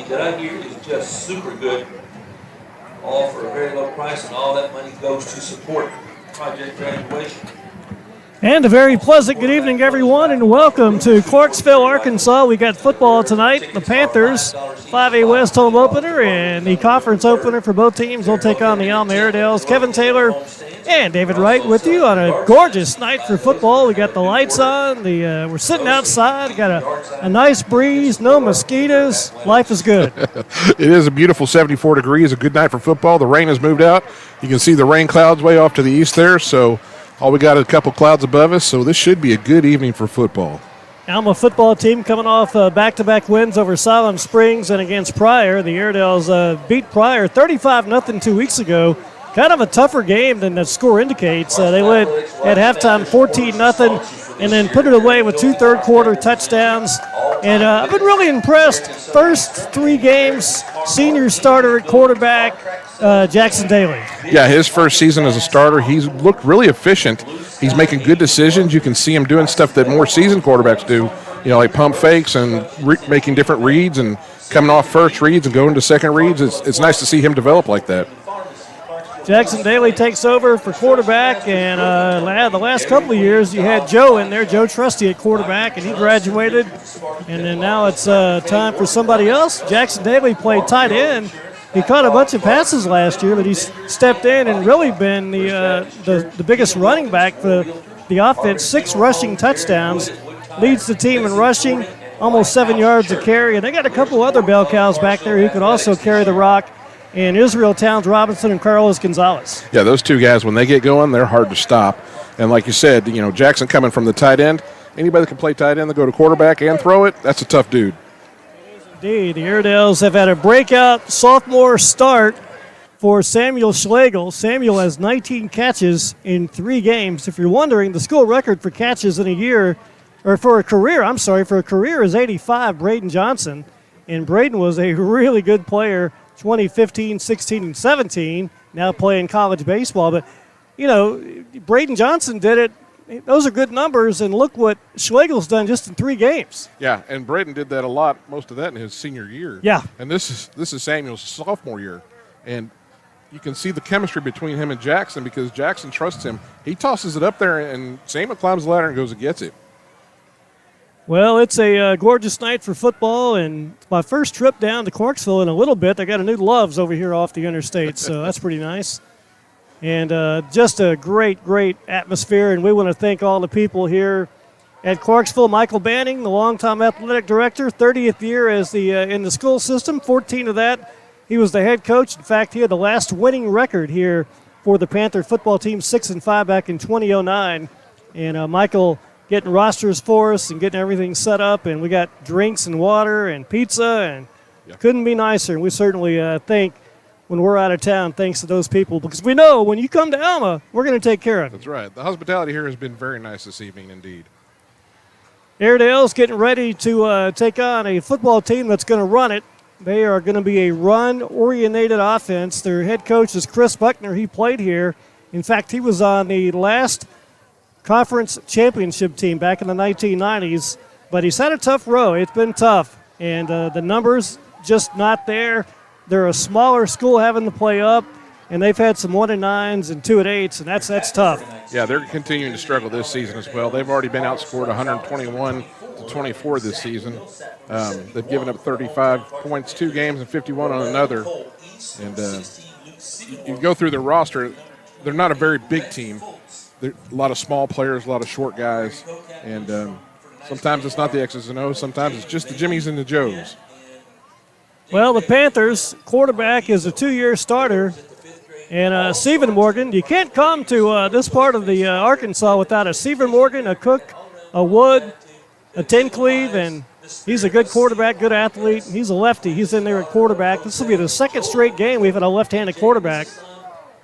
that I hear is just super good, all for a very low price, and all that money goes to support Project Graduation. And a very pleasant good evening, everyone, and welcome to Clarksville, Arkansas. We got football tonight. The Panthers, 5A West home opener, and the conference opener for both teams will take on the Alma Airedales. Kevin Taylor and David Wright with you on a gorgeous night for football. We got the lights on. We're sitting outside. Got a nice breeze, no mosquitoes. Life is good. It is a beautiful 74 degrees. A good night for football. The rain has moved out. You can see the rain clouds way off to the east there, so all we got is a couple clouds above us, so this should be a good evening for football. Alma football team coming off back-to-back wins over Siloam Springs and against Pryor. The Airedales beat Pryor 35-0 2 weeks ago. Kind of a tougher game than the score indicates. They led at halftime 14-0 and then put it away with 2 third-quarter touchdowns. And I've been really impressed. First 3 games, senior starter at quarterback, Jackson Daly. Yeah, his first season as a starter, he's looked really efficient. He's making good decisions. You can see him doing stuff that more seasoned quarterbacks do, like pump fakes and making different reads and coming off first reads and going to second reads. It's nice to see him develop like that. Jackson Daly takes over for quarterback, and the last couple of years you had Joe in there, Joe Trusty at quarterback, and he graduated. And then now it's time for somebody else. Jackson Daly played tight end. He caught a bunch of passes last year, but he's stepped in and really been the biggest running back for the offense. 6 rushing touchdowns, leads the team in rushing, almost 7 yards a carry. And they got a couple other bell cows back there who could also carry the rock, and Israel Towns Robinson and Carlos Gonzalez. Yeah, those two guys, when they get going, they're hard to stop. And like you said, Jackson coming from the tight end, anybody that can play tight end, they go to quarterback and throw it, that's a tough dude. Indeed, the Airedales have had a breakout sophomore start for Samuel Schlegel. Samuel has 19 catches in 3 games. If you're wondering, the school record for catches in a year, or for a career is 85, Braden Johnson. And Braden was a really good player 2015, 16, and 17, now playing college baseball. But, Braden Johnson did it. Those are good numbers, and look what Schlegel's done just in 3 games. Yeah, and Braden did that a lot, most of that in his senior year. Yeah. And this is Samuel's sophomore year. And you can see the chemistry between him and Jackson because Jackson trusts him. He tosses it up there, and Samuel climbs the ladder and goes and gets it. Well, it's a gorgeous night for football, and it's my first trip down to Clarksville in a little bit. They got a new Love's over here off the interstate, so that's pretty nice. And just a great, great atmosphere, and we want to thank all the people here at Clarksville. Michael Banning, the longtime athletic director, 30th year as in the school system, 14 of that. He was the head coach. In fact, he had the last winning record here for the Panther football team, 6-5 back in 2009. And Michael getting rosters for us and getting everything set up, and we got drinks and water and pizza, and couldn't be nicer. And we certainly thank when we're out of town, thanks to those people, because we know when you come to Alma, we're going to take care of you. That's right. The hospitality here has been very nice this evening indeed. Airedales getting ready to take on a football team that's going to run it. They are going to be a run-oriented offense. Their head coach is Chris Buckner. He played here. In fact, he was on the last conference championship team back in the 1990s, but he's had a tough row. It's been tough, and the numbers just not there. They're a smaller school having to play up, and they've had some 1-9s and 2-8s, and that's tough. Yeah, they're continuing to struggle this season as well. They've already been outscored 121-24 this season. They've given up 35 points 2 games and 51 on another. And you go through their roster, they're not a very big team. They're a lot of small players, a lot of short guys, and sometimes it's not the X's and O's. Sometimes it's just the Jimmies and the Joes. Well, the Panthers quarterback is a 2-year starter, and Stephen Morgan. You can't come to this part of the Arkansas without a Stephen Morgan, a Cook, a Wood, a Tencleve, and he's a good quarterback, good athlete. He's a lefty. He's in there at quarterback. This will be the second straight game we've had a left-handed quarterback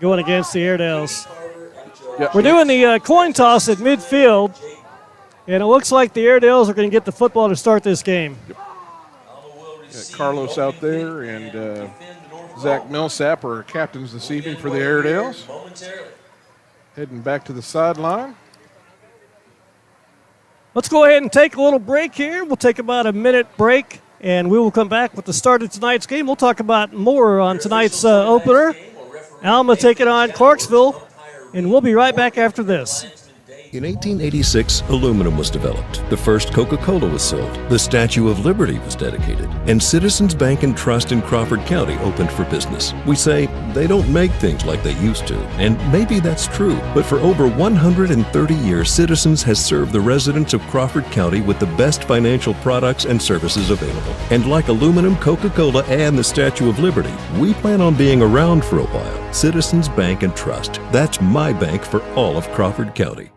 going against the Airedales. Yep. We're doing the coin toss at midfield, and it looks like the Airedales are going to get the football to start this game. Yep. Carlos out there and Zach Millsap are captains this evening for the Airedales. Heading back to the sideline. Let's go ahead and take a little break here. We'll take about a minute break, and we will come back with the start of tonight's game. We'll talk about more on tonight's opener. Alma taking on Clarksville, and we'll be right back after this. In 1886, aluminum was developed. The first Coca-Cola was sold. The Statue of Liberty was dedicated. And Citizens Bank and Trust in Crawford County opened for business. We say they don't make things like they used to. And maybe that's true. But for over 130 years, Citizens has served the residents of Crawford County with the best financial products and services available. And like aluminum, Coca-Cola, and the Statue of Liberty, we plan on being around for a while. Citizens Bank and Trust. That's my bank for all of Crawford County.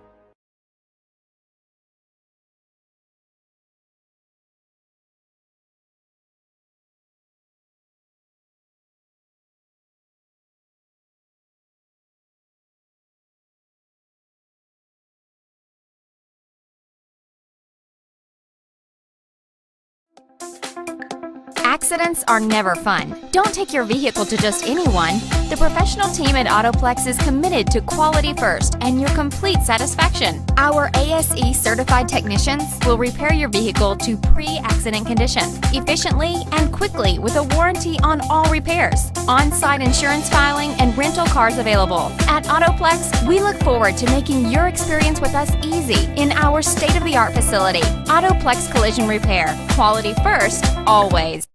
Accidents are never fun. Don't take your vehicle to just anyone. The professional team at Autoplex is committed to quality first and your complete satisfaction. Our ASE certified technicians will repair your vehicle to pre-accident condition efficiently and quickly with a warranty on all repairs. On-site insurance filing and rental cars available. At Autoplex, we look forward to making your experience with us easy in our state-of-the-art facility. Autoplex Collision Repair. Quality first, always.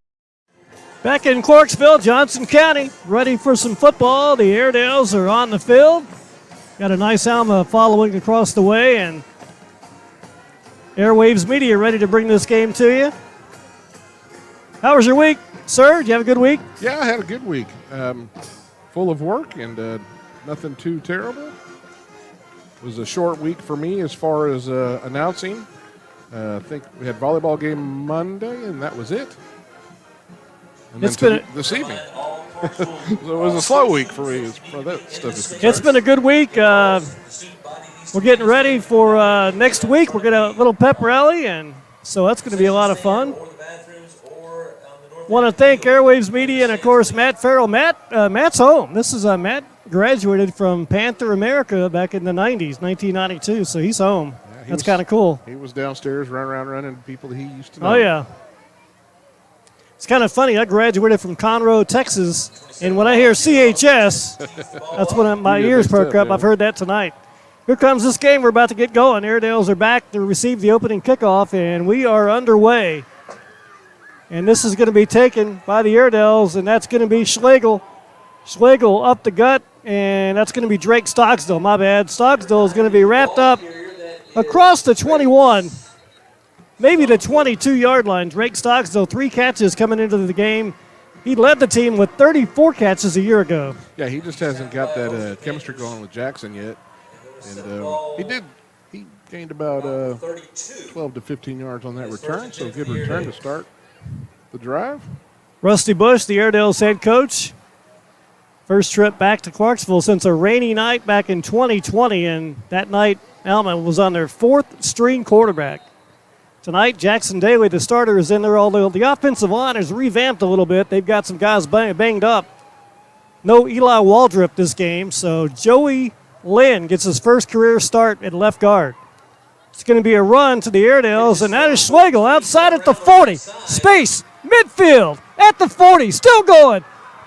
Back in Clarksville, Johnson County, ready for some football. The Airedales are on the field. Got a nice Alma following across the way, and Airwaves Media ready to bring this game to you. How was your week, sir? Did you have a good week? Yeah, I had a good week. Full of work and nothing too terrible. It was a short week for me as far as announcing. I think we had volleyball game Monday, and that was it. And it's been this evening. So it was a slow week for me as far as that stuff is concerned. It's been a good week. We're getting ready for next week. We're going to a little pep rally, and so that's going to be a lot of fun. Want to thank Airwaves Media and, of course, Matt Farrell. Matt's home. This is Matt graduated from Panther America back in the 90s, 1992, so he's home. Yeah, that's kind of cool. He was downstairs running people that he used to know. Oh, yeah. It's kind of funny. I graduated from Conroe, Texas, and when I hear CHS, that's when my ears perk up. I've heard that tonight. Here comes this game. We're about to get going. Airedales are back to receive the opening kickoff, and we are underway. And this is going to be taken by the Airedales, and that's going to be Schlegel. Schlegel up the gut, and that's going to be Drake Stocksdale. My bad. Stocksdale is going to be wrapped up across the 21. Maybe the 22-yard line. Drake Stocksdale, 3 catches coming into the game. He led the team with 34 catches a year ago. Yeah, he just hasn't got that chemistry going with Jackson yet. And he gained about 12 to 15 yards on that return, so a good return to start the drive. Rusty Bush, the Airedales head coach. First trip back to Clarksville since a rainy night back in 2020, and that night Alma was on their 4th string quarterback. Tonight, Jackson Daly, the starter, is in there, although the offensive line is revamped a little bit. They've got some guys banged up. No Eli Waldrop this game, so Joey Lynn gets his first career start at left guard. It's going to be a run to the Airedales, and that is Schlegel outside at the 40. Space, midfield, at the 40, still going.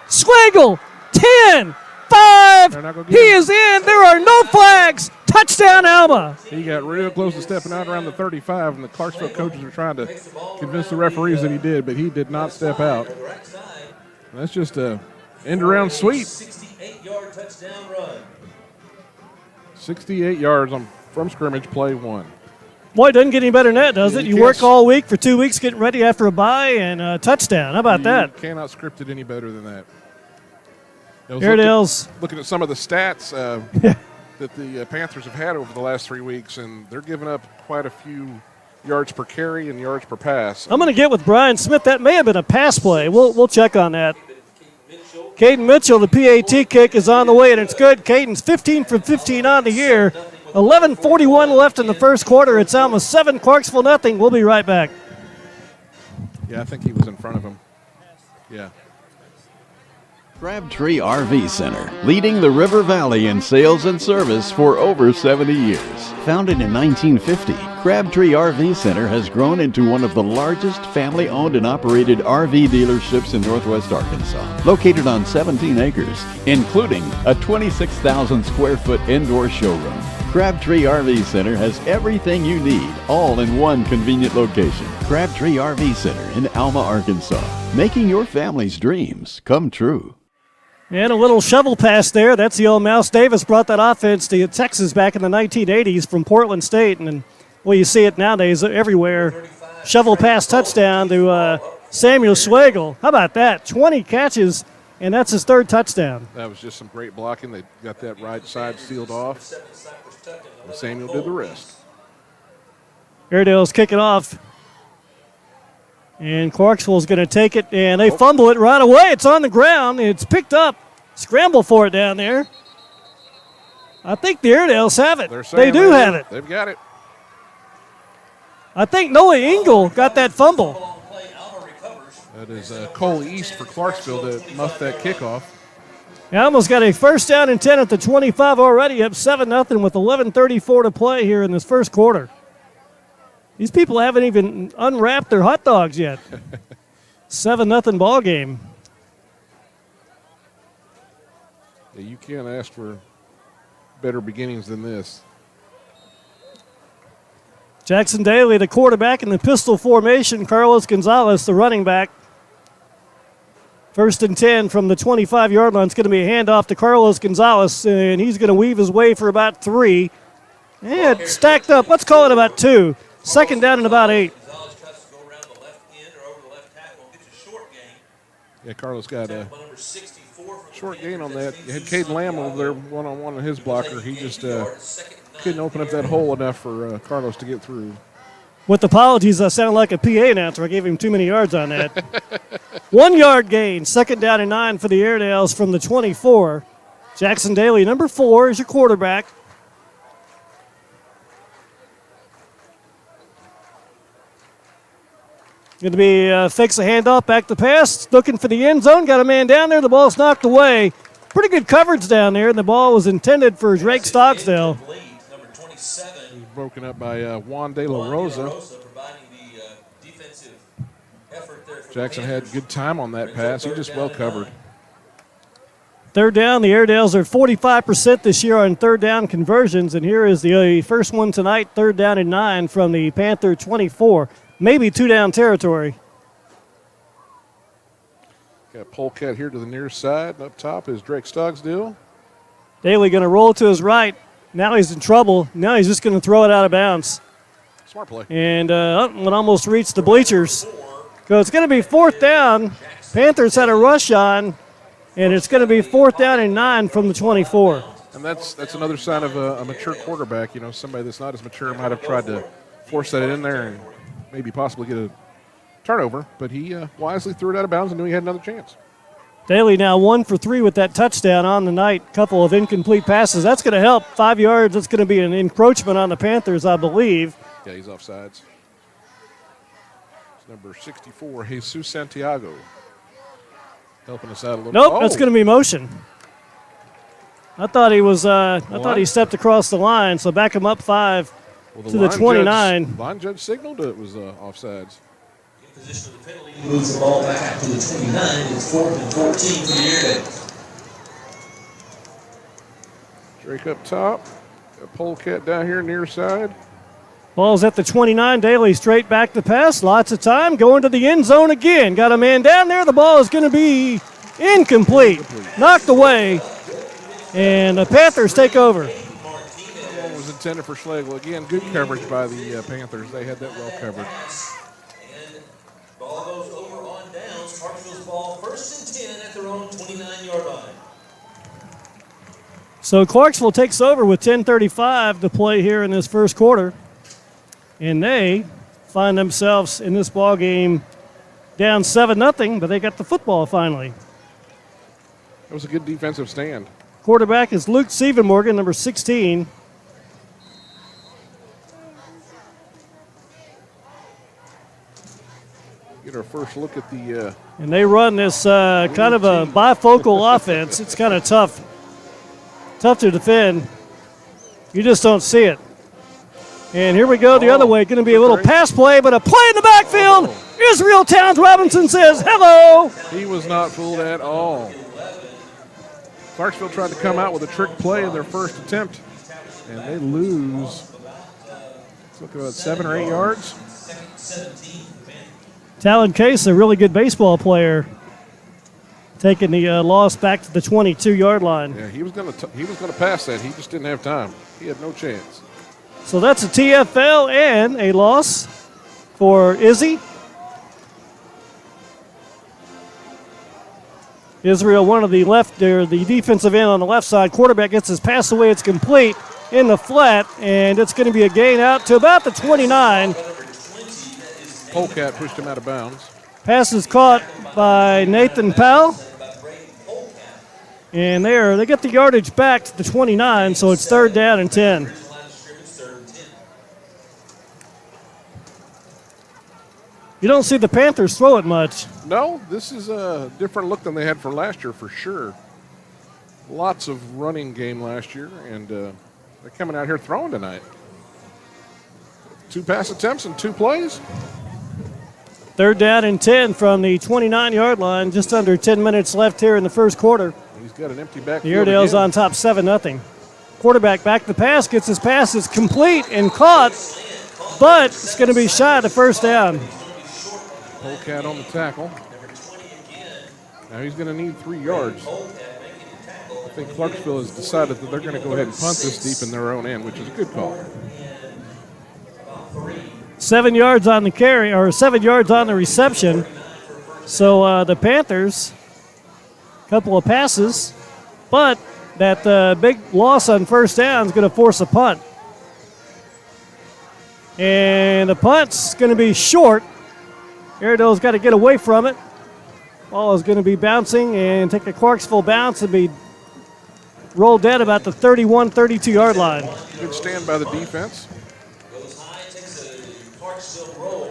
Schlegel, 10, 5, he is in. There are no flags. Touchdown, Alma. He got real close to stepping out around the 35, and the Clarksville coaches were trying to convince the referees that he did, but he did not step out. That's just a end-around sweep. 68-yard touchdown run. 68 yards from scrimmage, play 1. Boy, it doesn't get any better than that, does it? You work all week for 2 weeks getting ready after a bye and a touchdown. How about that? You cannot script it any better than that. Airedales. Looking at some of the stats that the Panthers have had over the last 3 weeks, and they're giving up quite a few yards per carry and yards per pass. I'm going to get with Brian Smith. That may have been a pass play. We'll check on that. Caden Mitchell, the PAT kick is on the way, and it's good. Caden's 15 from 15 on the year. 11:41 left in the first quarter. It's Alma 7, Clarksville nothing. We'll be right back. Yeah, I think he was in front of him. Yeah. Crabtree RV Center, leading the River Valley in sales and service for over 70 years. Founded in 1950, Crabtree RV Center has grown into one of the largest family-owned and operated RV dealerships in Northwest Arkansas, located on 17 acres, including a 26,000 square foot indoor showroom. Crabtree RV Center has everything you need, all in one convenient location. Crabtree RV Center in Alma, Arkansas, making your family's dreams come true. And a little shovel pass there. That's the old Mouse Davis brought that offense to Texas back in the 1980s from Portland State. And, well, you see it nowadays everywhere. Shovel pass touchdown to Samuel Schlegel. How about that? 20 catches, and that's his third touchdown. That was just some great blocking. They got that right side sealed off. And Samuel did the rest. Airedale's kick it off. And Clarksville's going to take it, and they fumble it right away. It's on the ground. It's picked up. Scramble for it down there. I think the Airedales have it. They do have it. They've got it. I think Noah Engel got that fumble. That is Cole East for Clarksville to muff that kickoff. Alma's got a first down and 10 at the 25 already, up 7-0 with 11:34 to play here in this first quarter. These people haven't even unwrapped their hot dogs yet. 7-0 ball game. Yeah, you can't ask for better beginnings than this. Jackson Daly, the quarterback in the pistol formation. Carlos Gonzalez, the running back. First and 10 from the 25-yard line. It's going to be a handoff to Carlos Gonzalez, and he's going to weave his way for about 3. And stacked up. Let's call it about 2. Second down and about 8. Yeah, Carlos got a short gain on that. You had Caden Lamb over there one-on-one on his blocker. He just couldn't open up that hole enough for Carlos to get through. With apologies, I sound like a PA announcer. I gave him too many yards on that. 1 yard gain. Second down and 9 for the Airedales from the 24. Jackson Daly, number 4, is your quarterback. Going to be fakes a handoff, back to pass, looking for the end zone. Got a man down there. The ball's knocked away. Pretty good coverage down there, and the ball was intended for Drake Stogsdale. He was broken up by Juan De La Rosa. Jackson had good time on that pass. He just well covered. Third down, the Airedales are 45% this year on third down conversions, and here is the first one tonight, third down and 9 from the Panther 24. Maybe 2-down territory. Got Polecat here to the near side. Up top is Drake Stogsdale. Daly going to roll to his right. Now he's in trouble. Now he's just going to throw it out of bounds. Smart play. And Upton almost reached the bleachers. So it's going to be fourth down. Panthers had a rush on, and it's going to be fourth down and 9 from the 24. And that's another sign of a mature quarterback. You know, somebody that's not as mature might have tried to force that in there and maybe possibly get a turnover, but he wisely threw it out of bounds and knew he had another chance. Daly now 1 for 3 with that touchdown on the night. Couple of incomplete passes. That's going to help. 5 yards. That's going to be an encroachment on the Panthers, I believe. Yeah, he's offsides. It's number 64, Jesus Santiago, helping us out a little. Nope, that's going to be motion. I thought he was. I thought he stepped across the line. So back him up 5 to the 29. Line judge signaled it was offsides. In position of the penalty, moves the ball back to the 29. It's 4th and 14 for the Airedales. Drake up top. Got Polecat down here near side. Ball's at the 29. Daly straight back to pass. Lots of time. Going to the end zone again. Got a man down there. The ball is going to be incomplete. Knocked away. And the Panthers take over. That one was intended for Schlegel. Again, good coverage by the Panthers. They had that well covered. And ball goes over on downs. Clarksville's ball 1st and 10 at their own 29-yard line. So Clarksville takes over with 10:35 to play here in this first quarter. And they find themselves in this ball game down 7-0, but they got the football finally. It was a good defensive stand. Quarterback is Luke Sievenmorgan, number 16. Get Get our first look at the. And they run this kind of a bifocal offense. It's kind of tough to defend. You just don't see it. And here we go the other way. Going to be a little pass play, but a play in the backfield. Israel Towns Robinson says hello. He was not fooled at all. Clarksville tried to come out with a trick play in their first attempt, and they lose. Let's look about 7 or 8 yards. Talon Case, a really good baseball player, taking the loss back to the 22-yard line. Yeah, he was going to pass that. He just didn't have time. He had no chance. So that's a TFL and a loss for Izzy. Israel, one of the left there, the defensive end on the left side. Quarterback gets his pass away. It's complete in the flat, and it's going to be a gain out to about the 29. Polecat pushed him out of bounds. Pass is caught by Nathan Powell. And they get the yardage back to the 29, so it's 3rd down and 10. You don't see the Panthers throw it much. No, this is a different look than they had for last year for sure. Lots of running game last year, and they're coming out here throwing tonight. 2 pass attempts and 2 plays. 3rd down and 10 from the 29-yard line. Just under 10 minutes left here in the first quarter. He's got an empty backfield. The Airedales on top 7-0. Quarterback back the pass, gets his pass. It's complete and caught, but it's going to be shy of the 1st down. Polecat on the tackle. Now he's going to need 3 yards. I think Clarksville has decided that they're going to go ahead and punt this deep in their own end, which is a good call. 7 yards on the carry, or 7 yards on the reception. So the Panthers, a couple of passes, but that big loss on 1st down is going to force a punt. And the punt's going to be short. Airedale's got to get away from it. Ball is going to be bouncing and take a Clarksville bounce and be rolled dead about the 31, 32-yard line. Good stand by the defense.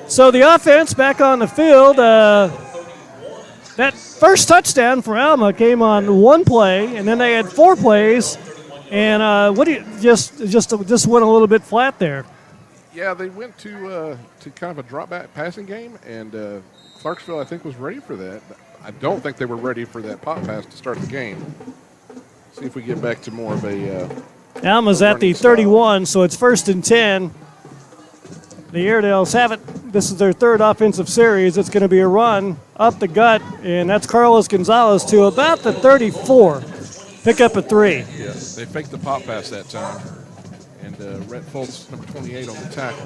So the offense back on the field. That first touchdown for Alma came on 1 play, and then they had 4 plays. And just went a little bit flat there. Yeah, they went to kind of a drop back passing game, and Clarksville, I think, was ready for that. I don't think they were ready for that pop pass to start the game. See if we get back to more of a. Alma's at the 31, so it's 1st and 10. The Airedales have it. This is their 3rd offensive series. It's going to be a run up the gut, and that's Carlos Gonzalez to about the 34. Pick up a 3. Yeah, they faked the pop pass that time. And Rhett Fultz, number 28, on the tackle.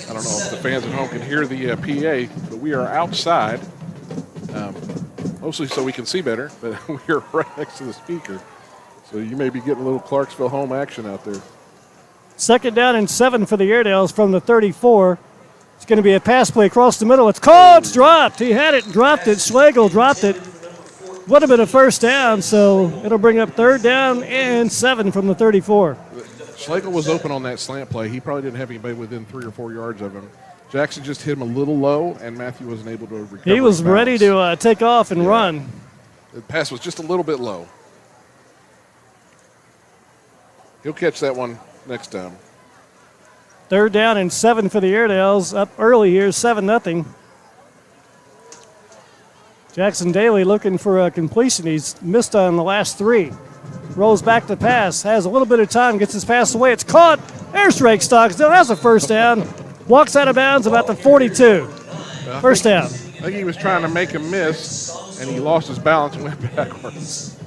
I don't know if the fans at home can hear the PA, but we are outside, mostly so we can see better, but we are right next to the speaker. So you may be getting a little Clarksville home action out there. 2nd down and 7 for the Airedales from the 34. It's going to be a pass play across the middle. It's caught. It's dropped. He had it and dropped it. Schlegel dropped it. Would have been a 1st down, so it'll bring up 3rd down and 7 from the 34. Schlegel was open on that slant play. He probably didn't have anybody within 3 or 4 yards of him. Jackson just hit him a little low, and Matthew wasn't able to recover. He was ready to take off and run. The pass was just a little bit low. He'll catch that one next time. 3rd down and 7 for the Airedales. Up early here, 7-0. Jackson Daly looking for a completion. He's missed on the last 3. Rolls back to pass. Has a little bit of time. Gets his pass away. It's caught. There's Drake Stocksdale. Has a 1st down. Walks out of bounds about the 42. 1st down. I think he was trying to make a miss, and he lost his balance and went backwards.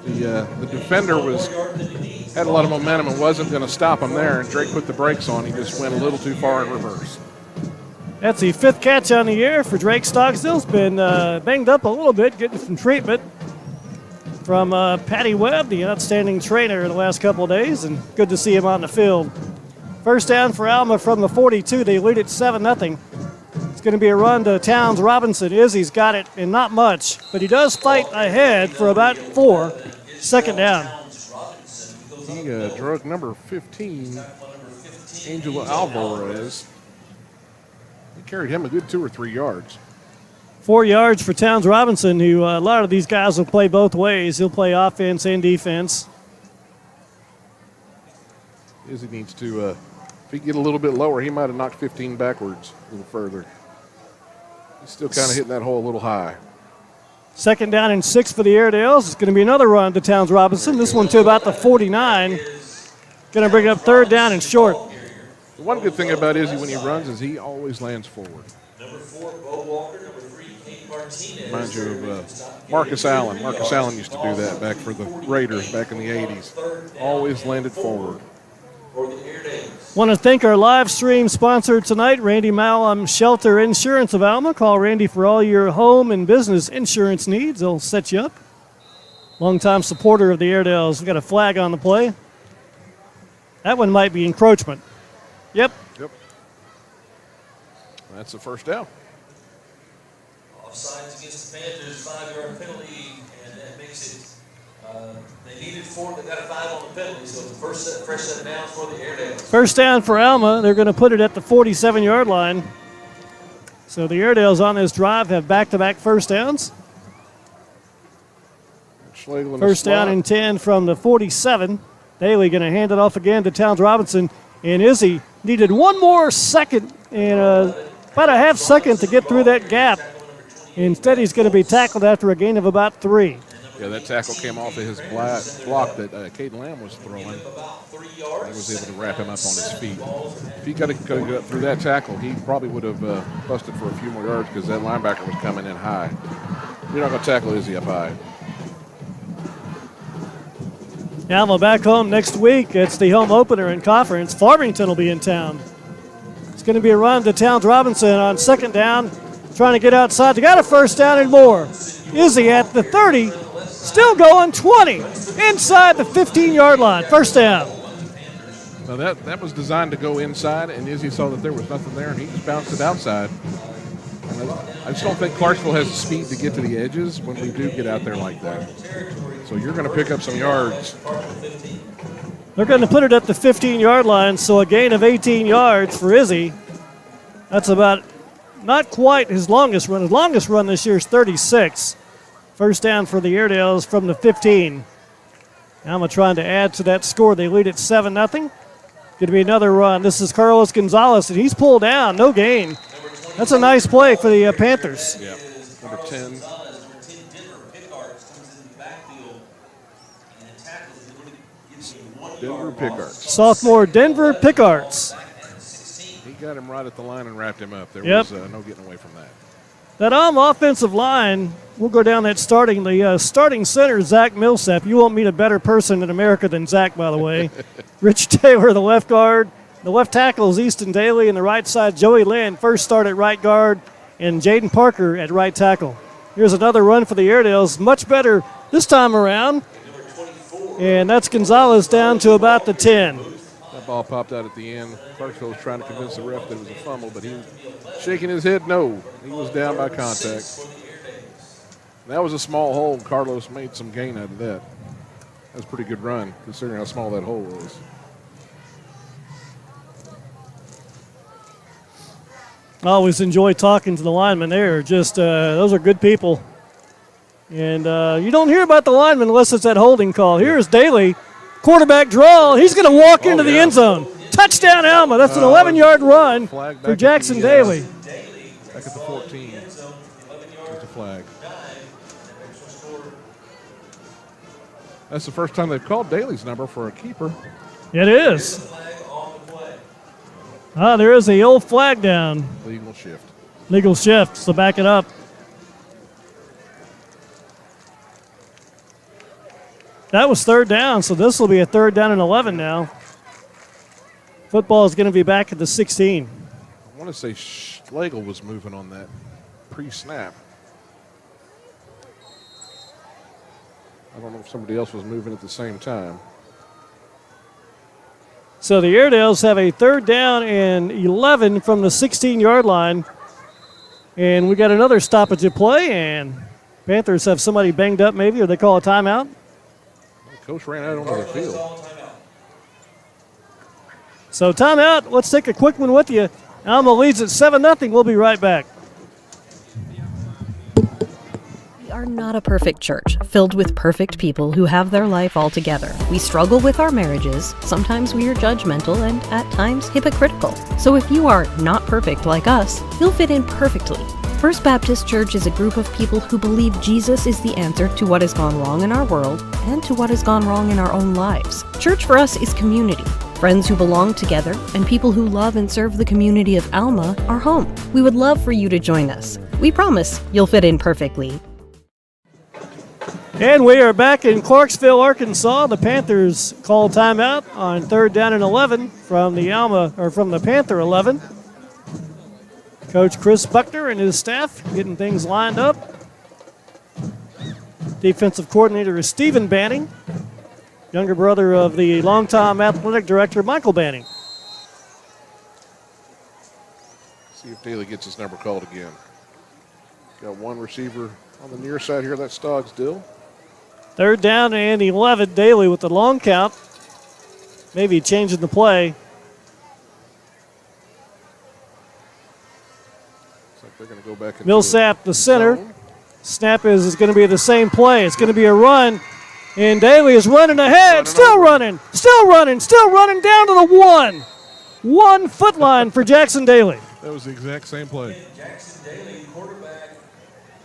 The defender had a lot of momentum and wasn't going to stop him there, and Drake put the brakes on. He just went a little too far in reverse. That's the 5th catch on the year for Drake Stocksdale's been banged up a little bit, getting some treatment from Patty Webb, the outstanding trainer in the last couple of days, and good to see him on the field. 1st down for Alma from the 42. They lead it 7-0. It's going to be a run to Towns Robinson. Izzy's got it, and not much, but he does fight ahead for about 4. 2nd down. He drug number 15, Angelo Alvarez. He carried him a good 2 or 3 yards. 4 yards for Towns Robinson, who a lot of these guys will play both ways. He'll play offense and defense. Izzy needs to, if he get a little bit lower, he might have knocked 15 backwards a little further. He's still kind of hitting that hole a little high. 2nd down and 6 for the Airedales. It's going to be another run to Towns Robinson. This one to about the 49. Going to bring up 3rd down and short. The one good thing about Izzy when he runs is he always lands forward. Number 4, Bo Walker. Number 3, Kate Martinez. Reminds you of Marcus Allen. Marcus Allen used to do that back for the Raiders back in the 80s. Always landed forward. Want to thank our live stream sponsor tonight, Randy Malum Shelter Insurance of Alma. Call Randy for all your home and business insurance needs. They'll set you up. Longtime supporter of the Airedales. We've got a flag on the play. That one might be encroachment. Yep. That's the 1st down. Offsides against the Panthers, 5-yard penalty, and that makes it. They needed 4. They got a 5 on the penalty, so the fresh set of downs for the Airedales. 1st down for Alma. They're going to put it at the 47-yard line. So the Airedales on this drive have back-to-back 1st downs. First down and 10 from the 47. Daly going to hand it off again to Towns Robinson. And Izzy needed one more second and about a half second to get through that gap. Instead, he's going to be tackled after a gain of about 3. Yeah, that tackle came off of his block that Caden Lamb was throwing. He was able to wrap him up on his feet. If he got to go through that tackle, he probably would have busted for a few more yards because that linebacker was coming in high. You're not going to tackle Izzy up high. Alma back home next week. It's the home opener in conference. Farmington will be in town. It's going to be a run to Towns Robinson on 2nd down, trying to get outside. They got a 1st down and more. Izzy at the 30, still going 20, inside the 15-yard line. 1st down. Now that was designed to go inside, and Izzy saw that there was nothing there, and he just bounced it outside. I just don't think Clarksville has the speed to get to the edges when we do get out there like that. So you're going to pick up some yards. They're going to put it at the 15-yard line, so a gain of 18 yards for Izzy. That's about not quite his longest run. His longest run this year is 36. 1st down for the Airedales from the 15. Alma trying to add to that score. They lead at 7-0. Going to be another run. This is Carlos Gonzalez, and he's pulled down. No gain. That's a nice play for the Panthers. Yeah, number 10. Denver Pickards. Sophomore Denver Pickards. He got him right at the line and wrapped him up. There was no getting away from that. That offensive line, we'll go down that starting. The starting center, Zach Millsap. You won't meet a better person in America than Zach, by the way. Rich Taylor, the left guard. The left tackle is Easton Daly, and the right side, Joey Lynn, first start at right guard, and Jaden Parker at right tackle. Here's another run for the Airedales. Much better this time around. And that's Gonzalez down to about the 10. That ball popped out at the end. Clarksville was trying to convince the ref that it was a fumble, but he was shaking his head no. He was down by contact. That was a small hole. Carlos made some gain out of that. That was a pretty good run, considering how small that hole was. I always enjoy talking to the linemen there. Just those are good people. And you don't hear about the linemen unless it's that holding call. Here's Daly, quarterback draw. He's going to walk into the end zone. Touchdown, Alma. That's an 11-yard run for Jackson Daly. Back at the 14. There's a flag. That's the first time they've called Daly's number for a keeper. It is. There is the old flag down. Legal shift. Legal shift, so back it up. That was 3rd down, so this will be a 3rd down and 11 now. Football is going to be back at the 16. I want to say Schlegel was moving on that pre-snap. I don't know if somebody else was moving at the same time. So the Airedales have a 3rd down and 11 from the 16-yard line. And we got another stoppage at play, and Panthers have somebody banged up maybe, or they call a timeout. Coach ran out onto the field. So timeout. Let's take a quick one with you. Alma leads at 7-0. We'll be right back. We are not a perfect church, filled with perfect people who have their life all together. We struggle with our marriages, sometimes we are judgmental and at times hypocritical. So if you are not perfect like us, you'll fit in perfectly. First Baptist Church is a group of people who believe Jesus is the answer to what has gone wrong in our world and to what has gone wrong in our own lives. Church for us is community. Friends who belong together and people who love and serve the community of Alma are home. We would love for you to join us. We promise you'll fit in perfectly. And we are back in Clarksville, Arkansas. The Panthers call timeout on 3rd down and 11 from the Panther 11. Coach Chris Buckner and his staff getting things lined up. Defensive coordinator is Stephen Banning, younger brother of the longtime athletic director Michael Banning. See if Daly gets his number called again. Got one receiver on the near side here. That's Stoggs Dill. 3rd down and 11. Daly with the long count. Maybe changing the play. Looks like they're going to go back into Millsap, the center. zone. Snap is going to be the same play. It's going to be a run. And Daly is running ahead. Still running down to the 1. 1 foot line for Jackson Daly. That was the exact same play. Jackson Daly, quarterback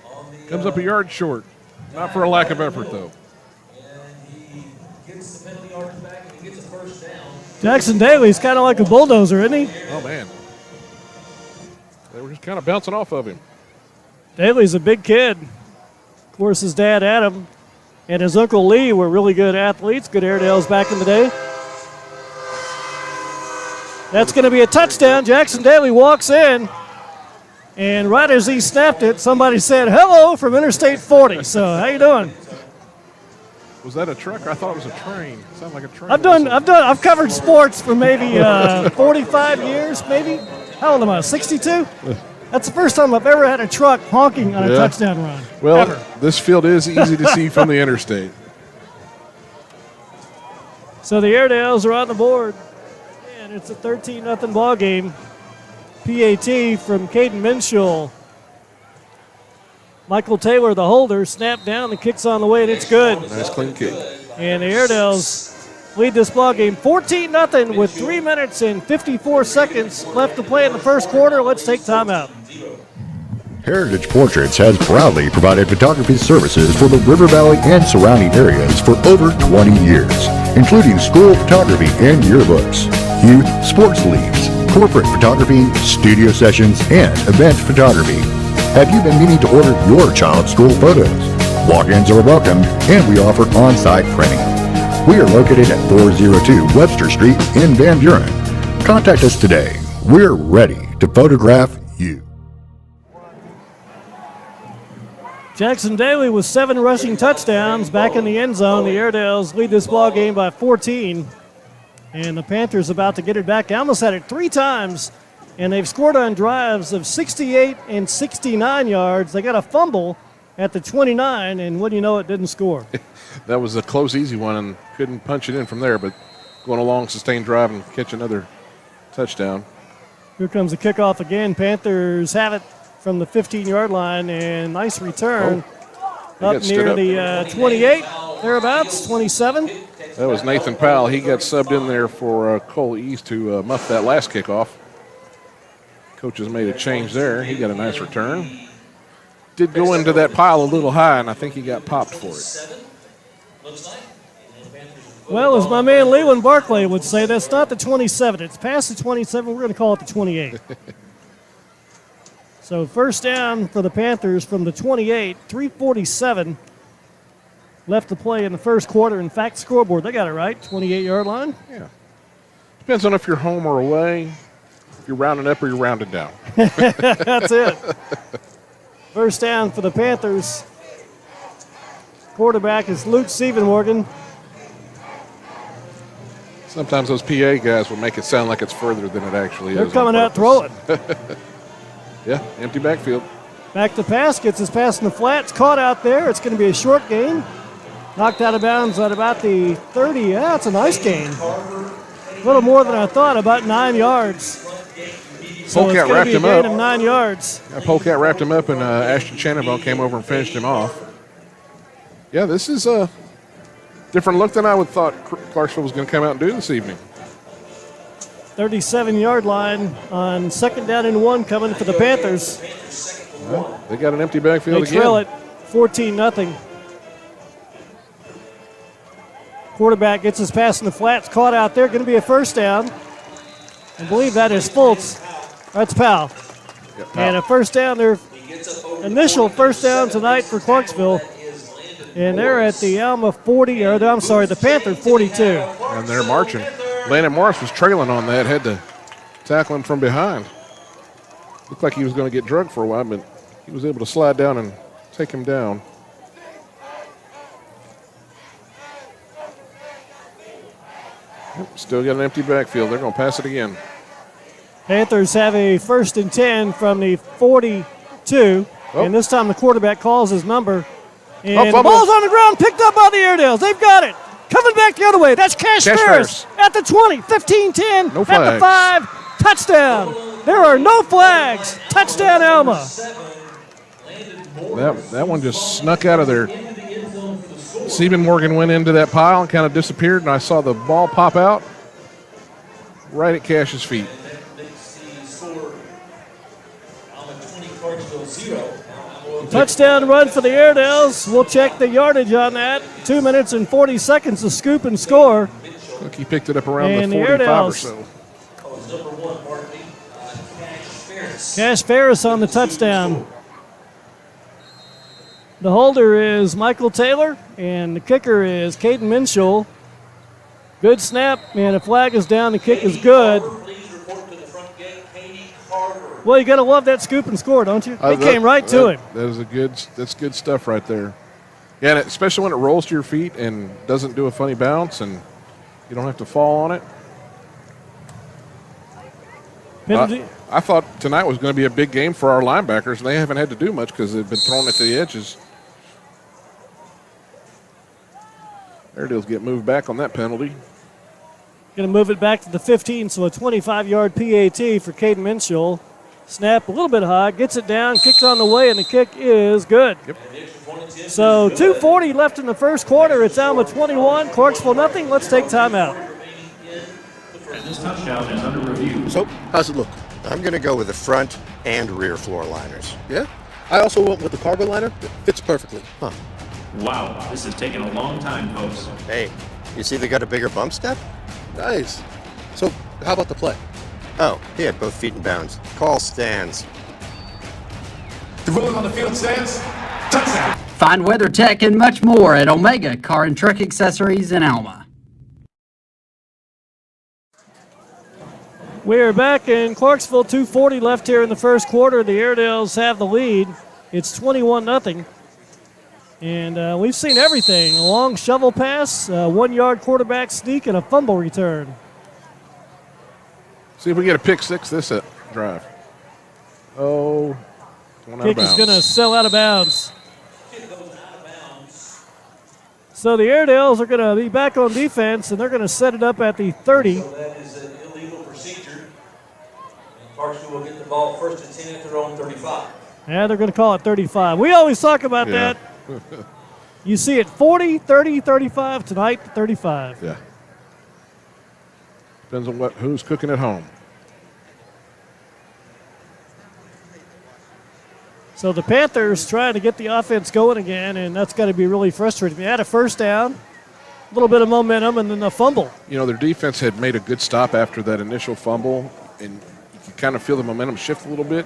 on the Comes up a yard short. Not for a lack of effort, though. and he gets the penalty yards back and he gets a first down. Jackson Daly's kind of like a bulldozer, isn't he? Oh, man. They were just kind of bouncing off of him. Daly's a big kid. Of course, his dad, Adam, and his uncle Lee were really good athletes, good Airedales back in the day. That's going to be a touchdown. Jackson Daly walks in, and right as he snapped it, somebody said, hello from Interstate 40. So, how you doing? Was that a truck? I thought it was a train. It sounded like a train. I've covered sports for maybe 45 years, maybe. How old am I, 62? That's the first time I've ever had a truck honking on a touchdown run. Well, ever. This field is easy to see from the interstate. So the Airedales are on the board. And it's a 13-0 ball game. PAT from Caden Minshull. Michael Taylor, the holder, snapped down. The kick's on the way, and it's good. Nice clean kick. And the Airedales lead this ball game 14-0 with 3 minutes and 54 seconds left to play in the first quarter. Let's take timeout. Heritage Portraits has proudly provided photography services for the River Valley and surrounding areas for over 20 years, including school photography and yearbooks, youth sports leagues, corporate photography, studio sessions, and event photography. Have you been meaning to order your child's school photos? Walk-ins are welcome, and we offer on-site printing. We are located at 402 Webster Street in Van Buren. Contact us today. We're ready to photograph you. Jackson Daly with 7 rushing touchdowns back in the end zone. The Airedales lead this ball game by 14. And the Panthers about to get it back. They almost had it 3 times, and they've scored on drives of 68 and 69 yards. They got a fumble at the 29, and what do you know, it didn't score. That was a close, easy one, and couldn't punch it in from there, but going a long, sustained drive and catch another touchdown. Here comes the kickoff again. Panthers have it from the 15-yard line, and nice return up near the 28, thereabouts, 27. That was Nathan Powell. He got subbed in there for Cole East to muff that last kickoff. Coaches made a change there. He got a nice return. Did go into that pile a little high, and I think he got popped for it. Well, as my man Leland Barclay would say, that's not the 27. It's past the 27. We're going to call it the 28. So first down for the Panthers from the 28, 3:47 left to play in the first quarter. In fact, scoreboard, they got it right, 28-yard line. Yeah. Depends on if you're home or away, if you're rounding up or you're rounding down. That's it. First down for the Panthers. Quarterback is Luke Stephenmorgan. Sometimes those PA guys will make it sound like it's further than it actually is. They're coming out throwing. Yeah, empty backfield. Back to pass, gets his pass in the flats, caught out there. It's going to be a short gain. Knocked out of bounds at about the 30. Yeah, it's a nice gain. A little more than I thought, about 9 yards. So it's Polecat going to wrapped be a him gain up. of 9 yards. Polecat wrapped him up, and Ashton Cheneville came over and finished him off. Yeah, this is a different look than I would thought Clarksville was going to come out and do this evening. 37-yard line on 2nd down and 1 coming for the Panthers. Well, they got an empty backfield They trail it again. 14-0. Quarterback gets his pass in the flats, caught out there, going to be a first down. I believe that is Fultz. That's Powell. Yep, And a first down, their initial first down tonight for Clarksville. And they're at the Alma 40, or I'm sorry, the Panther 42. And they're marching. Landon Morris was trailing on that, had to tackle him from behind. Looked like he was going to get drugged for a while, but he was able to slide down and take him down. Yep, still got an empty backfield. They're going to pass it again. Panthers have a 1st and 10 from the 42. Oh. And this time the quarterback calls his number. And the fumble. ball's on the ground, picked up by the Airedales. They've got it. Coming back the other way. That's Cash Ferris at the 20, 15-10, No at the flags. 5. Touchdown. There are no flags. Touchdown, Alma. That one just snuck out of there. Stephen Morgan went into that pile and kind of disappeared, and I saw the ball pop out right at Cash's feet. Touchdown run for the Airedales. We'll check the yardage on that. 2 minutes and 40 seconds to scoop and score. Look, he picked it up around And the the 45 or Airedales. so. Cash Ferris on the touchdown. The holder is Michael Taylor, and the kicker is Caden Minshull. Good snap, and a flag is down. The kick is good. Well, you got to love that scoop and score, don't you? It came right to him. That's good stuff right there. Yeah, and especially when it rolls to your feet and doesn't do a funny bounce, and you don't have to fall on it. Penalty. I thought tonight was going to be a big game for our linebackers, and they haven't had to do much because they've been thrown at the edges. Airedales get moved back on that penalty. Going to move it back to the 15, so a 25-yard PAT for Caden Minshull. Snap a little bit high, gets it down, kicks on the way, and the kick is good. Yep. So 2:40 left in the first quarter. It's Alma 21, Clarksville nothing. Let's take time out. And this touchdown is under review. So, how's it look? I'm going to go with the front and rear floor liners. Yeah? I also went with the cargo liner. It fits perfectly. Huh. Wow, this has taken a long time, folks. Hey, you see they got a bigger bump step? Nice. So, how about the play? Oh, he had both feet in bounds. Call stands. The ruling on the field stands. Touchdown. Find weather tech and much more at Omega Car and Truck Accessories in Alma. We are back in Clarksville, 2:40 left here in the first quarter. The Airedales have the lead. It's 21-0. And we've seen everything. A long shovel pass, 1-yard quarterback sneak, and a fumble return. See if we get a pick six this drive. Oh, going out of Kick is bounds. going to sell out of bounds. So the Airedales are going to be back on defense, and they're going to set it up at the 30. So that is an illegal procedure. And Clarksville will get the ball 1st and 10 at their own 35. Yeah, they're going to call it 35. We always talk about that. You see it 40, 30, 35. Tonight, 35. Yeah. Depends on who's cooking at home. So the Panthers trying to get the offense going again, and that's got to be really frustrating. They had a first down, a little bit of momentum, and then a fumble. You know, their defense had made a good stop after that initial fumble, and you can kind of feel the momentum shift a little bit.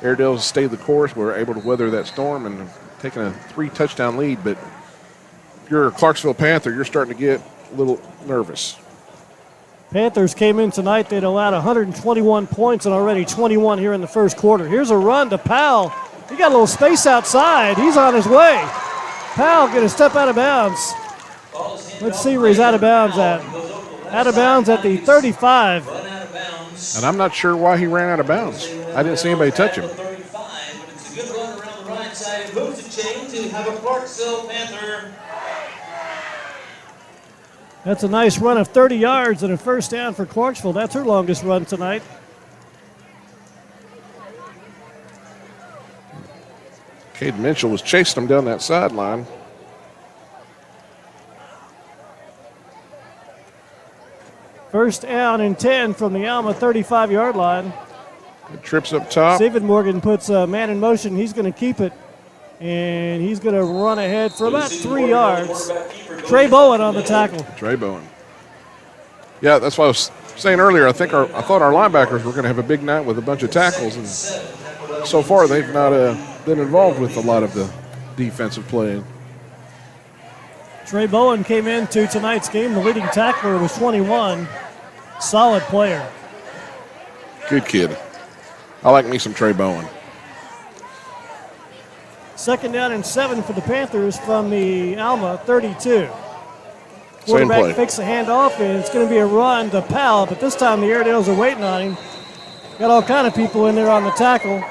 Airedales stayed the course, were able to weather that storm and taking a 3-touchdown lead. But if you're a Clarksville Panther, you're starting to get a little nervous. Panthers came in tonight. They'd allowed 121 points and already 21 here in the first quarter. Here's a run to Powell. He got a little space outside. He's on his way. Powell going to step out of bounds. Let's see where he's out of bounds at. Out of bounds at the 35. And I'm not sure why he ran out of bounds. I didn't see anybody touch him. It's a good run around the right side. Moves the chain to have a Clarksville Panther. That's a nice run of 30 yards and a first down for Clarksville. That's her longest run tonight. Cade Mitchell was chasing him down that sideline. First down and 10 from the Alma 35-yard line. It trips up top. Stephen Morgan puts a man in motion. He's going to keep it, and he's going to run ahead for about 3 yards. Trey Bowen on the tackle. Trey Bowen. Yeah, that's what I was saying earlier. I thought our linebackers were going to have a big night with a bunch of tackles, and so far they've not been involved with a lot of the defensive play. Trey Bowen came into tonight's game. The leading tackler was 21. Solid player. Good kid. I like me some Trey Bowen. Second down and 7 for the Panthers from the Alma 32. Same Quarterback play. fakes a handoff, and it's going to be a run to Powell, but this time the Airedales are waiting on him. Got all kind of people in there on the tackle.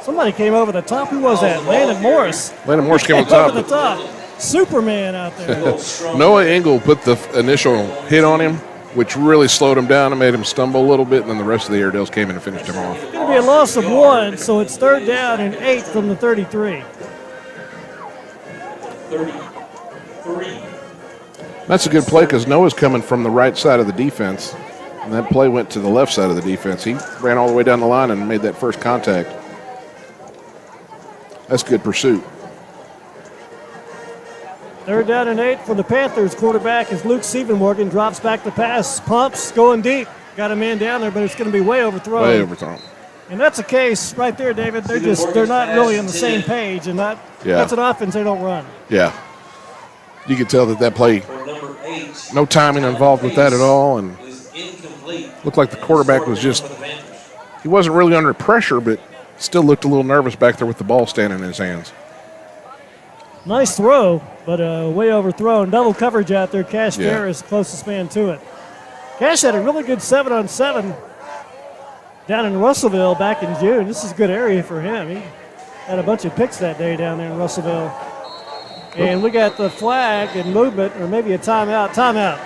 Somebody came over the top. Who was that? Landon Morris. Landon Morris came on Over top. the top. Superman out there. Noah Engel put the initial hit on him, which really slowed him down and made him stumble a little bit, and then the rest of the Airedales came in and finished him off. It's going to be a loss of 1, so it's third down and 8 from the 33. 33. That's a good play because Noah's coming from the right side of the defense, and that play went to the left side of the defense. He ran all the way down the line and made that first contact. That's good pursuit. Third down and 8 for the Panthers. Quarterback is Luke Siebenmorgan. Drops back the pass. Pumps, going deep. Got a man down there, but it's going to be way overthrown. Way overthrown. And that's a case right there, David. They're not really on the same page, and that's an offense they don't run. Yeah. You could tell that play, no timing involved with that at all, and looked like the quarterback was he wasn't really under pressure, but still looked a little nervous back there with the ball standing in his hands. Nice throw, but way overthrown. Double coverage out there. Cash Yeah. Ferris, closest man to it. Cash had a really good 7-on-7 down in Russellville back in June. This is a good area for him. He had a bunch of picks that day down there in Russellville. And we got the flag and movement, or maybe a timeout. Timeout.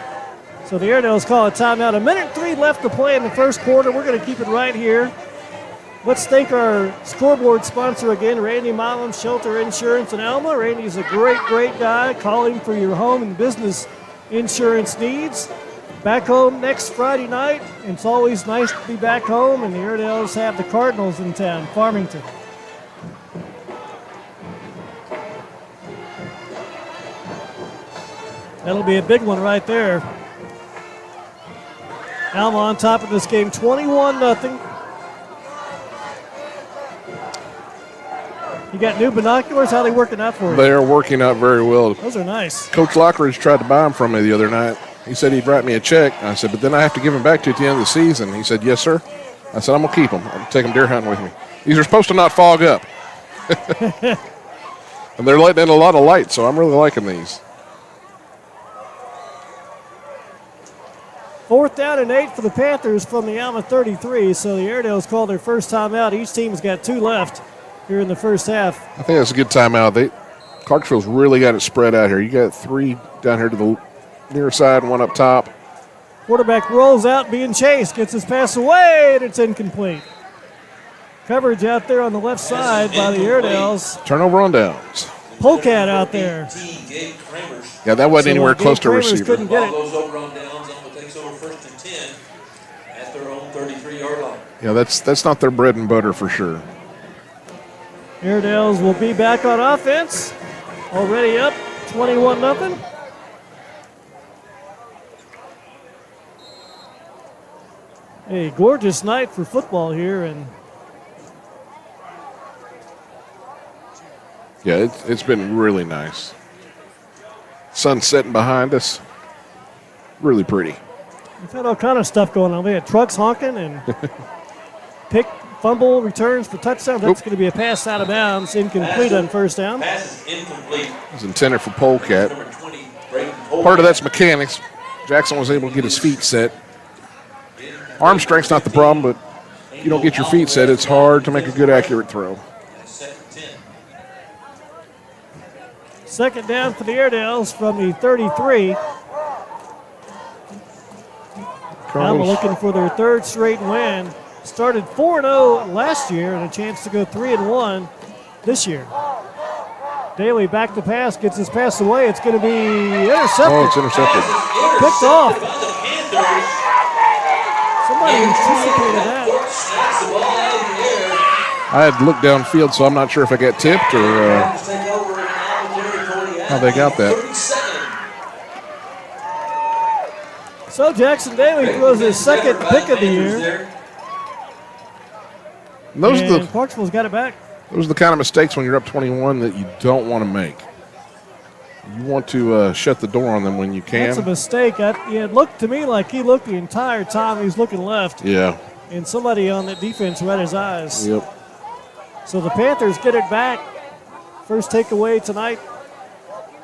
So the Airedales call a timeout. 1:03 left to play in the first quarter. We're going to keep it right here. Let's thank our scoreboard sponsor again, Randy Milam, Shelter Insurance in Alma. Randy's a great, great guy. Call him for your home and business insurance needs. Back home next Friday night. It's always nice to be back home, and the Airedales have the Cardinals in town, Farmington. That'll be a big one right there. Alma on top of this game, 21-0. You got new binoculars? How are they working out for you? They are working out very well. Those are nice. Coach Lockridge tried to buy them from me the other night. He said he'd write me a check. I said, but then I have to give them back to you at the end of the season. He said, yes, sir. I said, I'm going to keep them. I'll take them deer hunting with me. These are supposed to not fog up. And they're letting in a lot of light, so I'm really liking these. Fourth down and 8 for the Panthers from the Alma 33. So the Airedales called their first timeout. Each team has got 2 left here in the first half. I think that's a good timeout. Clarksville's really got it spread out here. You got 3 down here to the near side and 1 up top. Quarterback rolls out, being chased, gets his pass away, and it's incomplete. Coverage out there on the left side by the Airedales. Turnover on downs. Polecat out there. Yeah, that wasn't anywhere close to a Kramers receiver. couldn't get it. Those over on downs, Alma takes over first and 10 at their own 33-yard line. Yeah, that's not their bread and butter for sure. Airedales will be back on offense. Already up 21-0. A gorgeous night for football here, and Yeah, it's been really nice. Sun setting behind us. Really pretty. we've had all kind of stuff going on. We had trucks honking and pick, fumble, returns for touchdowns. That's going to be a pass out of bounds, incomplete on first down. Pass is incomplete. It was intended for Polecat. Number 20, Braden Polecat. Part of that's mechanics. Jackson was able to get his feet set. Arm strength's not the problem, but if you don't get your feet set, it's hard to make a good, accurate throw. Second down for the Airedales from the 33. Alma looking for their third straight win. Started 4-0 last year and a chance to go 3-1 this year. Daly back to pass, gets his pass away. It's going to be intercepted. Oh, it's intercepted. Picked off. Somebody anticipated that. I had looked downfield, so I'm not sure if I got tipped or how they got that. So Jackson Daly throws his second pick of the year. And Clarksville's got it back. Those are the kind of mistakes when you're up 21 that you don't want to make. You want to shut the door on them when you can. That's a mistake. It looked to me like he looked the entire time he was looking left. Yeah. And somebody on that defense read his eyes. Yep. So the Panthers get it back. First takeaway tonight.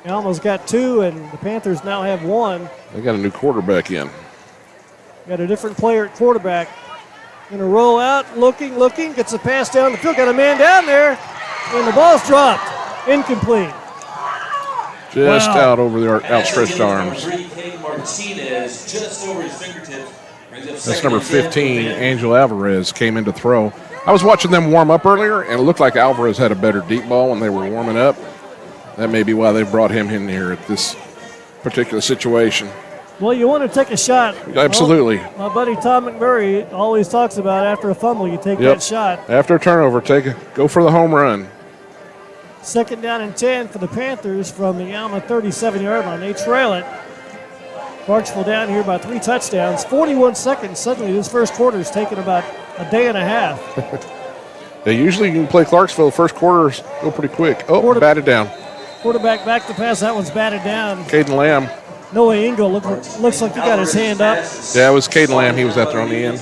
Alma's got 2, and the Panthers now have 1. They got a new quarterback in. Got a different player at quarterback. Going to roll out, looking, gets a pass down the field. Got a man down there, and the ball's dropped. Incomplete. Just out over their outstretched arms. That's number 15, Angel Alvarez, came in to throw. I was watching them warm up earlier, and it looked like Alvarez had a better deep ball when they were warming up. That may be why they brought him in here at this particular situation. Well, you want to take a shot. Absolutely. Well, my buddy Tom McMurray always talks about after a fumble, you take that shot. After a turnover, go for the home run. 2nd down and 10 for the Panthers from the Alma 37-yard line. They trail it. Clarksville down here by 3 touchdowns. 41 seconds. Suddenly, this first quarter is taking about a day and a half. Usually you can play Clarksville. First quarters go pretty quick. Oh, batted down. Quarterback back to pass. That one's batted down. Caden Lamb. Noah Engel looks like he got his hand up. Yeah, it was Caden Lamb. He was out there on the end.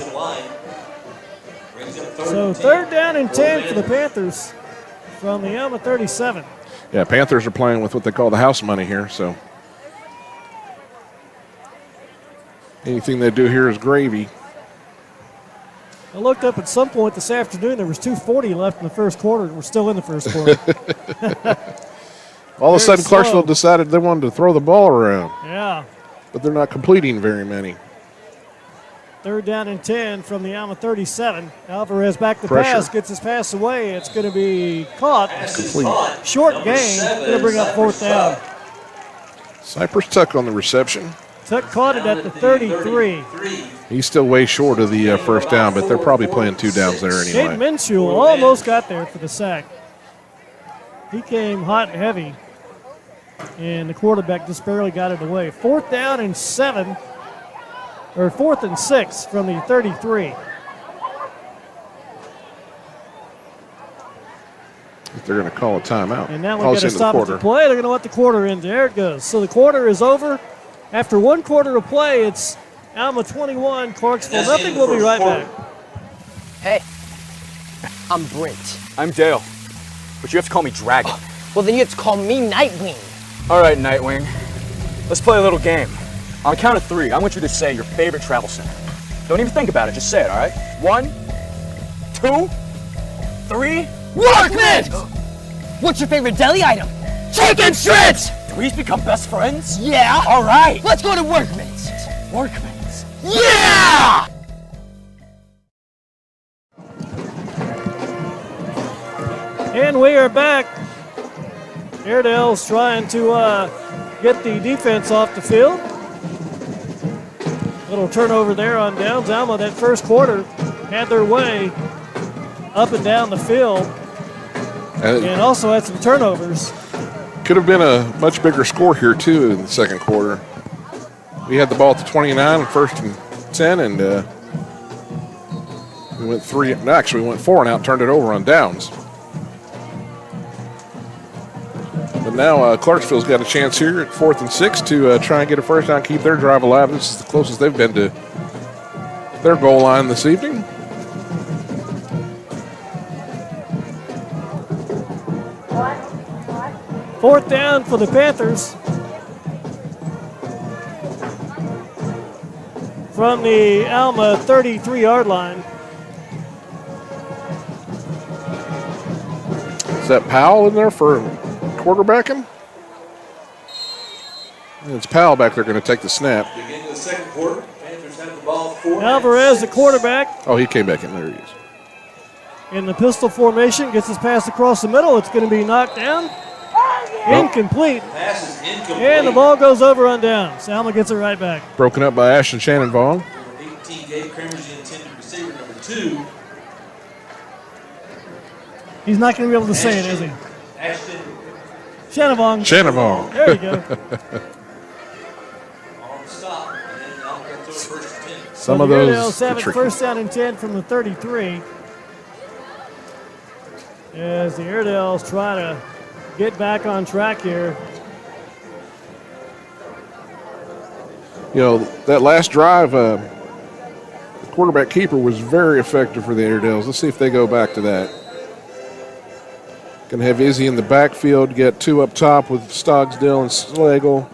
So 3rd down and 10 for the Panthers from the Alma 37. Yeah, Panthers are playing with what they call the house money here, so anything they do here is gravy. I looked up at some point this afternoon. There was 2:40 left in the first quarter. We're still in the first quarter. All of a sudden, Clarksville decided they wanted to throw the ball around. Yeah. But they're not completing very many. 3rd down and 10 from the Alma 37. Alvarez back to pass, gets his pass away. It's going to be caught. Complete. Short gain. Going to bring up 4th down. Cypress Tuck on the reception. Tuck caught it at the 33. He's still way short of the first down, but they're probably playing 2 downs there anyway. Caden Minshew almost got there for the sack. He came hot and heavy, and the quarterback just barely got it away. 4th down and 7, or 4th and 6 from the 33. They're going to call a timeout. And now we're going to stop the play. They're going to let the quarter end. There it goes. So the quarter is over. After 1 quarter of play, it's Alma 21, Clarksville nothing. We'll be right back. Hey, I'm Brent. I'm Dale, but you have to call me Dragon. Well, then you have to call me Nightwing. All right, Nightwing. Let's play a little game. On the count of 3, I want you to say your favorite travel center. Don't even think about it. Just say it, all right? 1, 2, 3. Workman! What's your favorite deli item? Chicken strips! Do we become best friends? Yeah. All right. Let's go to Workman's. Workman's. Yeah! And we are back. Airedales trying to get the defense off the field. Little turnover there on downs. Alma that first quarter had their way up and down the field and also had some turnovers. Could have been a much bigger score here, too, in the second quarter. We had the ball at the 29, 1st and 10, and we went 4 and out, turned it over on downs. But now Clarksville's got a chance here at 4th and 6 to try and get a first down, keep their drive alive. This is the closest they've been to their goal line this evening. Fourth down for the Panthers. From the Alma 33-yard line. Is that Powell in there for quarterbacking? It's Powell back there going to take the snap. Beginning of the second quarter, Panthers have the ball Alvarez, the quarterback, Oh, he came back in. There he is. in the pistol formation, gets his pass across the middle. It's going to be knocked down. Incomplete. Pass is incomplete. And the ball goes over on downs. Alma gets it right back. Broken up by Ashton Shannon Vaughn. Number 18, Gabe Kramer's the intended receiver. Number 2, He's not going to be able to say it, is he? Ashton Shanavong. Shanavong. There you go. on the stop. And then Alma got to throw it first and 10. Some So of the those Airedales have are it tricky. first down and 10 from the 33. As the Airedales try to get back on track here. You know, that last drive, the quarterback keeper was very effective for the Airedales. Let's see if they go back to that. Going to have Izzy in the backfield, get 2 up top with Stogsdill and Slagle.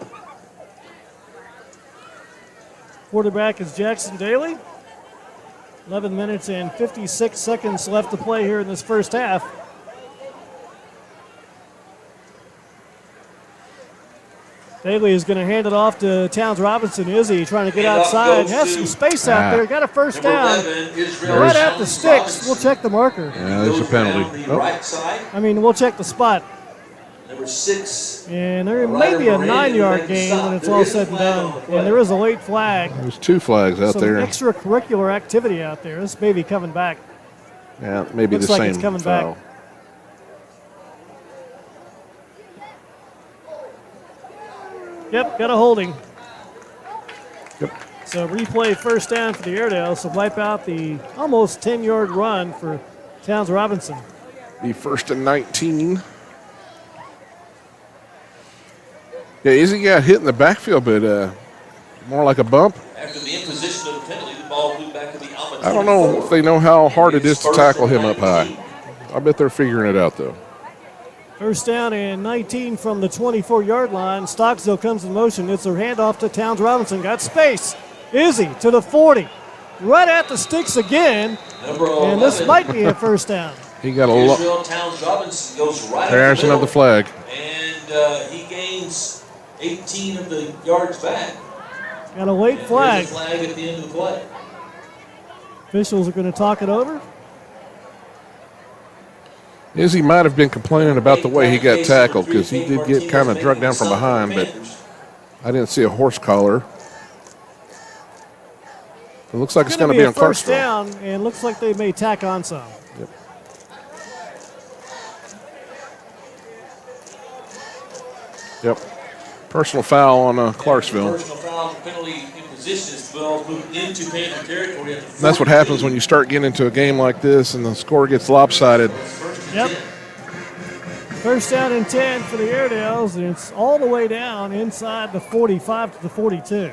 Quarterback is Jackson Daly. 11 minutes and 56 seconds left to play here in this first half. Daly is going to hand it off to Towns Robinson. Izzy trying to get outside. Has some space out there. Got a first down. Right at the sticks. We'll check the marker. Yeah, there's a penalty. Oh. Right side. I mean, we'll check the spot. Number 6. And there may be a 9-yard gain when it's all said and done. And there is a late flag. There's 2 flags out Some there. extracurricular activity out there. This may be coming back. Yeah, maybe Looks the like same it's coming foul. back. Yep, got a holding. Yep. So replay first down for the Airedales to wipe out the almost 10-yard run for Towns Robinson. Be first and 19. Yeah, Izzy got hit in the backfield, but more like a bump. After the imposition of the penalty, the ball flew back to the Alma. I don't know if they know how hard it is to tackle him up high. I bet they're figuring it out, though. First down and 19 from the 24-yard line. Stocksville comes in motion. It's a handoff to Towns Robinson. Got space. Izzy to the 40. Right at the sticks again. And this might be a first down. He got a lot. Israel Towns Robinson goes right There's up the middle, another flag. and he gains 18 of the yards back. Got a late flag. There's a flag at the end of the play. Officials are going to talk it over. Izzy might have been complaining about the way he got tackled because he did get kind of dragged down from behind, but I didn't see a horse collar. It looks like it's going to be on first Clarksville. down, and looks like they may tack on some. Yep. Yep. Personal foul on Clarksville. Personal foul, penalty in position as ball moved into Panther territory. That's what happens when you start getting into a game like this and the score gets lopsided. Yep. First down and 10 for the Airedales, and it's all the way down inside the 45 to the 42.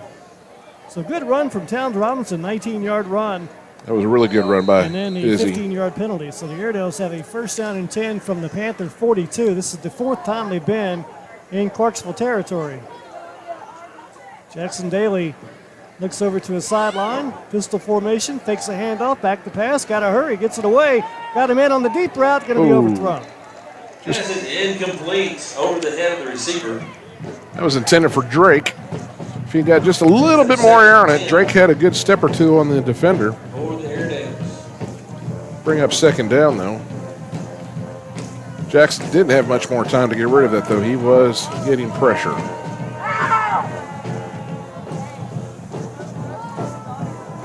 So good run from Towns Robinson, 19-yard run. That was a really good run by And then the Izzy. 15-yard penalty. So the Airedales have a first down and 10 from the Panther 42. This is the 4th time they've been in Clarksville territory. Jackson Daly looks over to his sideline. Pistol formation, fakes a handoff, back to pass, got to hurry, gets it away. Got him in on the deep route, going to be overthrown. Pass is incomplete over the head of the receiver. That was intended for Drake. If he got just a little bit more air on it, Drake had a good step or two on the defender. Over the Airedales. Bring up second down, though. Jackson didn't have much more time to get rid of that, though. He was getting pressure.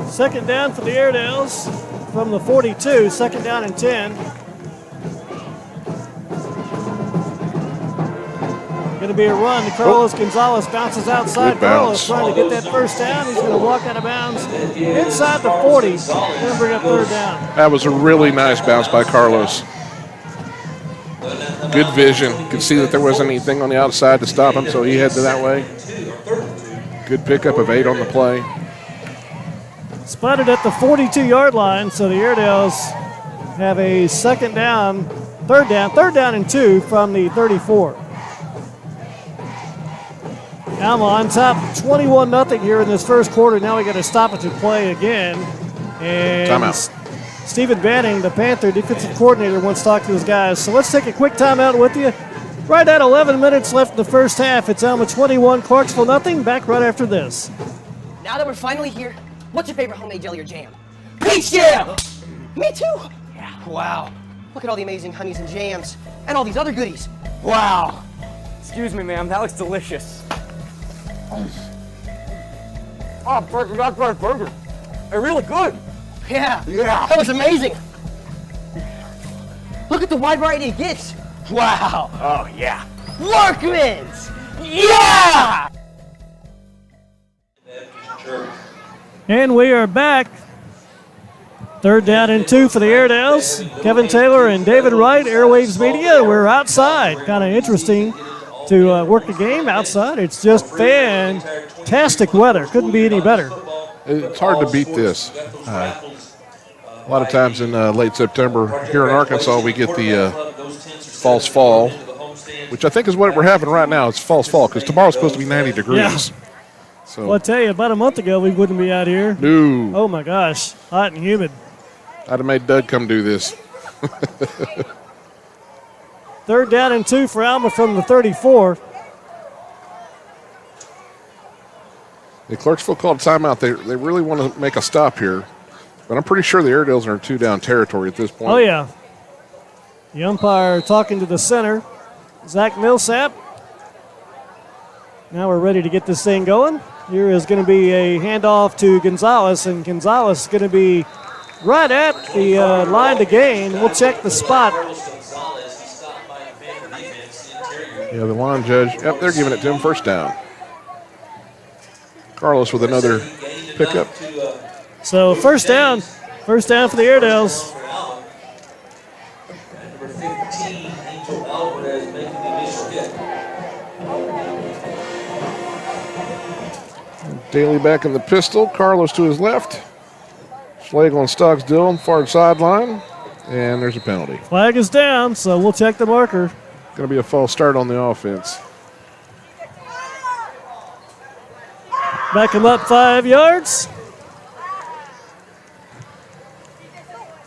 Second down for the Airedales from the 42, second down and 10. Going to be a run. Carlos Gonzalez bounces outside. Good bounce. Carlos trying to get that first down. He's going to walk out of bounds inside the 40. Going to bring up third down. That was a really nice bounce by Carlos. Good vision. Could see that there wasn't anything on the outside to stop him, so he headed that way. Good pickup of 8 on the play. Spotted at the 42-yard line, so the Airedales have a third down and 2 from the 34. Alma on top, 21-0 here in this first quarter. Now we got to stop it to play again. And Timeout. Stephen Banning, the Panther defensive coordinator, wants to talk to his guys. So let's take a quick timeout with you. Right at 11 minutes left in the first half. It's Alma 21, Clarksville 0. Back right after this. Now that we're finally here, What's your favorite homemade jelly or jam? Peach jam! Me too! Yeah. Wow. Look at all the amazing honeys and jams, and all these other goodies. Wow. Excuse me, ma'am. That looks delicious. Oh, that's my burger. They're really good. Yeah. Yeah. That was amazing. Look at the wide variety it gets. Wow. Oh, yeah. Workman's! Yeah! And we are back. 3rd down and 2 for the Airedales. Kevin Taylor and David Wright, Airwaves Media. We're outside. Kind of interesting to work the game outside. It's just fantastic weather. Couldn't be any better. It's hard to beat this. A lot of times in late September here in Arkansas, we get the false fall, which I think is what we're having right now. It's false fall because tomorrow's supposed to be 90 degrees. Yeah. So. Well, I tell you, about a month ago, we wouldn't be out here. No. Oh, my gosh. Hot and humid. I'd have made Doug come do this. 3rd down and 2 for Alma from the 34. The Clarksville called timeout. They really want to make a stop here, but I'm pretty sure the Airedales are in 2-down territory at this point. Oh, yeah. The umpire talking to the center, Zach Millsap. Now we're ready to get this thing going. Here is going to be a handoff to Gonzalez, and Gonzalez is going to be right at the line to gain. We'll check the spot. Yeah, the line judge. Yep, they're giving it to him. 1st down. Carlos with another pickup. So 1st down. 1st down for the Airedales. Number 15, Angel Alvarez making the initial hit. Daly back in the pistol. Carlos to his left. Schlegel and Stogsdill far sideline. And there's a penalty. Flag is down, so we'll check the marker. Going to be a false start on the offense. Back him up 5 yards.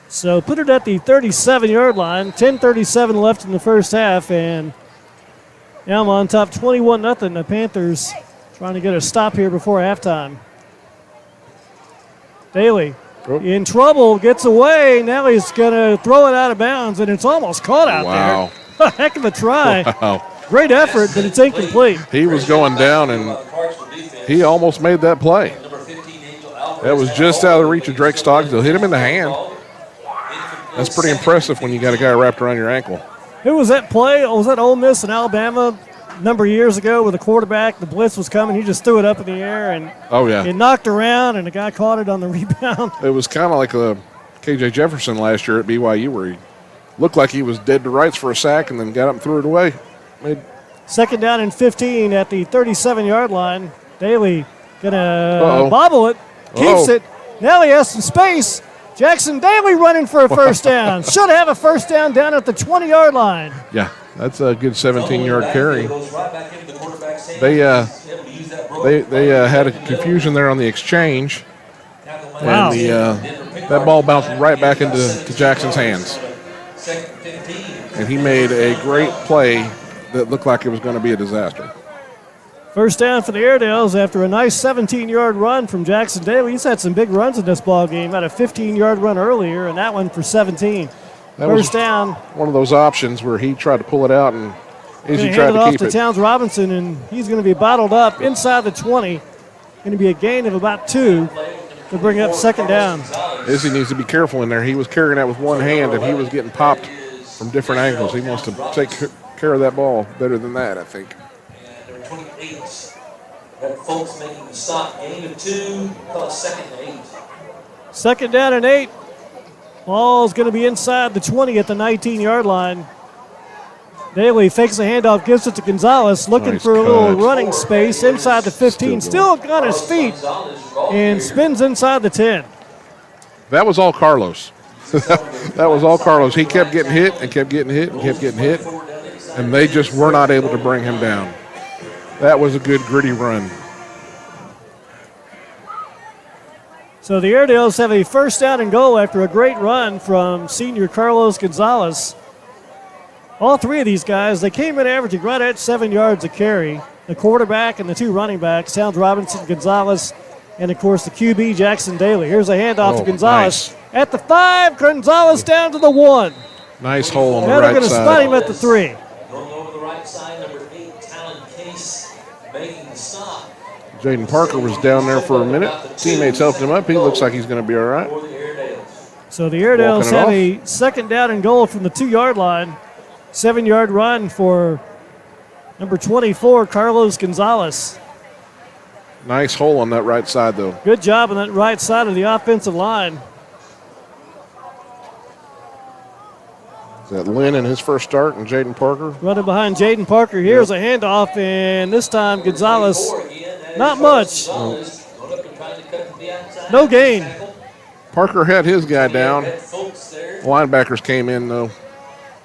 So put it at the 37-yard line. 10:37 left in the first half, and Alma on top 21-0. The Panthers trying to get a stop here before halftime. Daly in trouble, gets away. Now he's going to throw it out of bounds, and it's almost caught out there. A heck of a try. Wow. Great effort, but it's incomplete. He was going down, and he almost made that play. That was just out of the reach of Drake Stogsdill. Hit him in the hand. That's pretty impressive when you got a guy wrapped around your ankle. Who was that play? Was that Ole Miss in Alabama a number of years ago with the quarterback? The blitz was coming. He just threw it up in the air, and it knocked around, and the guy caught it on the rebound. It was kind of like K.J. Jefferson last year at BYU, where he looked like he was dead to rights for a sack and then got up and threw it away. 2nd down and 15 at the 37-yard line. Daly going to bobble it, keeps it. Now he has some space. Jackson Daly running for a 1st down. Should have a 1st down at the 20-yard line. Yeah, that's a good 17-yard carry. They had a confusion there on the exchange. Wow. And that ball bounced right back into Jackson's hands. And he made a great play that looked like it was going to be a disaster. 1st down for the Airedales after a nice 17-yard run from Jackson Daly. He's had some big runs in this ball game. Had a 15-yard run earlier, and that one for 17. That 1st down. One of those options where he tried to pull it out, and Izzy tried to keep it. To Towns Robinson, and he's going to be bottled up inside the 20. Going to be a gain of about 2 to bring up 2nd down. Izzy needs to be careful in there. He was carrying that with one hand, and he was getting popped from different angles. He wants to take care of that ball better than that, I think. And number 28, got folks making the stop. Gain of 2, call it 2nd and 8. 2nd down and 8. Ball's going to be inside the 20 at the 19-yard line. Daly fakes the handoff, gives it to Gonzalez, looking for a little running space inside the 15. Still on his feet and spins inside the 10. That was all Carlos. That was all Carlos. He kept getting hit and kept getting hit and kept getting hit, and they just were not able to bring him down. That was a good, gritty run. So the Airedales have a 1st down and goal after a great run from senior Carlos Gonzalez. All 3 of these guys, they came in averaging right at 7 yards a carry. The quarterback and the 2 running backs, Towns Robinson, Gonzalez, And, of course, the QB, Jackson Daly. Here's a handoff to Gonzalez. Nice. At the 5, Gonzalez down to the 1. Nice hole on the Now right they're going to spot him at the 3. Going over the right side, number 8, Talon Case, making the stop. Jaden Parker was down there for a minute. Teammates helped him up. He looks like he's going to be all right. So the Airedales have a second down and goal from the 2-yard line. 7-yard run for number 24, Carlos Gonzalez. Nice hole on that right side, though. Good job on that right side of the offensive line. Is that Lynn in his first start and Jaden Parker? Running behind Jaden Parker. Here's a handoff, and this time Gonzalez, not much. No gain. Parker had his guy down. Linebackers came in, though,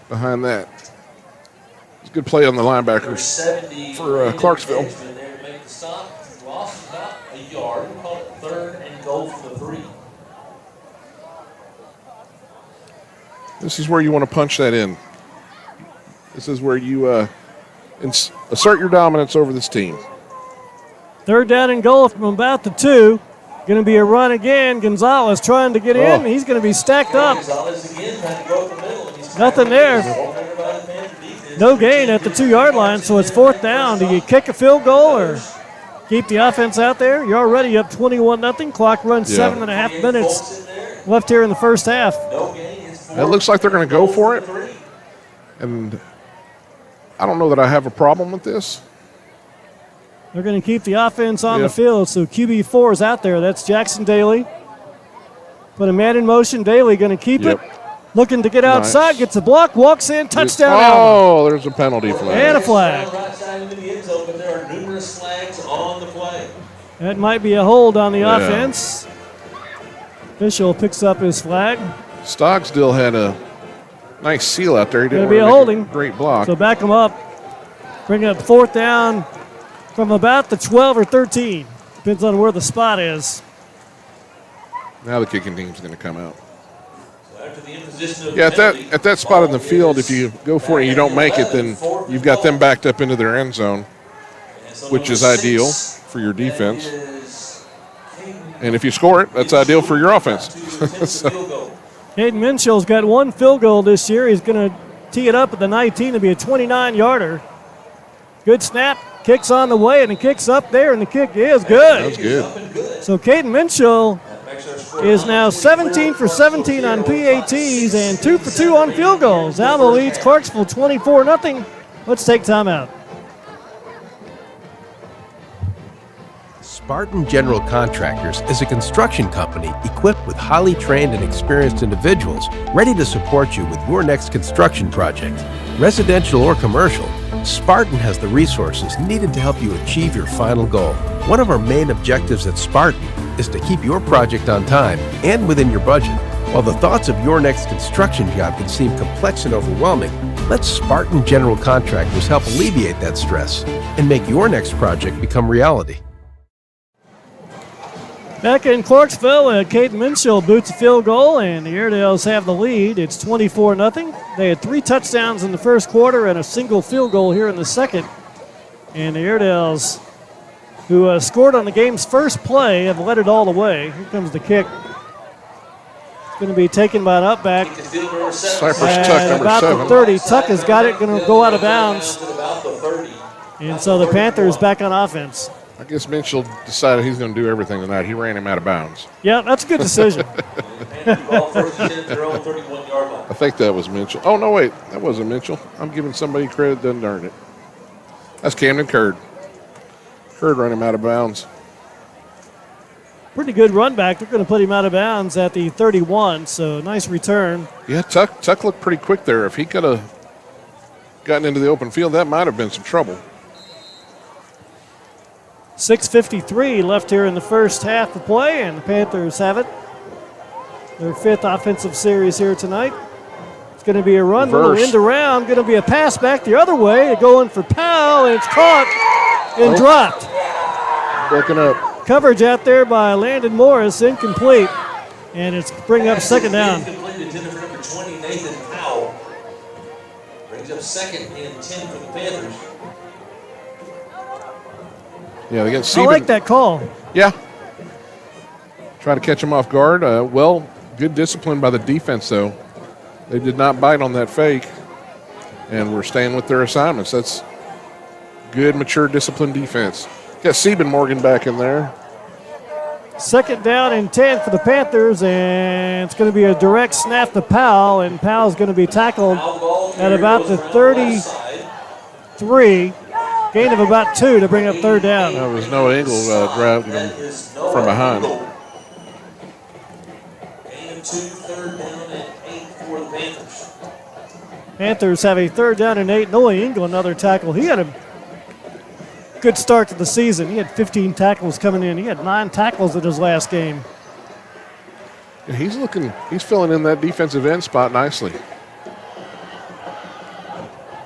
behind that. It's a good play on the linebackers for Clarksville. Lost about a yard. We'll call it 3rd and goal for the 3. This is where you want to punch that in. This is where you assert your dominance over this team. 3rd down and goal from about the 2. Going to be a run again. Gonzalez trying to get in. He's going to be stacked up. Nothing there. No gain at the 2-yard line, so it's 4th down. Do you kick a field goal or keep the offense out there? You're already up 21-0. Clock runs 7.5 minutes left here in the first half. It looks like they're going to go for it. And I don't know that I have a problem with this. They're going to keep the offense on the field, so QB4 is out there. That's Jackson Daly. Put a man in motion. Daly going to keep it. Looking to get outside, gets a block, walks in, touchdown. Oh, there's a penalty flag. And a flag. There are numerous flags on the play. That might be a hold on the offense. Official picks up his flag. Stogsdill had a nice seal out there. He didn't be a holding. A great block. So back him up. Bring up 4th down from about the 12 or 13. Depends on where the spot is. Now the kicking team's going to come out. After the imposition of at that spot in the field, if you go for it and you don't make it, then you've got them backed up into their end zone, which is ideal for your defense. And if you score it, that's ideal for your offense. Caden Minshaw's got 1 field goal this year. He's going to tee it up at the 19 to be a 29-yarder. Good snap. Kicks on the way, and the kick's up there, and the kick is good. That was good. So Caden Minshaw is now 17 for 17 on PATs and 2 for 2 on field goals. Alma leads Clarksville 24-0. Let's take time out. Spartan General Contractors is a construction company equipped with highly trained and experienced individuals ready to support you with your next construction project. Residential or commercial, Spartan has the resources needed to help you achieve your final goal. One of our main objectives at Spartan is to keep your project on time and within your budget. While the thoughts of your next construction job can seem complex and overwhelming, let Spartan General Contractors help alleviate that stress and make your next project become reality. Back in Clarksville, Caden Minshaw boots a field goal, and the Airedales have the lead. It's 24-0. They had 3 touchdowns in the first quarter and a single field goal here in the second. And the Airedales, who scored on the game's first play, have led it all the way. Here comes the kick. It's going to be taken by an upback. Cypress Tuck, number about 7. the 30. Tuck has got it, going to go out of bounds. And so the Panthers back on offense. I guess Mitchell decided he's going to do everything tonight. He ran him out of bounds. Yeah, that's a good decision. I think that was Mitchell. Oh, no, wait. That wasn't Mitchell. I'm giving somebody credit that doesn't earn it. That's Camden Curd. Curd ran him out of bounds. Pretty good run back. They're going to put him out of bounds at the 31, so nice return. Yeah, Tuck looked pretty quick there. If he could have gotten into the open field, that might have been some trouble. 6:53 left here in the first half of play, and the Panthers have it. Their 5th offensive series here tonight. It's going to be a run, little end around, going to be a pass back the other way, going for Powell, and it's caught and dropped. Broken up. Coverage out there by Landon Morris, incomplete, and it's bring up second down. Incomplete to number 20, Nathan Powell. Brings up 2nd and 10 for the Panthers. I Yeah, they get like that call. Yeah. Try to catch them off guard. Good discipline by the defense, though. They did not bite on that fake, and we're staying with their assignments. That's good, mature, disciplined defense. Got Sieben Morgan back in there. 2nd down and 10 for the Panthers, and it's going to be a direct snap to Powell, and Powell's going to be tackled at about the 33. Gain of about 2 to bring up 3rd down. That was Noah Engel grabbing him from behind. Gain of 2, 3rd down and 8 for the Panthers. Panthers have a 3rd down and 8. Noah Engel, another tackle. He had a good start to the season. He had 15 tackles coming in. He had 9 tackles in his last game. Yeah, he's filling in that defensive end spot nicely.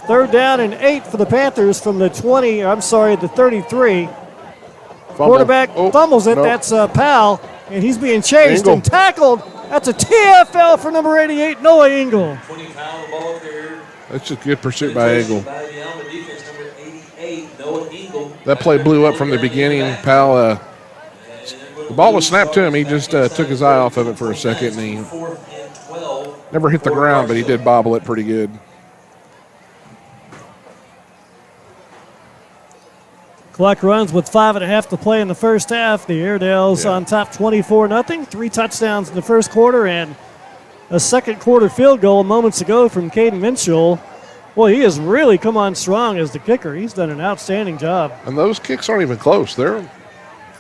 3rd down and 8 for the Panthers from the 33. Quarterback fumbles it. No. That's Powell, and he's being chased Engel. and tackled. That's a TFL for number 88, Noah Engel. 20 foul ball carrier. That's just good pursuit by Engel. By the Alma defense, number 88, Noah Engel. That play blew up from the beginning. Powell, the ball was snapped to him. He just took his eye off of it for a second, and he never hit the ground, but he did bobble it pretty good. Clock runs with 5.5 to play in the first half. The Airedales on top 24-0. 3 touchdowns in the first quarter and a second quarter field goal moments ago from Caden Minshall. Boy, he has really come on strong as the kicker. He's done an outstanding job. And those kicks aren't even close. Those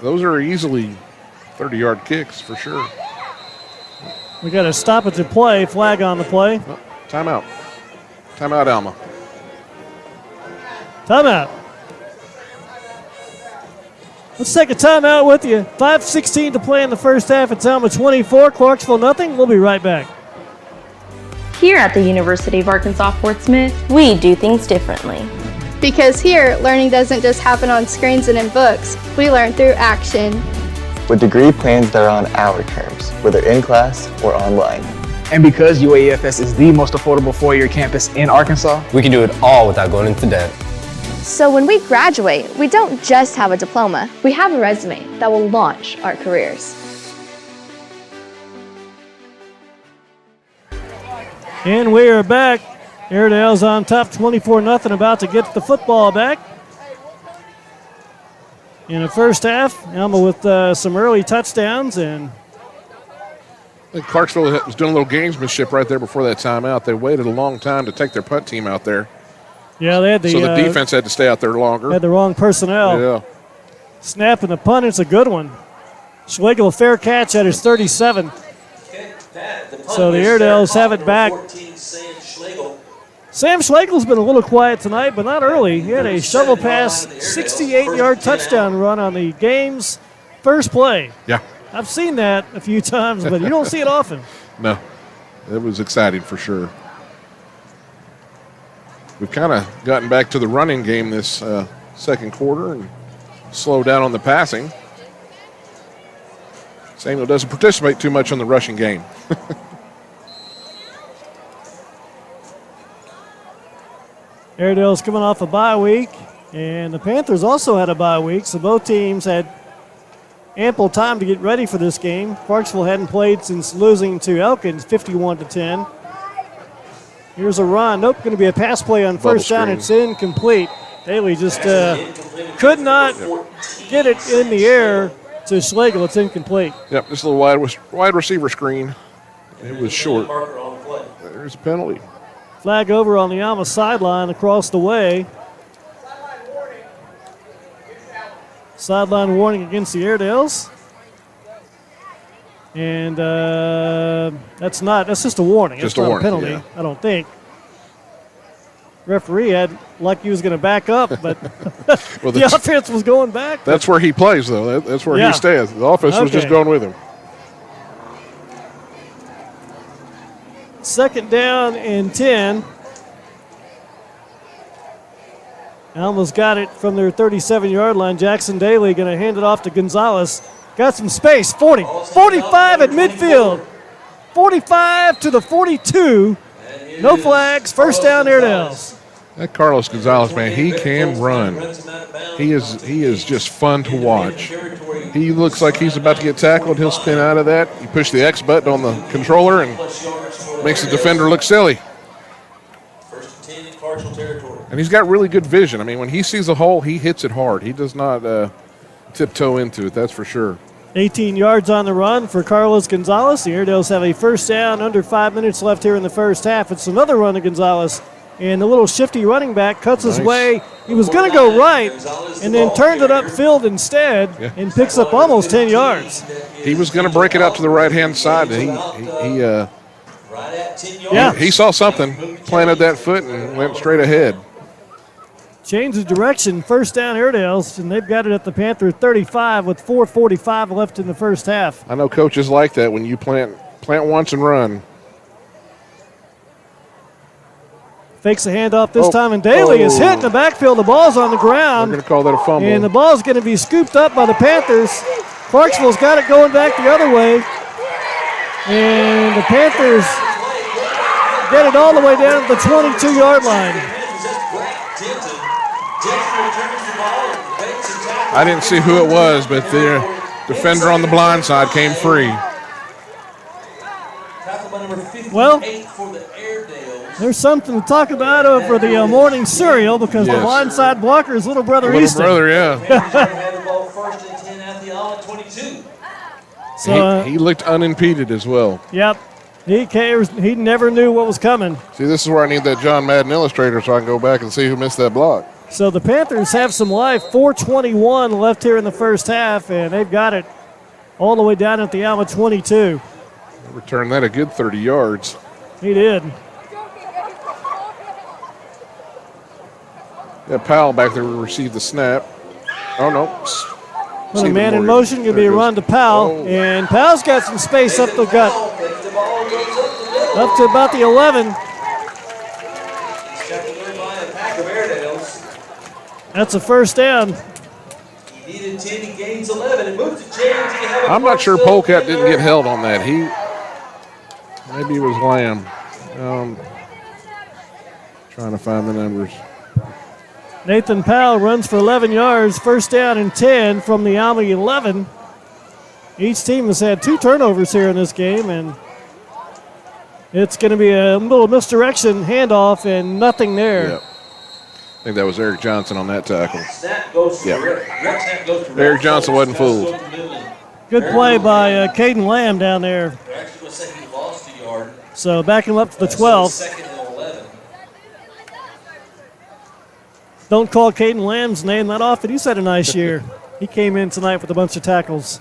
are easily 30-yard kicks for sure. We got a stoppage of play, flag on the play. Oh, timeout. Timeout, Alma. Timeout. Let's take a timeout with you. 5:16 to play in the first half. It's Alma 24, Clarksville nothing. We'll be right back. Here at the University of Arkansas Fort Smith, we do things differently. Because here, learning doesn't just happen on screens and in books. We learn through action. With degree plans that are on our terms, whether in class or online. And because UAFS is the most affordable four-year campus in Arkansas, we can do it all without going into debt. So when we graduate, we don't just have a diploma, we have a resume that will launch our careers. And we are back. Airedales on top 24-0, about to get the football back. In the first half, Alma with some early touchdowns. And I think Clarksville was doing a little gamesmanship right there before that timeout. They waited a long time to take their punt team out there. Yeah, they had so the defense had to stay out there longer. Had the wrong personnel. Yeah. Snap and the punt, it's a good one. Schlegel, fair catch at his 37. So the Airedales have it back. Sam Schlegel's been a little quiet tonight, but not early. He had a shovel pass, 68-yard touchdown run on the game's first play. Yeah. I've seen that a few times, but you don't see it often. No. It was exciting for sure. We've kind of gotten back to the running game this second quarter and slowed down on the passing. Samuel doesn't participate too much on the rushing game. Airedale's coming off a bye week, and the Panthers also had a bye week, so both teams had ample time to get ready for this game. Clarksville hadn't played since losing to Elkins 51-10. Here's a run. Nope, going to be a pass play on first down. It's incomplete. Daly just could not get it in the air to Schlegel. It's incomplete. Yep, just a little wide receiver screen. It was short. There's a penalty. Flag over on the Alma sideline across the way. Sideline warning against the Airedales. And that's just a warning. Just it's not a penalty, yeah. I don't think. Referee had like he was going to back up, but well, the offense was going back. That's where he plays, though. That's where he stays. The offense was just going with him. 2nd down and 10. Alma's got it from their 37-yard line. Jackson Daly going to hand it off to Gonzalez. Got some space. 40, 45 at midfield. 45 to the 42. No flags. First down, Airedales. That Carlos Gonzalez, man, he can run. He is just fun to watch. He looks like he's about to get tackled. He'll spin out of that. You push the X button on the controller and makes the defender look silly. And he's got really good vision. I mean, when he sees a hole, he hits it hard. He does not tiptoe into it, that's for sure. 18 yards on the run for Carlos Gonzalez. The Airedales have a first down, under 5 minutes left here in the first half. It's another run to Gonzalez. And the little shifty running back cuts his way. He was going to go right and then turned it upfield instead and picks up almost 10 yards. He was going to break it out to the right-hand side. He saw something, planted that foot, and went straight ahead. Change of direction, first down Airedales, and they've got it at the Panther 35 with 4:45 left in the first half. I know coaches like that when you plant once and run. Fakes a handoff this time, and Daly is hit in the backfield. The ball's on the ground. We're going to call that a fumble. And the ball's going to be scooped up by the Panthers. Clarksville's got it going back the other way. And the Panthers get it all the way down to the 22-yard line. I didn't see who it was, but the defender on the blind side came free. Well, there's something to talk about over the morning cereal because the blindside blocker is little brother Easton. Little brother, yeah. So he looked unimpeded as well. Yep. He never knew what was coming. See, this is where I need that John Madden illustrator so I can go back and see who missed that block. So the Panthers have some life. 4:21 left here in the first half, and they've got it all the way down at the Alma 22. Returned that a good 30 yards. He did. Yeah, Powell back there received the snap. Oh, no. Put a man in motion, going to be a run to Powell. And Powell's got some space up the gut. Up to about the 11. That's a first down. He needed 10, he gains 11. It moved to James. I'm not sure Polecat didn't get held on that. Maybe it was Lamb. Trying to find the numbers. Nathan Powell runs for 11 yards, first down and 10 from the Alma 11. Each team has had 2 turnovers here in this game, and it's going to be a little misdirection handoff and nothing there. Yep. I think that was Eric Johnson on that tackle. Yep. Eric Johnson wasn't fooled. Good play by Caden Lamb down there. So back him up to the 12. Don't call Caden Lamb's name that often. He's had a nice year. He came in tonight with a bunch of tackles.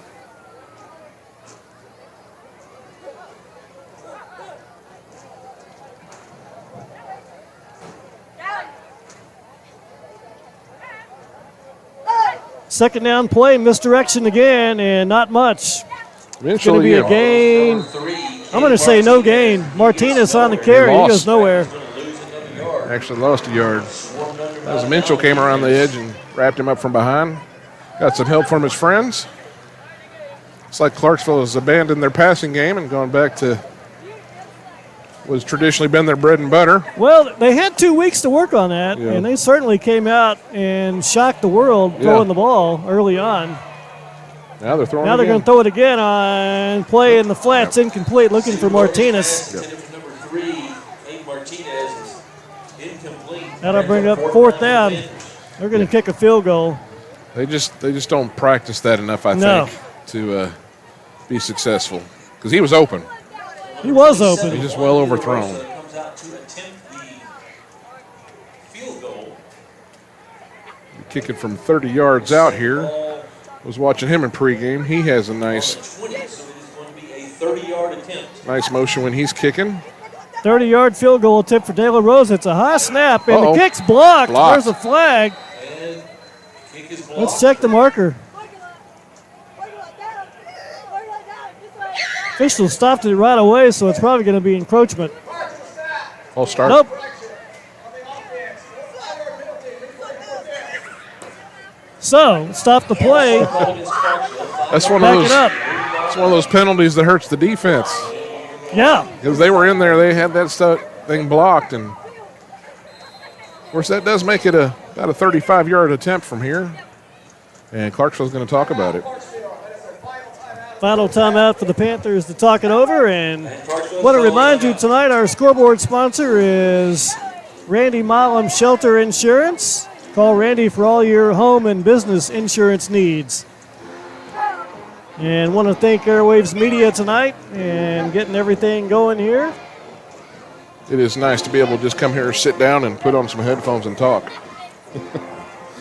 Second down play, misdirection again, and not much. It's going to be a gain. I'm going to say no gain. Martinez on the carry. He goes nowhere. Actually lost a yard. As Mitchell came around the edge and wrapped him up from behind. Got some help from his friends. It's like Clarksville has abandoned their passing game and gone back to what's traditionally been their bread and butter. Well, they had 2 weeks to work on that, and they certainly came out and shocked the world throwing the ball early on. Now they're throwing Now they're going to throw it again on play in the flats, incomplete, looking for Martinez. That'll bring up fourth down. They're going to kick a field goal. They just don't practice that enough, I think, to be successful. Because he was open. He was open. He's just well overthrown. Kicking from 30 yards out here. Was watching him in pregame. He has a nice motion when he's kicking. 30-yard field goal attempt for De La Rosa. It's a high snap, and the kick's blocked. There's a flag. Let's check the marker. Official stopped it right away, so it's probably going to be encroachment. False start. Nope. So, stop the play. That's one of those penalties that hurts the defense. Yeah. Because they were in there, they had that thing blocked, and course, that does make it about a 35-yard attempt from here. And Clarksville's going to talk about it. Final timeout for the Panthers to talk it over. And want to remind you tonight, our scoreboard sponsor is Randy Milam Shelter Insurance. Call Randy for all your home and business insurance needs. And want to thank Airwaves Media tonight and getting everything going here. It is nice to be able to just come here, sit down, and put on some headphones and talk.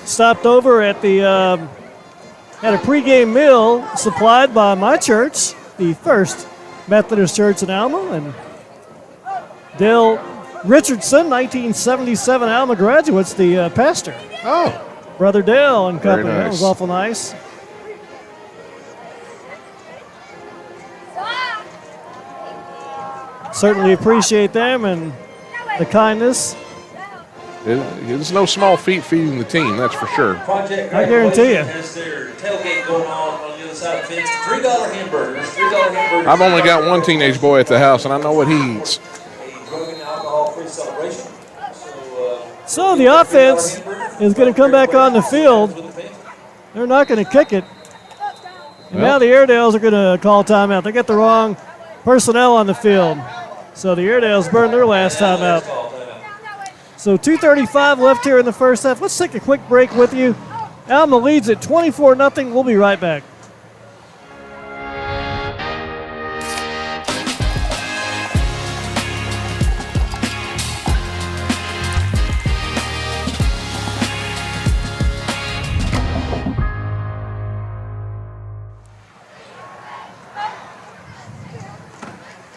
Stopped over at the at a pregame meal supplied by my church, the First Methodist Church in Alma, and Dale Richardson, 1977 Alma graduates, the pastor. Oh, Brother Dale and company. Very nice. That was awful nice. Certainly appreciate them and the kindness. It's no small feat feeding the team, that's for sure. I guarantee you. Has their tailgate going on the other side of the fence. $3 hamburgers. $3 hamburgers. I've only got one teenage boy at the house, and I know what he eats. A drug and alcohol-free celebration. So the offense is going to come back on the field. They're not going to kick it. And now the Airedales are going to call timeout. They got the wrong personnel on the field. So the Airedales burned their last timeout. So 2:35 left here in the first half. Let's take a quick break with you. Alma leads at 24-0. We'll be right back.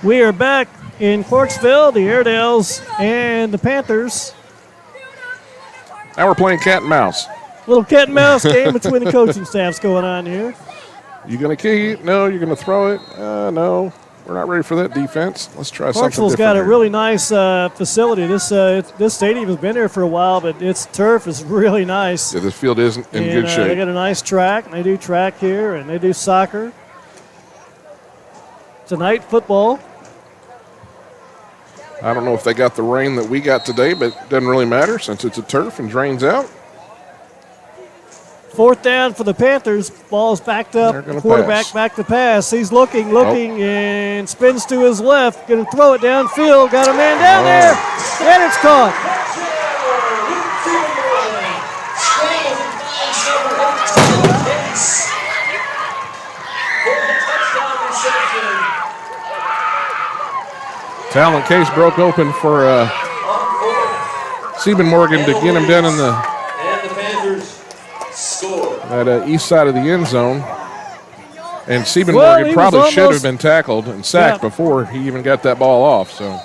We are back in Clarksville, the Airedales and the Panthers. Now we're playing cat and mouse. Little cat and mouse game between the coaching staffs going on here. You going to kick it? No. You're going to throw it? No. We're not ready for that defense. Let's try something different. Clarksville's got a really nice facility. This stadium has been there for a while, but its turf is really nice. Yeah, this field is in good shape. They got a nice track, and they do track here, and they do soccer. Tonight, football. I don't know if they got the rain that we got today, but it doesn't really matter since it's a turf and drains out. Fourth down for the Panthers. Ball's backed up. Quarterback pass. back to pass. He's looking, and spins to his left. Going to throw it downfield. Got a man down there, and it's caught. Talent case broke open for Sieben Morgan to get him down in the east side of the end zone. And Sieben Morgan probably should have been tackled and sacked before he even got that ball off. So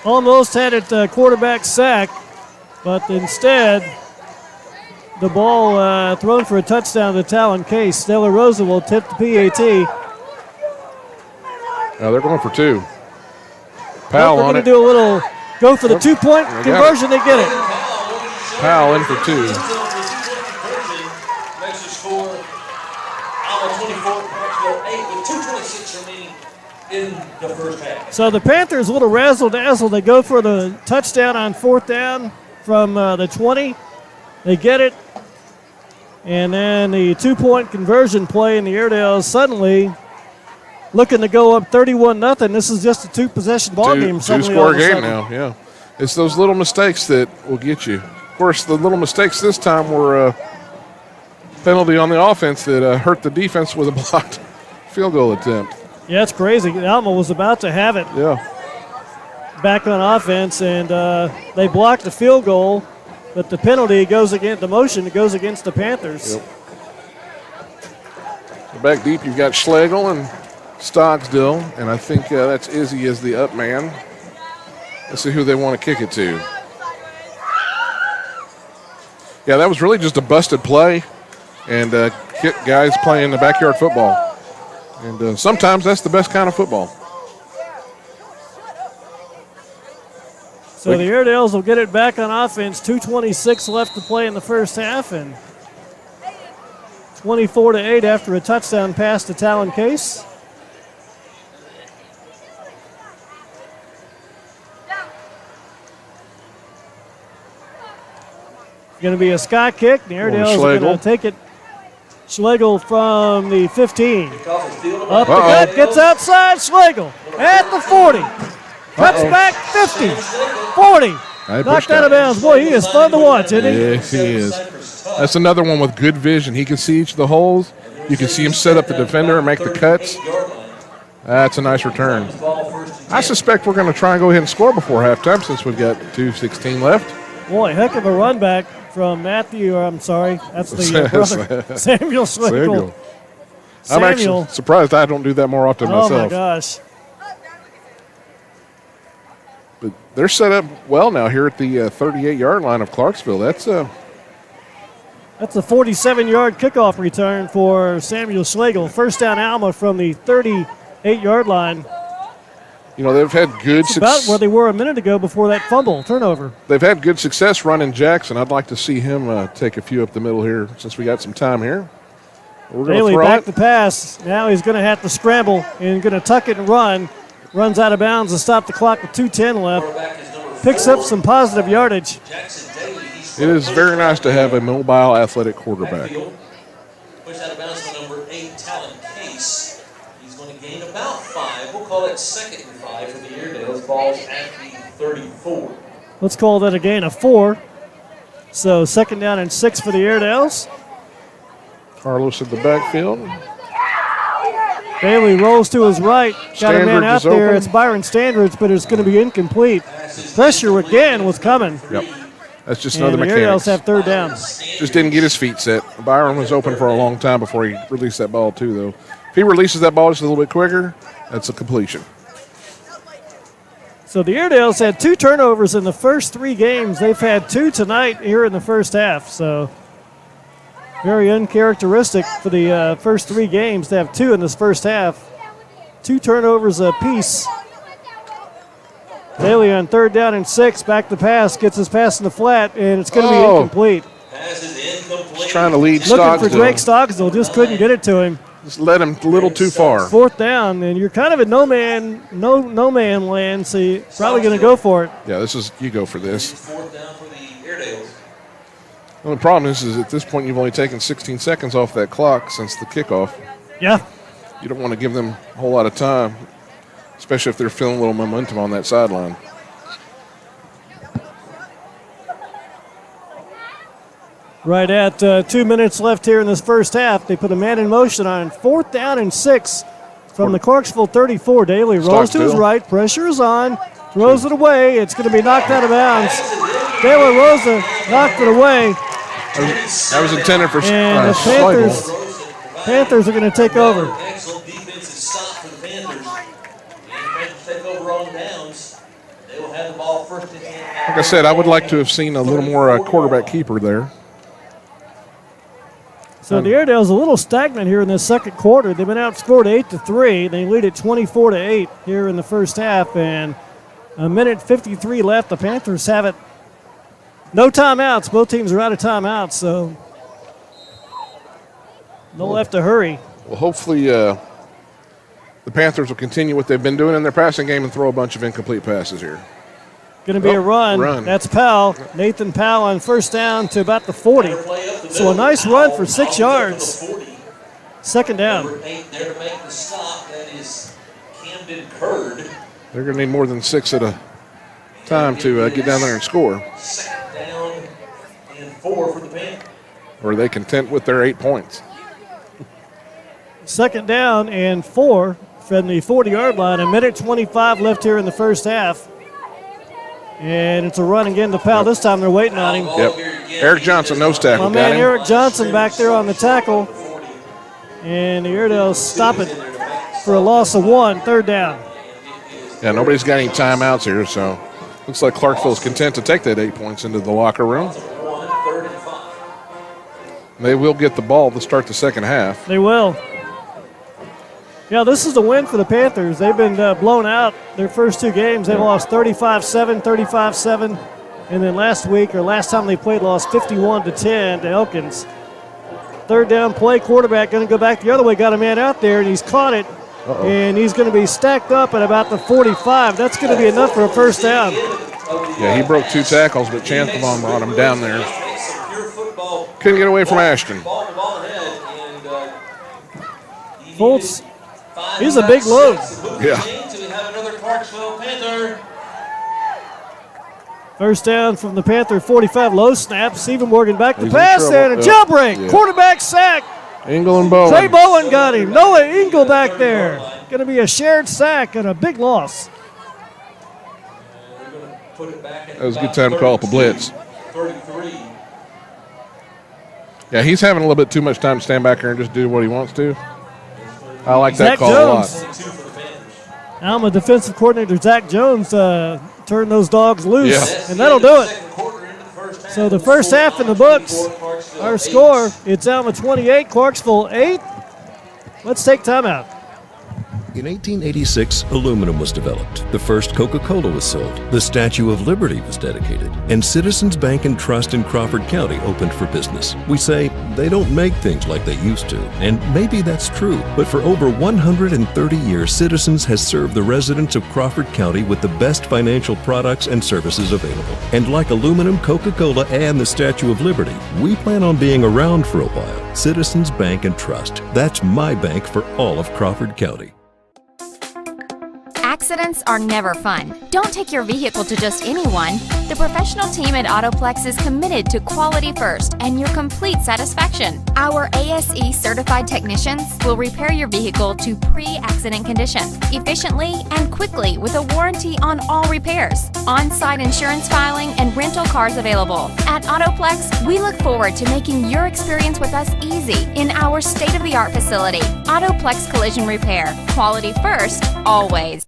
almost had it quarterback sack, but instead the ball thrown for a touchdown to the Talon case. Stella Rosa will tip the PAT. Now they're going for two. Powell on it. They're going to do a little go for the 2-point conversion. They get it. Powell in for two. Makes the score Alma 24, Clarksville 8 with 2:26 remaining in the first half. So the Panthers a little razzle-dazzle. They go for the touchdown on fourth down from the 20. They get it. And then the 2-point conversion play, and the Airedales suddenly looking to go up 31-0. This is just a two-possession ball game. Two-score game now, yeah. It's those little mistakes that will get you. Of course, the little mistakes this time were a penalty on the offense that hurt the defense with a blocked field goal attempt. Yeah, it's crazy. Alma was about to have it back on offense, and they blocked the field goal, but the penalty goes against the motion. It goes against the Panthers. Yep. So back deep, you've got Schlegel and Stocksdill, and I think that's Izzy as the up man. Let's see who they want to kick it to. Yeah, that was really just a busted play, and guys playing the backyard football. And sometimes that's the best kind of football. So the Airedales will get it back on offense. 2:26 left to play in the first half, and 24-8 after a touchdown pass to Talon Case. Going to be a sky kick. The Airedales are going to take it. Schlegel from the 15. Up the gut, gets outside. Schlegel at the 40. Cuts back 50, 40. Knocked out of bounds. Boy, he is fun to watch, isn't he? Yes, he is. That's another one with good vision. He can see each of the holes. You can see him set up the defender and make the cuts. That's a nice return. I suspect we're going to try and go ahead and score before halftime since we've got 2:16 left. Boy, heck of a run back from Matthew. I'm sorry, that's the brother, Samuel Schlegel. I'm actually surprised I don't do that more often myself. Oh, my gosh. But they're set up well now here at the 38-yard line of Clarksville. That's a 47-yard kickoff return for Samuel Schlegel. First down Alma from the 38-yard line. You know, they've had good success. About where they were a minute ago before that fumble turnover. They've had good success running Jackson. I'd like to see him take a few up the middle here since we got some time here. We're going to throw back it. the pass. Now he's going to have to scramble and going to tuck it and run. Runs out of bounds and stop the clock with 2:10 left. Picks up some positive yardage. It is very nice to have a mobile, athletic quarterback. Push out of bounds for number 8, Talon Case. He's going to gain about 5. We'll call it 2nd and 5 for the Airedales. Ball's at the 34. Let's call that a gain of 4. So 2nd down and 6 for the Airedales. Carlos in the backfield. Bailey rolls to his right. Got a man out there. Open. It's Byron Standards, but it's going to be incomplete. Pressure again was coming. Yep. That's just another mechanic. The Airedales have 3rd down. Just didn't get his feet set. Byron was open for a long time before he released that ball too, though. If he releases that ball just a little bit quicker, that's a completion. So the Airedales had 2 turnovers in the first 3 games. They've had 2 tonight here in the first half. So very uncharacteristic for the first 3 games to have 2 in this first half. 2 turnovers apiece. Bailey on 3rd down and 6, back to pass, gets his pass in the flat, and it's going to be incomplete. Just trying to lead Looking Stocksdale. for Drake Stocksdale, just couldn't get it to him. Just led him a little too far. 4th down, and you're kind of in no man land, so you're probably going to go for it. Yeah, you go for this. 4th down for the Airedales. Well, the problem is at this point you've only taken 16 seconds off that clock since the kickoff. Yeah. You don't want to give them a whole lot of time, especially if they're feeling a little momentum on that sideline. Right at 2 minutes left here in this first half. They put a man in motion on 4th down and 6 from the Clarksville 34. Daly rolls to his right, pressure is on, throws it away. It's going to be knocked out of bounds. De La Rosa knocked it away. That was intended for and the Panthers are going to take over. Excellent defensive stop for the Panthers. And the Panthers take over on downs. They will have the ball 1st and 10. Like I said, I would like to have seen a little more quarterback keeper there. So the Airedales a little stagnant here in the second quarter. They've been outscored 8-3. They lead it 24-8 here in the first half, and a minute 53 left. The Panthers have it. No timeouts. Both teams are out of timeouts, so no left to hurry. Well, hopefully the Panthers will continue what they've been doing in their passing game and throw a bunch of incomplete passes here. Going to be a run. That's Powell. Nathan Powell on 1st down to about the 40. So a nice run for 6 yards. 2nd down. Number 8 there to make the stop. That is Camden Curd. They're going to need more than 6 at a time to get down there and score. 2nd down and 4 for the Panthers. Or are they content with their 8 points? 2nd down and 4 from the 40-yard line. A minute 25 left here in the first half. And it's a run again to Powell. This time they're waiting on him. Yep. Eric Johnson, nose tackle. My man Eric Johnson back there on the tackle. And the Airedales stop it for a loss of 1, 3rd down. Yeah, nobody's got any timeouts here, so looks like Clarksville's content to take that 8 points into the locker room. They will get the ball to start the second half. They will. Yeah, this is a win for the Panthers. They've been blown out their first 2 games. They've lost 35-7, 35-7. And then last time they played, lost 51-10 to Elkins. 3rd down play, quarterback going to go back the other way. Got a man out there, and he's caught it. And he's going to be stacked up at about the 45. That's going to be enough for a 1st down. Yeah, he broke 2 tackles, but Chantham brought him down there. Couldn't get away from Ashton. Ball ahead, and Fultz, he's a big load. Yeah. So we have another Clarksville Panther. First down from the Panther 45, low snap. Stephen Morgan back to He's pass in and a trouble. jailbreak. Yeah. Quarterback sack. Engel and Bowen. Trey Bowen got him. Noah Engel back there. Going to be a shared sack and a big loss. That was a good time to call up a blitz. 33. Yeah, he's having a little bit too much time to stand back there and just do what he wants to. I like Zach that call Jones. a lot. Alma defensive coordinator Zach Jones turned those dogs loose, Yeah. and that'll do it. So the first half in the books, our score, it's Alma 28, Clarksville 8. Let's take time out. In 1886, aluminum was developed. The first Coca-Cola was sold. The Statue of Liberty was dedicated. And Citizens Bank and Trust in Crawford County opened for business. We say they don't make things like they used to. And maybe that's true. But for over 130 years, Citizens has served the residents of Crawford County with the best financial products and services available. And like aluminum, Coca-Cola, and the Statue of Liberty, we plan on being around for a while. Citizens Bank and Trust. That's my bank for all of Crawford County. Accidents are never fun. Don't take your vehicle to just anyone. The professional team at Autoplex is committed to quality first and your complete satisfaction. Our ASE certified technicians will repair your vehicle to pre-accident condition efficiently and quickly with a warranty on all repairs. On-site insurance filing and rental cars available. At Autoplex, we look forward to making your experience with us easy in our state-of-the-art facility. Autoplex Collision Repair. Quality first, always.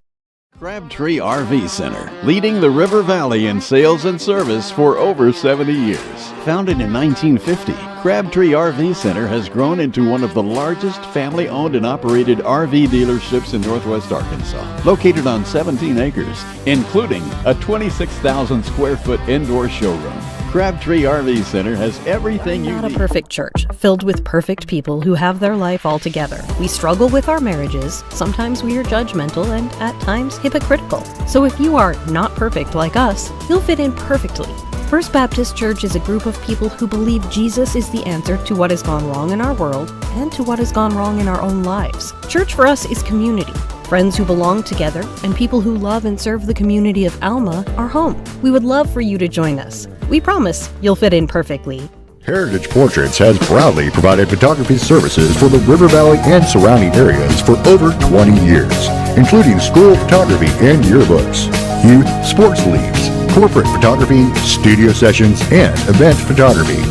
Crabtree RV Center, leading the River Valley in sales and service for over 70 years. Founded in 1950, Crabtree RV Center has grown into one of the largest family-owned and operated RV dealerships in Northwest Arkansas. Located on 17 acres, including a 26,000 square foot indoor showroom. Crabtree RV Center has everything you need. Not a perfect church, filled with perfect people who have their life all together. We struggle with our marriages, sometimes we are judgmental and at times hypocritical. So if you are not perfect like us, you'll fit in perfectly. First Baptist Church is a group of people who believe Jesus is the answer to what has gone wrong in our world and to what has gone wrong in our own lives. Church for us is community. Friends who belong together and people who love and serve the community of Alma are home. We would love for you to join us. We promise you'll fit in perfectly. Heritage Portraits has proudly provided photography services for the River Valley and surrounding areas for over 20 years, including school photography and yearbooks, youth sports leagues, corporate photography, studio sessions, and event photography.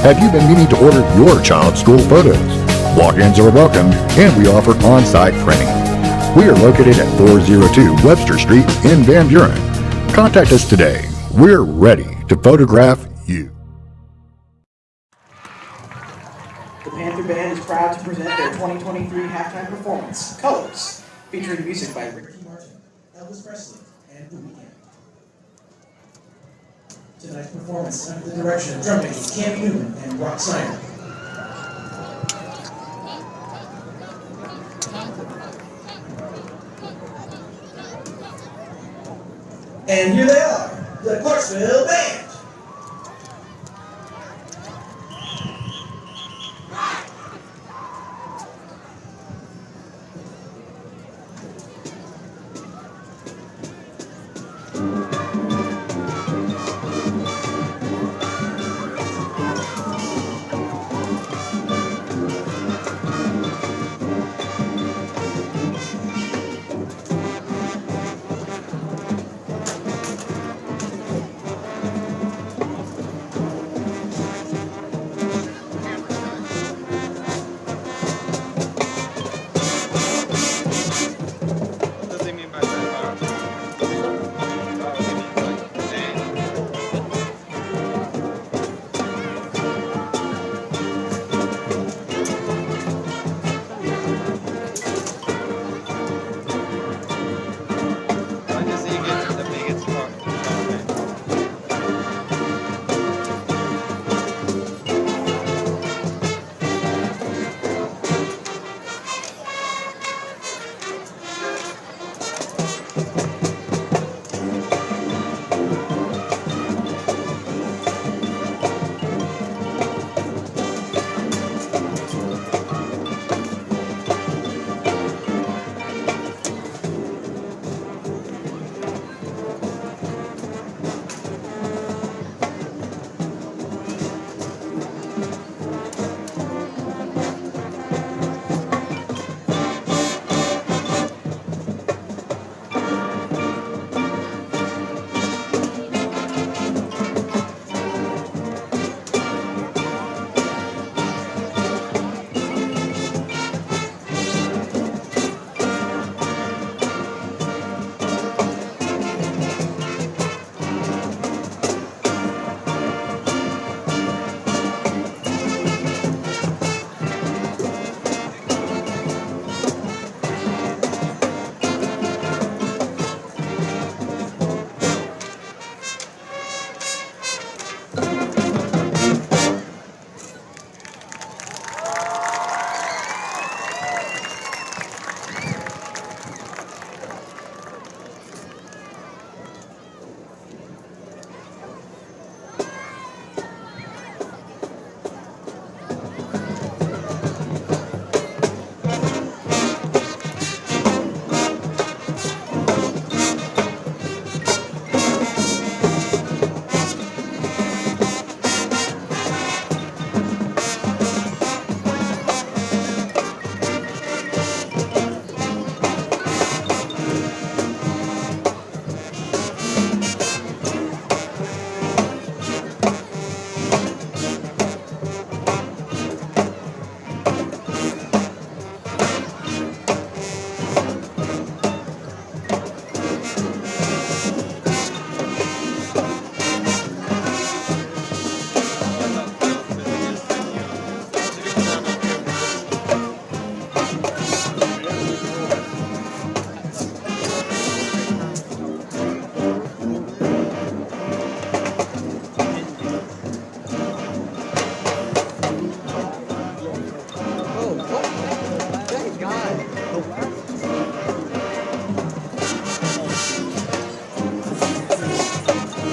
Have you been meaning to order your child's school photos? Walk-ins are welcome, and we offer on-site printing. We are located at 402 Webster Street in Van Buren. Contact us today. We're ready to photograph you. The Panther Band is proud to present their 2023 halftime performance, Colors, featuring music by Ricky Martin, Elvis Presley, and The Weeknd. Tonight's performance under the direction of drum making Cam Newman and Brock Snyder. And here they are, the Clarksville Band.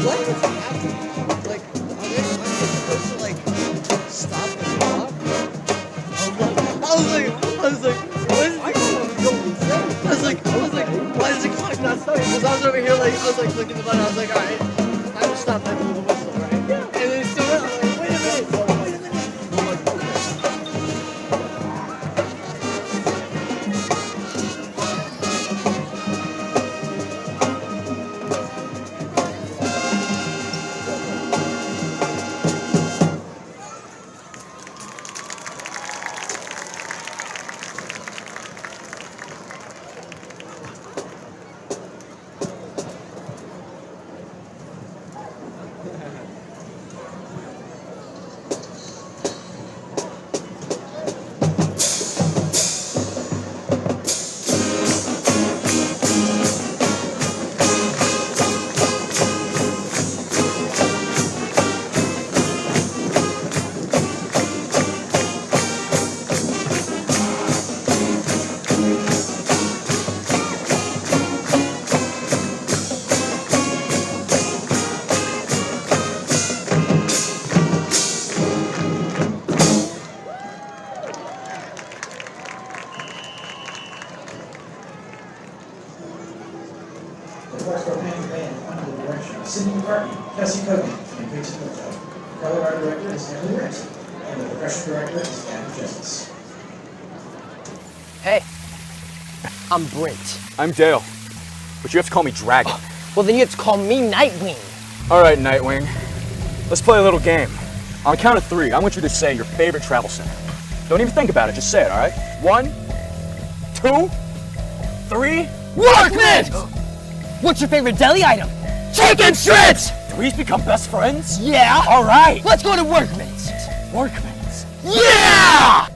What is happening? Like, am I supposed to, like, stop the clock? I was like, what is why is the clock not starting? Because I was over here, like, I was like clicking the button. I was like, all right, I will stop that with the whistle, right? Yeah. And then it started. I was like, wait a minute. I'm like, okay. The Clarksville Panther Band under the direction of Cindy McCartney, Kelsey Cogan, and Casey Coachell. The color art director is Emily Ramsey, and the percussion director is Adam Justice. Hey, I'm Brent. I'm Dale, but you have to call me Dragon. Well, then you have to call me Nightwing. All right, Nightwing. Let's play a little game. On the count of 3, I want you to say your favorite travel center. Don't even think about it, just say it, all right? 1, 2, 3. Workman! What's your favorite deli item? Chicken strips! Do we become best friends? Yeah! All right! Let's go to Workman's! Workman's? Yeah!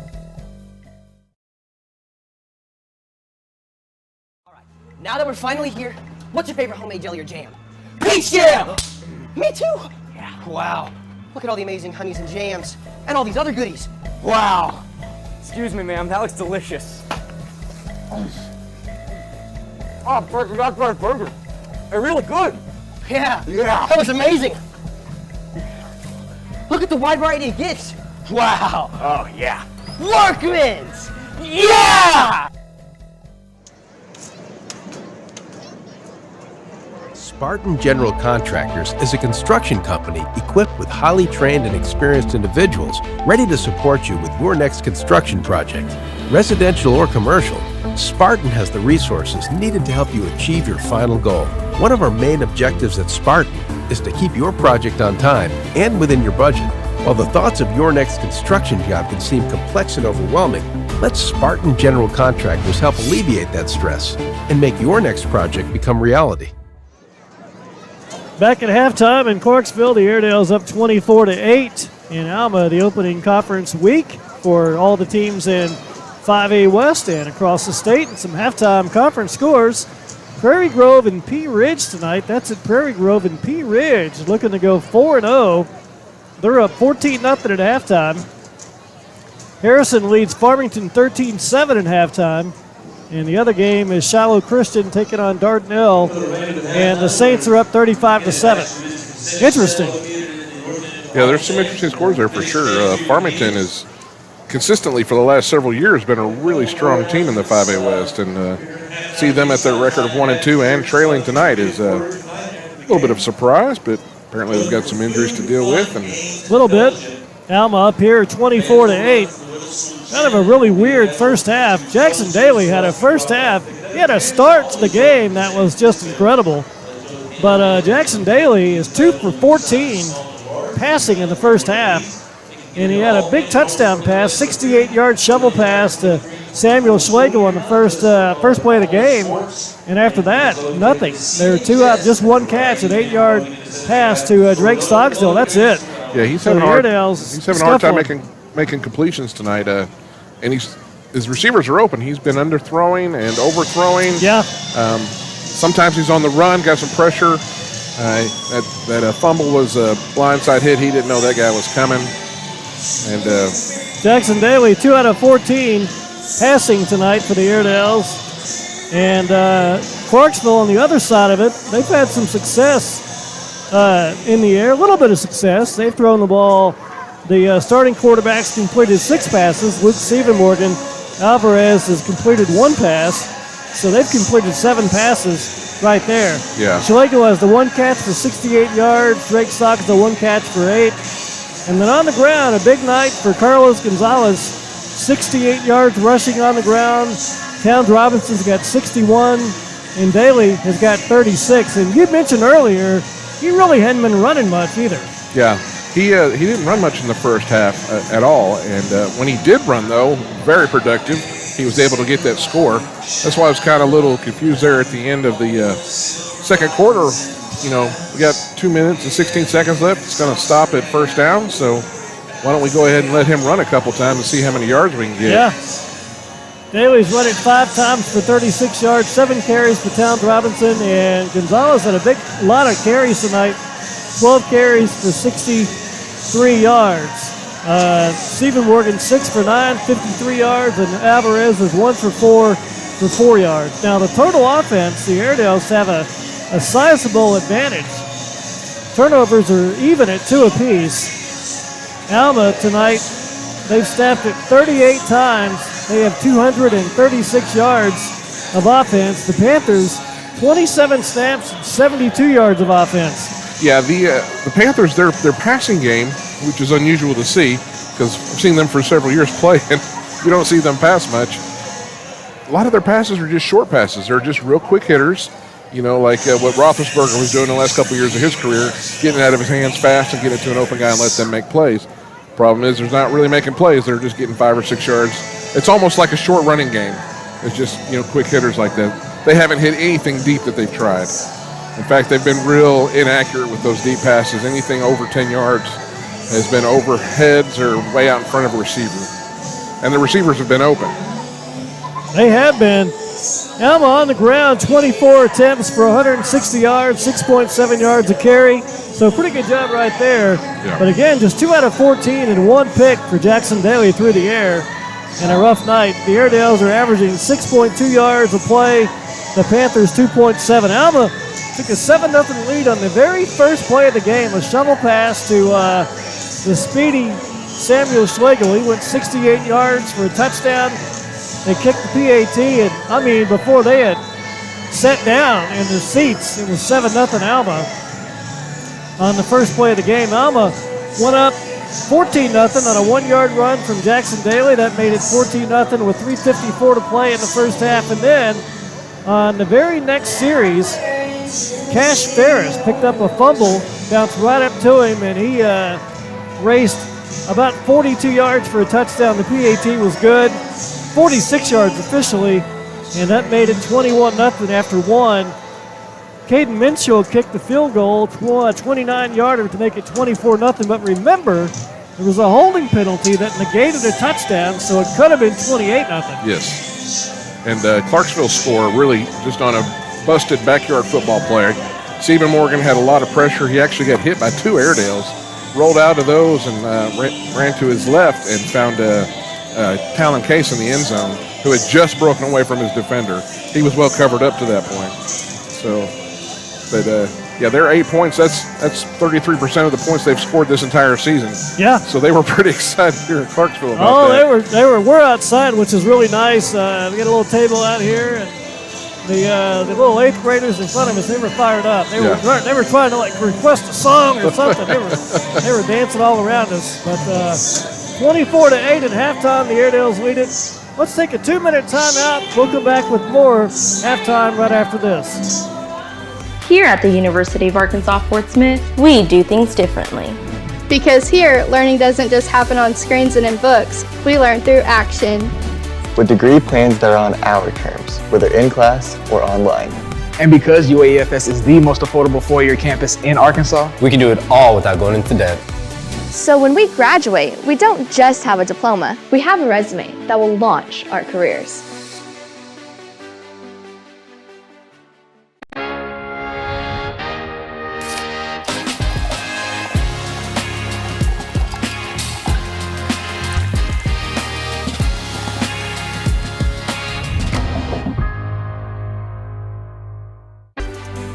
Alright, now that we're finally here, what's your favorite homemade jelly or jam? Peach jam! Me too! Yeah. Wow. Look at all the amazing honeys and jams, and all these other goodies. Wow! Excuse me, ma'am, that looks delicious. Oh, burger, that's my burger. They're really good. Yeah. Yeah. That was amazing. Look at the wide variety of gifts. Wow. Oh, yeah. Workman's! Yeah! Spartan General Contractors is a construction company equipped with highly trained and experienced individuals ready to support you with your next construction project. Residential or commercial, Spartan has the resources needed to help you achieve your final goal. One of our main objectives at Spartan is to keep your project on time and within your budget. While the thoughts of your next construction job can seem complex and overwhelming, let Spartan General Contractors help alleviate that stress and make your next project become reality. Back at halftime in Clarksville, the Airedales up 24-8 in Alma, the opening conference week for all the teams in 5A West and across the state. And some halftime conference scores. Prairie Grove and Pea Ridge tonight. That's at Prairie Grove and Pea Ridge, looking to go 4-0. They're up 14-0 at halftime. Harrison leads Farmington 13-7 at halftime. And the other game is Shiloh Christian taking on Dardanelle. And the Saints are up 35-7. Interesting. Yeah, there's some interesting scores there for sure. Farmington is consistently for the last several years been a really strong team in the 5A West. And see them at their record of 1-2 and trailing tonight is a little bit of a surprise, but apparently they've got some injuries to deal with. And a little bit. Alma up here 24-8. Kind of a really weird first half. Jackson Daly had a first half. He had a start to the game that was just incredible. But Jackson Daly is 2 for 14 passing in the first half. And he had a big touchdown pass, 68-yard shovel pass to Samuel Schlegel on the first play of the game. And after that, nothing. They were 2 out, just 1 catch, an 8-yard pass to Drake Stocksdale. That's it. Yeah, he's having a hard time making completions tonight. And his receivers are open. He's been underthrowing and overthrowing. Yeah. Sometimes he's on the run, got some pressure. That fumble was a blindside hit. He didn't know that guy was coming. And Jackson Daly, 2 out of 14 passing tonight for the Airedales. And Clarksville on the other side of it, they've had some success in the air, a little bit of success. They've thrown the ball. The starting quarterbacks completed 6 passes. Luke Stephen-Morgan Alvarez has completed 1 pass. So they've completed 7 passes right there. Yeah. Schlegel has the 1 catch for 68 yards. Drake Stock has the 1 catch for 8. And then on the ground, a big night for Carlos Gonzalez. 68 yards rushing on the ground. Towns Robinson's got 61. And Daly has got 36. And you mentioned earlier, he really hadn't been running much either. Yeah. He didn't run much in the first half at all. And when he did run, though, very productive. He was able to get that score. That's why I was kind of a little confused there at the end of the second quarter. You know, we got 2 minutes and 16 seconds left. It's going to stop at first down. So why don't we go ahead and let him run a couple times and see how many yards we can get. Yeah. Daly's run it 5 times for 36 yards, 7 carries for Towns Robinson, and Gonzalez had a lot of carries tonight, 12 carries for 63 yards. Stephen-Morgan 6 for 9, 53 yards, and Alvarez is 1 for 4 for 4 yards. Now the total offense, the Airedales have a sizable advantage. Turnovers are even at 2 apiece. Alma tonight, they've staffed it 38 times. They have 236 yards of offense. The Panthers, 27 snaps, 72 yards of offense. Yeah, the Panthers, their passing game, which is unusual to see because I've seen them for several years play, and you don't see them pass much. A lot of their passes are just short passes. They're just real quick hitters, you know, like what Roethlisberger was doing the last couple of years of his career, getting it out of his hands fast and getting it to an open guy and let them make plays. Problem is, they're not really making plays. They're just getting 5 or 6 yards. It's almost like a short running game. It's just, you know, quick hitters like that. They haven't hit anything deep that they've tried. In fact, they've been real inaccurate with those deep passes. Anything over 10 yards has been over heads or way out in front of a receiver. And the receivers have been open. They have been. Alma on the ground, 24 attempts for 160 yards, 6.7 yards a carry. So pretty good job right there. Yeah. But again, just 2 out of 14 and 1 pick for Jackson Daly through the air. And a rough night. The Airedales are averaging 6.2 yards a play. The Panthers 2.7. Alma took a 7-0 lead on the very first play of the game. A shovel pass to the speedy Samuel Schlegel. He went 68 yards for a touchdown. They kicked the PAT, and I mean, before they had sat down in the seats, it was 7-0 Alma on the first play of the game. Alma went up 14-0 on a 1-yard run from Jackson Daly. That made it 14-0 with 3:54 to play in the first half. And then on the very next series, Cash Ferris picked up a fumble, bounced right up to him, and he raced about 42 yards for a touchdown. The PAT was good. 46 yards officially, and that made it 21-0 after 1. Caden Minshew kicked the field goal, a 29-yarder to make it 24-0. But remember, there was a holding penalty that negated a touchdown, so it could have been 28-0. Yes. And Clarksville score really just on a busted backyard football play. Stephen-Morgan had a lot of pressure. He actually got hit by 2 Airedales, rolled out of those and ran to his left and found Talon Case in the end zone, who had just broken away from his defender. He was well covered up to that point. So, but yeah, they're 8 points. That's 33% of the points they've scored this entire season. Yeah. So they were pretty excited here in Clarksville about that. We're outside, which is really nice. We got a little table out here, and the little 8th graders in front of us, they were fired up. They were trying to like request a song or something. they were dancing all around us. But 24-8 at halftime, the Airedales lead it. Let's take a 2-minute timeout. We'll come back with more halftime right after this. Here at the University of Arkansas Fort Smith, we do things differently. Because here, learning doesn't just happen on screens and in books. We learn through action. With degree plans that are on our terms, whether in class or online. And because UAFS is the most affordable 4-year campus in Arkansas, we can do it all without going into debt. So when we graduate, we don't just have a diploma, we have a resume that will launch our careers.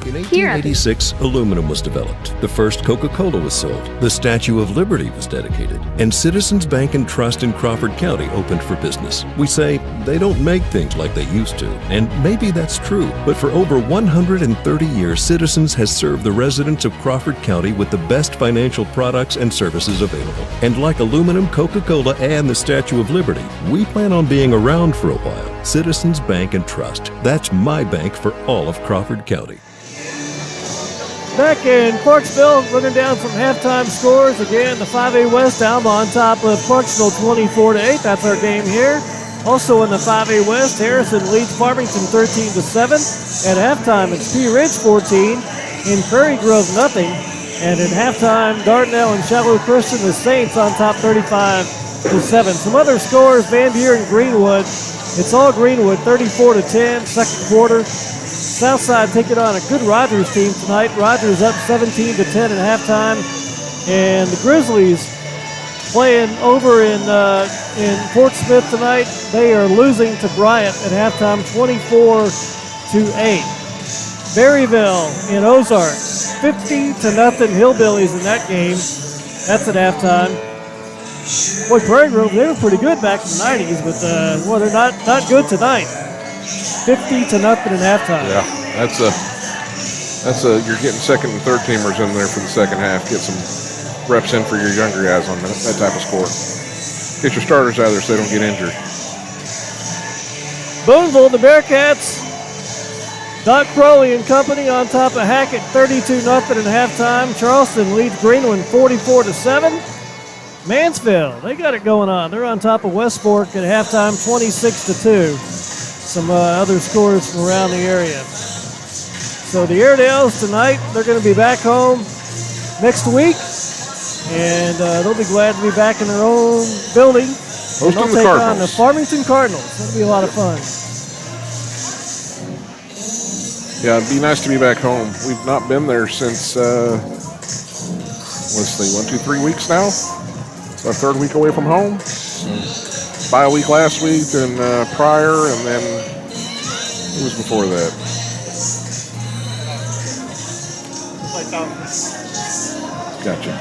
In 1886, aluminum was developed. The first Coca-Cola was sold. The Statue of Liberty was dedicated. And Citizens Bank and Trust in Crawford County opened for business. We say they don't make things like they used to, and maybe that's true. But for over 130 years, Citizens has served the residents of Crawford County with the best financial products and services available. And like aluminum, Coca-Cola, and the Statue of Liberty, we plan on being around for a while. Citizens Bank and Trust. That's my bank for all of Crawford County. Back in Clarksville, running down some halftime scores. Again, the 5A West, Alma on top of Clarksville 24-8. That's our game here. Also in the 5A West, Harrison leads Farmington 13-7. At halftime, it's Pea Ridge 14 and Prairie Grove nothing. And at halftime, Dardanelle and Shallow Christian, the Saints on top 35-7. Some other scores, Van Buren and Greenwood. It's all Greenwood, 34-10, second quarter. Southside taking on a good Rogers team tonight. Rogers up 17-10 at halftime. And the Grizzlies playing over in Fort Smith tonight. They are losing to Bryant at halftime, 24-8. Berryville in Ozark, 50-0 Hillbillies in that game. That's at halftime. Boy, Prairie Grove, they were pretty good back in the 90s, but they're not good tonight. 50-0 at halftime. Yeah, that's a you're getting second and third teamers in there for the second half. Get some reps in for your younger guys on that type of score. Get your starters out there so they don't get injured. Boonville, the Bearcats. Doc Crowley and company on top of Hackett, 32-0 at halftime. Charleston leads Greenwood 44-7. Mansfield, they got it going on. They're on top of West Fork at halftime, 26-2. Some other scores from around the area. So the Airedales tonight, they're going to be back home next week, and they'll be glad to be back in their own building. Hosting they'll the take Cardinals. on the Farmington Cardinals. That'll be a lot of fun. Yeah, it'd be nice to be back home. We've not been there since, let's see, 1, 2, 3 weeks now. It's our third week away from home. Bye week last week, and prior, and then it was before that. Gotcha.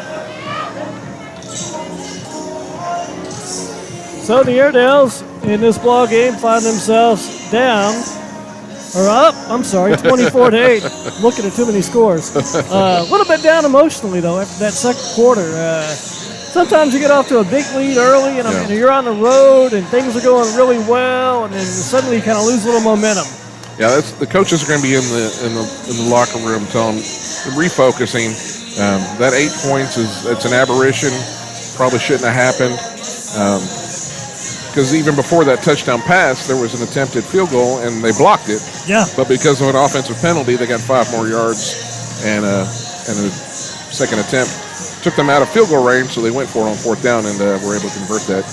So the Airedales in this ball game find themselves down, or up, 24-8. Looking at too many scores. A little bit down emotionally, though, after that second quarter. Sometimes you get off to a big lead early, and you're on the road, and things are going really well, and then suddenly you kind of lose a little momentum. Yeah, the coaches are going to be in the locker room telling them, refocusing. That 8 points it's an aberration. Probably shouldn't have happened. Because even before that touchdown pass, there was an attempted field goal, and they blocked it. Yeah. But because of an offensive penalty, they got 5 more yards, and a second attempt took them out of field goal range, so they went for it on fourth down and were able to convert that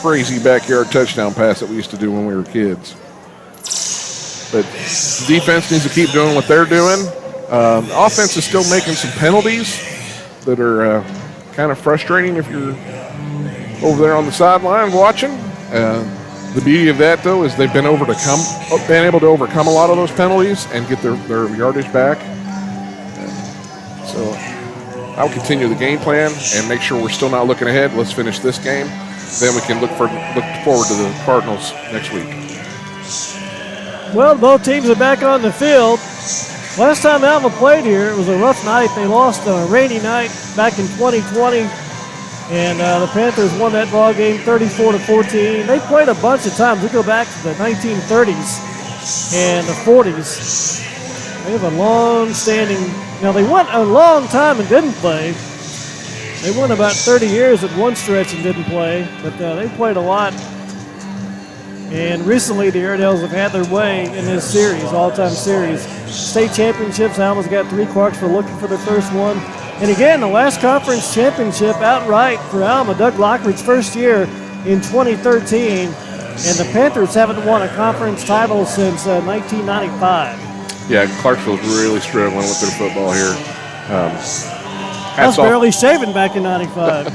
crazy backyard touchdown pass that we used to do when we were kids. But defense needs to keep doing what they're doing. Offense is still making some penalties that are kind of frustrating if you're over there on the sideline watching. The beauty of that, though, is they've been able to overcome a lot of those penalties and get their yardage back. So I'll continue the game plan and make sure we're still not looking ahead. Let's finish this game. Then we can look forward to the Cardinals next week. Well, both teams are back on the field. Last time Alma played here, it was a rough night. They lost on a rainy night back in 2020, and the Panthers won that ball game 34-14. They played a bunch of times. We go back to the 1930s and the 40s. They have a long-standing. Now they went a long time and didn't play. They went about 30 years at one stretch and didn't play, but they played a lot. And recently, the Airedales have had their way in this series, all-time series. State championships, Alma's got 3. Clarksville looking for their first one. And again, the last conference championship outright for Alma, Doug Lockridge's first year in 2013. And the Panthers haven't won a conference title since 1995. Yeah, Clarksville's really struggling with their football here. I was barely shaving back in 95.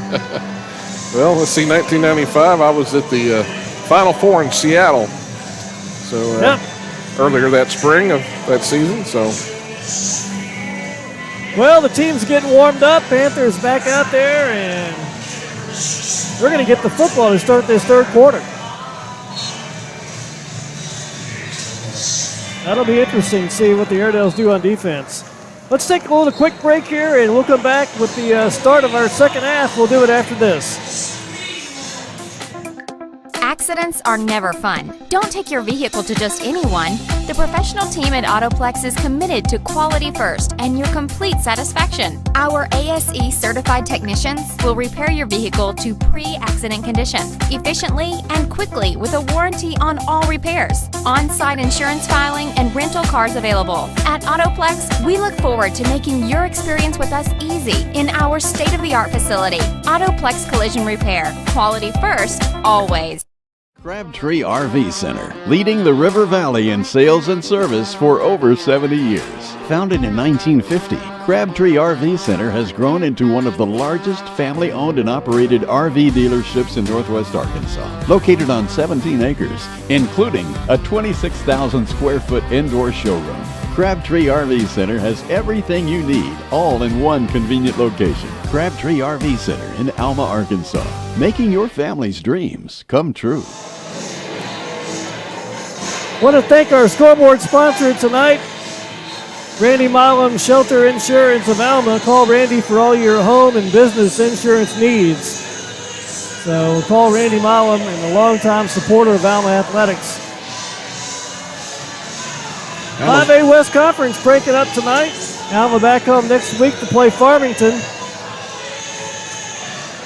Well, let's see, 1995, I was at the Final Four in Seattle. So earlier that spring of that season. So Well, the team's getting warmed up. Panthers back out there, and we're going to get the football to start this third quarter. That'll be interesting to see what the Airedales do on defense. Let's take a little quick break here, and we'll come back with the start of our second half. We'll do it after this. Accidents are never fun. Don't take your vehicle to just anyone. The professional team at Autoplex is committed to quality first and your complete satisfaction. Our ASE certified technicians will repair your vehicle to pre-accident condition efficiently and quickly with a warranty on all repairs. On-site insurance filing and rental cars available. At Autoplex, we look forward to making your experience with us easy in our state-of-the-art facility. Autoplex Collision Repair. Quality first, always. Crabtree RV Center, leading the River Valley in sales and service for over 70 years. Founded in 1950, Crabtree RV Center has grown into one of the largest family-owned and operated RV dealerships in Northwest Arkansas. Located on 17 acres, including a 26,000 square foot indoor showroom. Crabtree RV Center has everything you need, all in one convenient location. Crabtree RV Center in Alma, Arkansas, making your family's dreams come true. Want to thank our scoreboard sponsor tonight, Randy Milam, Shelter Insurance of Alma. Call Randy for all your home and business insurance needs. So call Randy Milam, and a longtime supporter of Alma Athletics. 5A West Conference breaking up tonight. Alma back home next week to play Farmington.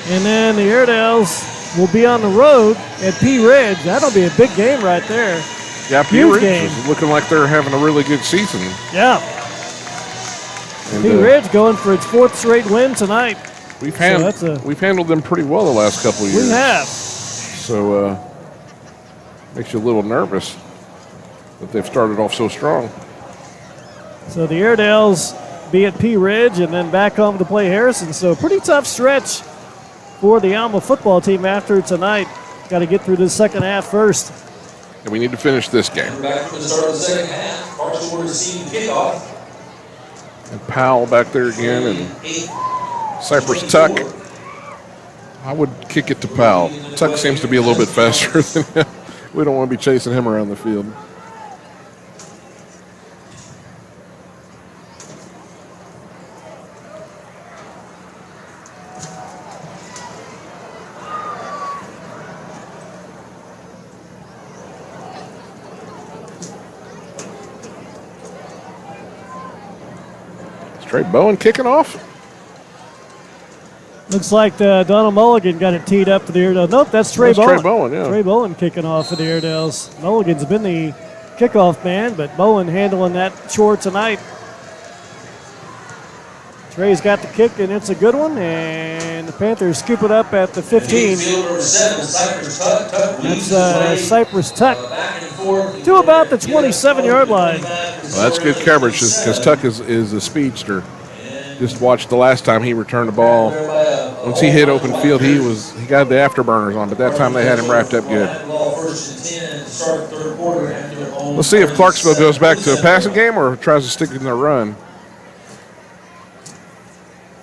And then the Airedales will be on the road at Pea Ridge. That'll be a big game right there. Yeah, Pea Ridge is looking like they're having a really good season. Yeah. And, Pea Ridge going for its fourth straight win tonight. We've handled them pretty well the last couple of years. We have. So makes you a little nervous that they've started off so strong. So the Airedales be at Pea Ridge and then back home to play Harrison. So pretty tough stretch for the Alma football team after tonight. Got to get through this second half first. And we need to finish this game. We're back for the start of the second half. Clarksville will receive kickoff. And Powell back there again, and Cypress Tuck. I would kick it to Powell. Tuck seems to be a little bit faster than him. We don't want to be chasing him around the field. Trey Bowen kicking off. Looks like Donald Mulligan got it teed up for the Airedales. Nope, that's Trey Bowen. Trey Bowen, yeah. Trey Bowen kicking off for the Airedales. Mulligan's been the kickoff man, but Bowen handling that chore tonight. Trey's got the kick, and it's a good one, and the Panthers scoop it up at the 15. That's Cypress Tuck to about the 27-yard line. Well, that's good coverage because Tuck is a speedster. Just watched the last time he returned the ball. Once he hit open field, he got the afterburners on, but that time they had him wrapped up good. Let's see if Clarksville goes back to a passing game or tries to stick in their run.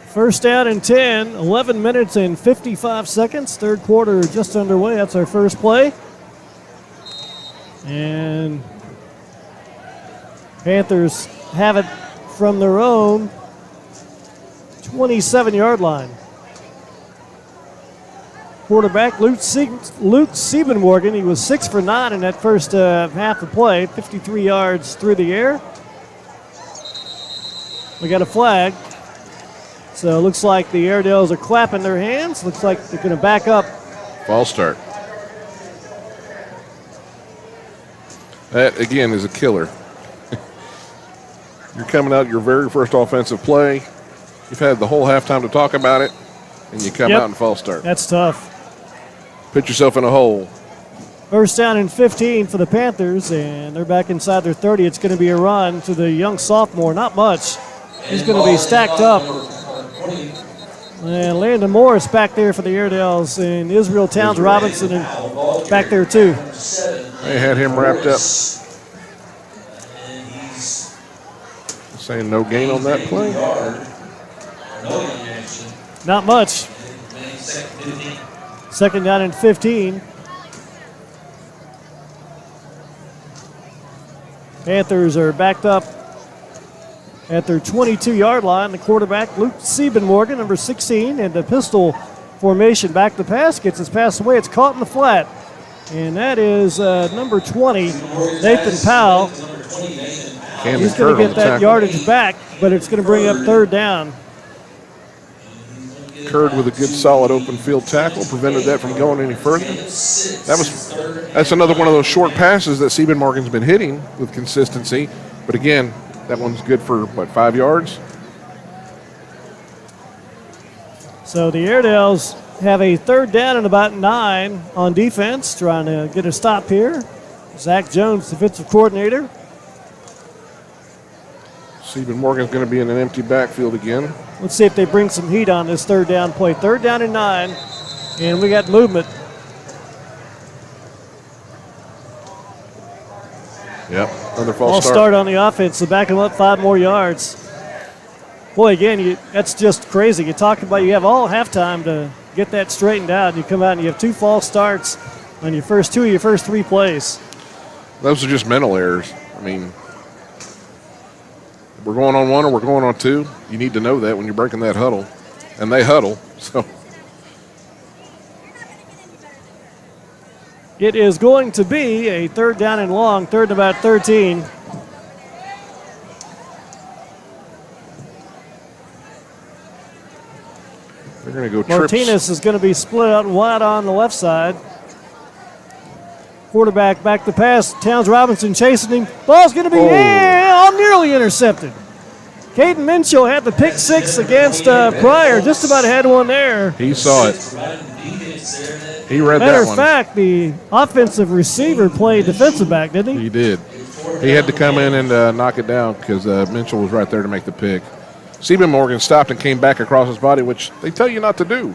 First down and 10, 11 minutes and 55 seconds. Third quarter just underway. That's our first play. And Panthers have it from their own 27-yard line. Quarterback Luke Siebenmorgan, he was 6 for 9 in that first half of play, 53 yards through the air. We got a flag. So it looks like the Airedales are clapping their hands. Looks like they're going to back up. False start. That, again, is a killer. You're coming out your very first offensive play. You've had the whole halftime to talk about it, and you come out and false start. That's tough. Put yourself in a hole. First down and 15 for the Panthers, and they're back inside their 30. It's going to be a run to the young sophomore. Not much. He's going to be stacked up. And Landon Morris back there for the Airedales, and Israel Towns Robinson back there too. They had him wrapped up. Saying no gain on that play. Not much. Second down and 15. Panthers are backed up at their 22-yard line. The quarterback, Luke Siebenmorgan, number 16, and the pistol formation back to pass. Gets his pass away. It's caught in the flat. And that is number 20, Nathan Powell. He's going to get that yardage back, but it's going to bring up third down. Curd with a good solid open field tackle prevented that from going any further. That's another one of those short passes that Siebenmorgan's been hitting with consistency. But again, that one's good for, 5 yards? So the Airedales have a third down and about 9 on defense, trying to get a stop here. Zach Jones, defensive coordinator. Siebenmorgan's going to be in an empty backfield again. Let's see if they bring some heat on this third down play. Third down and 9, and we got movement. Yep, another false start on the offense to back them up 5 more yards. Boy, again, that's just crazy. You talk about you have all halftime to get that straightened out. You come out and you have 2 false starts on your first 3 plays. Those are just mental errors. I mean, we're going on 1 or we're going on 2. You need to know that when you're breaking that huddle. And they huddle, so. It is going to be a third down and long, third and about 13. They're going to go Martinez is going to be split out wide on the left side. Quarterback back to pass. Towns Robinson chasing him. Ball's going to be nearly intercepted. Caden Minshew had the pick 6 against Pryor. Just about had one there. He saw it. He read that one. Matter of fact, the offensive receiver played defensive back, didn't he? He did. He had to come in and knock it down because Minshew was right there to make the pick. Siebenmorgan stopped and came back across his body, which they tell you not to do.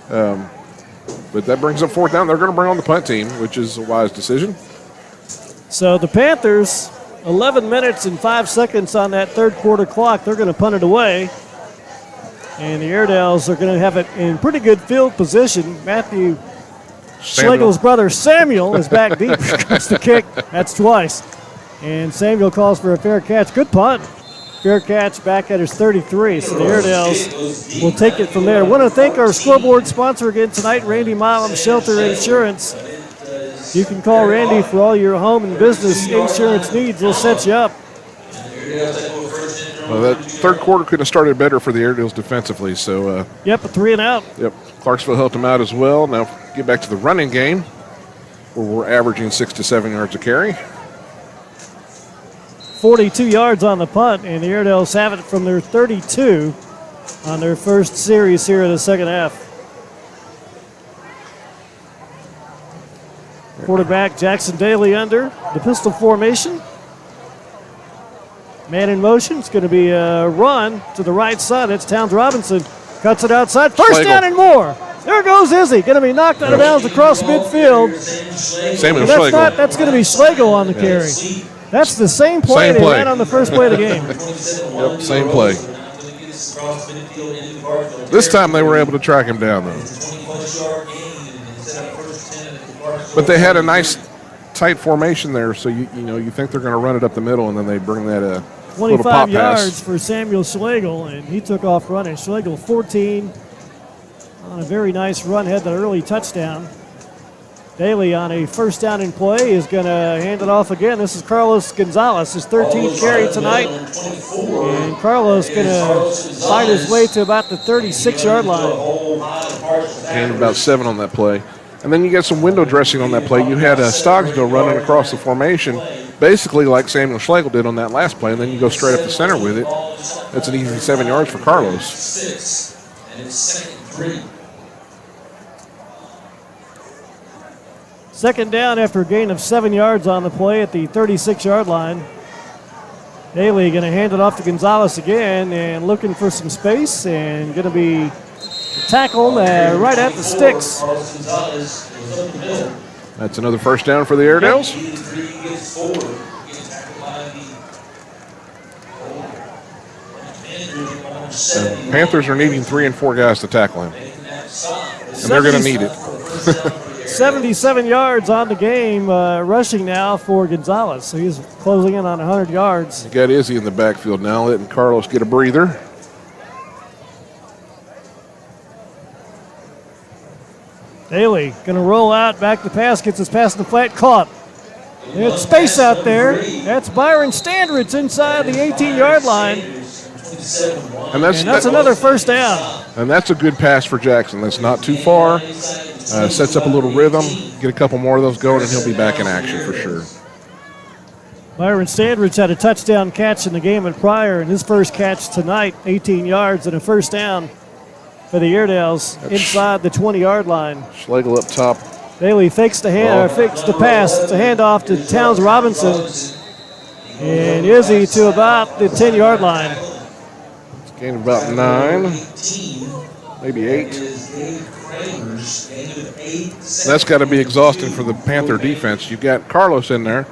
But that brings up fourth down. They're going to bring on the punt team, which is a wise decision. So the Panthers, 11 minutes and 5 seconds on that third quarter clock. They're going to punt it away. And the Airedales are going to have it in pretty good field position. Matthew Schlegel's brother Samuel is back deep. Comes the kick. That's twice. And Samuel calls for a fair catch. Good punt. Fair catch back at his 33. So the Airedales will take it from there. I want to thank our scoreboard sponsor again tonight, Randy Milam Shelter Insurance. You can call Randy for all your home and business insurance needs. We'll set you up. Well, that third quarter couldn't have started better for the Airedales defensively. So yep, a 3 and out. Yep, Clarksville helped them out as well. Now get back to the running game, where we're averaging 6 to 7 yards a carry. 42 yards on the punt, and the Airedales have it from their 32 on their first series here in the second half. Quarterback Jackson Daly under the pistol formation. Man in motion. It's going to be a run to the right side. That's Towns Robinson. Cuts it outside. First down and more. There goes Izzy. Going to be knocked out of bounds across midfield. That's going to be Schlegel on the carry. That's the same play they ran on the first play of the game. Yep, same play. This time they were able to track him down, though. But they had a nice, tight formation there, so you think they're going to run it up the middle, and then they bring that little pop 25 yards pass. for Samuel Schlegel, and he took off running. Schlegel 14 on a very nice run, had that early touchdown. Daly on a first down in play is going to hand it off again. This is Carlos Gonzalez, his 13th carry tonight. And Carlos going to find his way to about the 36-yard line. And about 7 on that play. And then you get some window dressing on that play. You had Stogsville running across the formation, basically like Samuel Schlegel did on that last play, and then you go straight up the center with it. That's an easy 7 yards for Carlos. 6, and it's second and 3. Second down after a gain of 7 yards on the play at the 36-yard line. Daly going to hand it off to Gonzalez again and looking for some space and going to be tackled right at the sticks. That's another first down for the Airedales. And Panthers are needing 3 and 4 guys to tackle him. And they're going to need it. 77 yards on the game, rushing now for Gonzalez. So he's closing in on 100 yards. You got Izzy in the backfield now, letting Carlos get a breather. Daly going to roll out, back to pass, gets his pass in the flat, caught. There's space out there. That's Byron Standridge inside the 18-yard line. And that's another first down. And that's a good pass for Jackson. That's not too far. Sets up a little rhythm. Get a couple more of those going, and he'll be back in action for sure. Byron Standridge had a touchdown catch in the game and prior, and his first catch tonight, 18 yards and a first down for the Airedales inside the 20-yard line. Schlegel up top. Daly fakes the pass. It's a handoff to Towns Robinson. And Izzy to about the 10-yard line. It's gained about 9, maybe 8. That's got to be exhausting for the Panther defense. You've got Carlos in there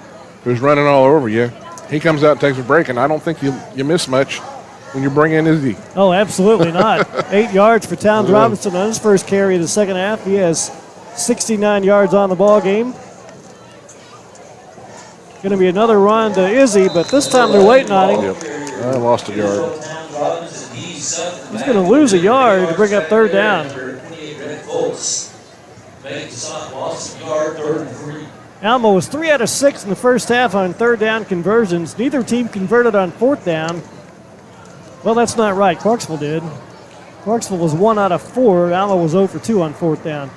who's running all over you. He comes out and takes a break, and I don't think you miss much when you bring in Izzy. Oh, absolutely not. 8 yards for Towns Robinson on his first carry of the second half. He has 69 yards on the ball game. Going to be another run to Izzy, but this time they're waiting on him. Yep. I lost a yard. He's going to lose a yard to bring up third down. Alma was 3 out of 6 in the first half on third down conversions. Neither team converted on fourth down. Well, that's not right. Clarksville did. Clarksville was 1 out of 4. Alma was 0 for 2 on fourth down.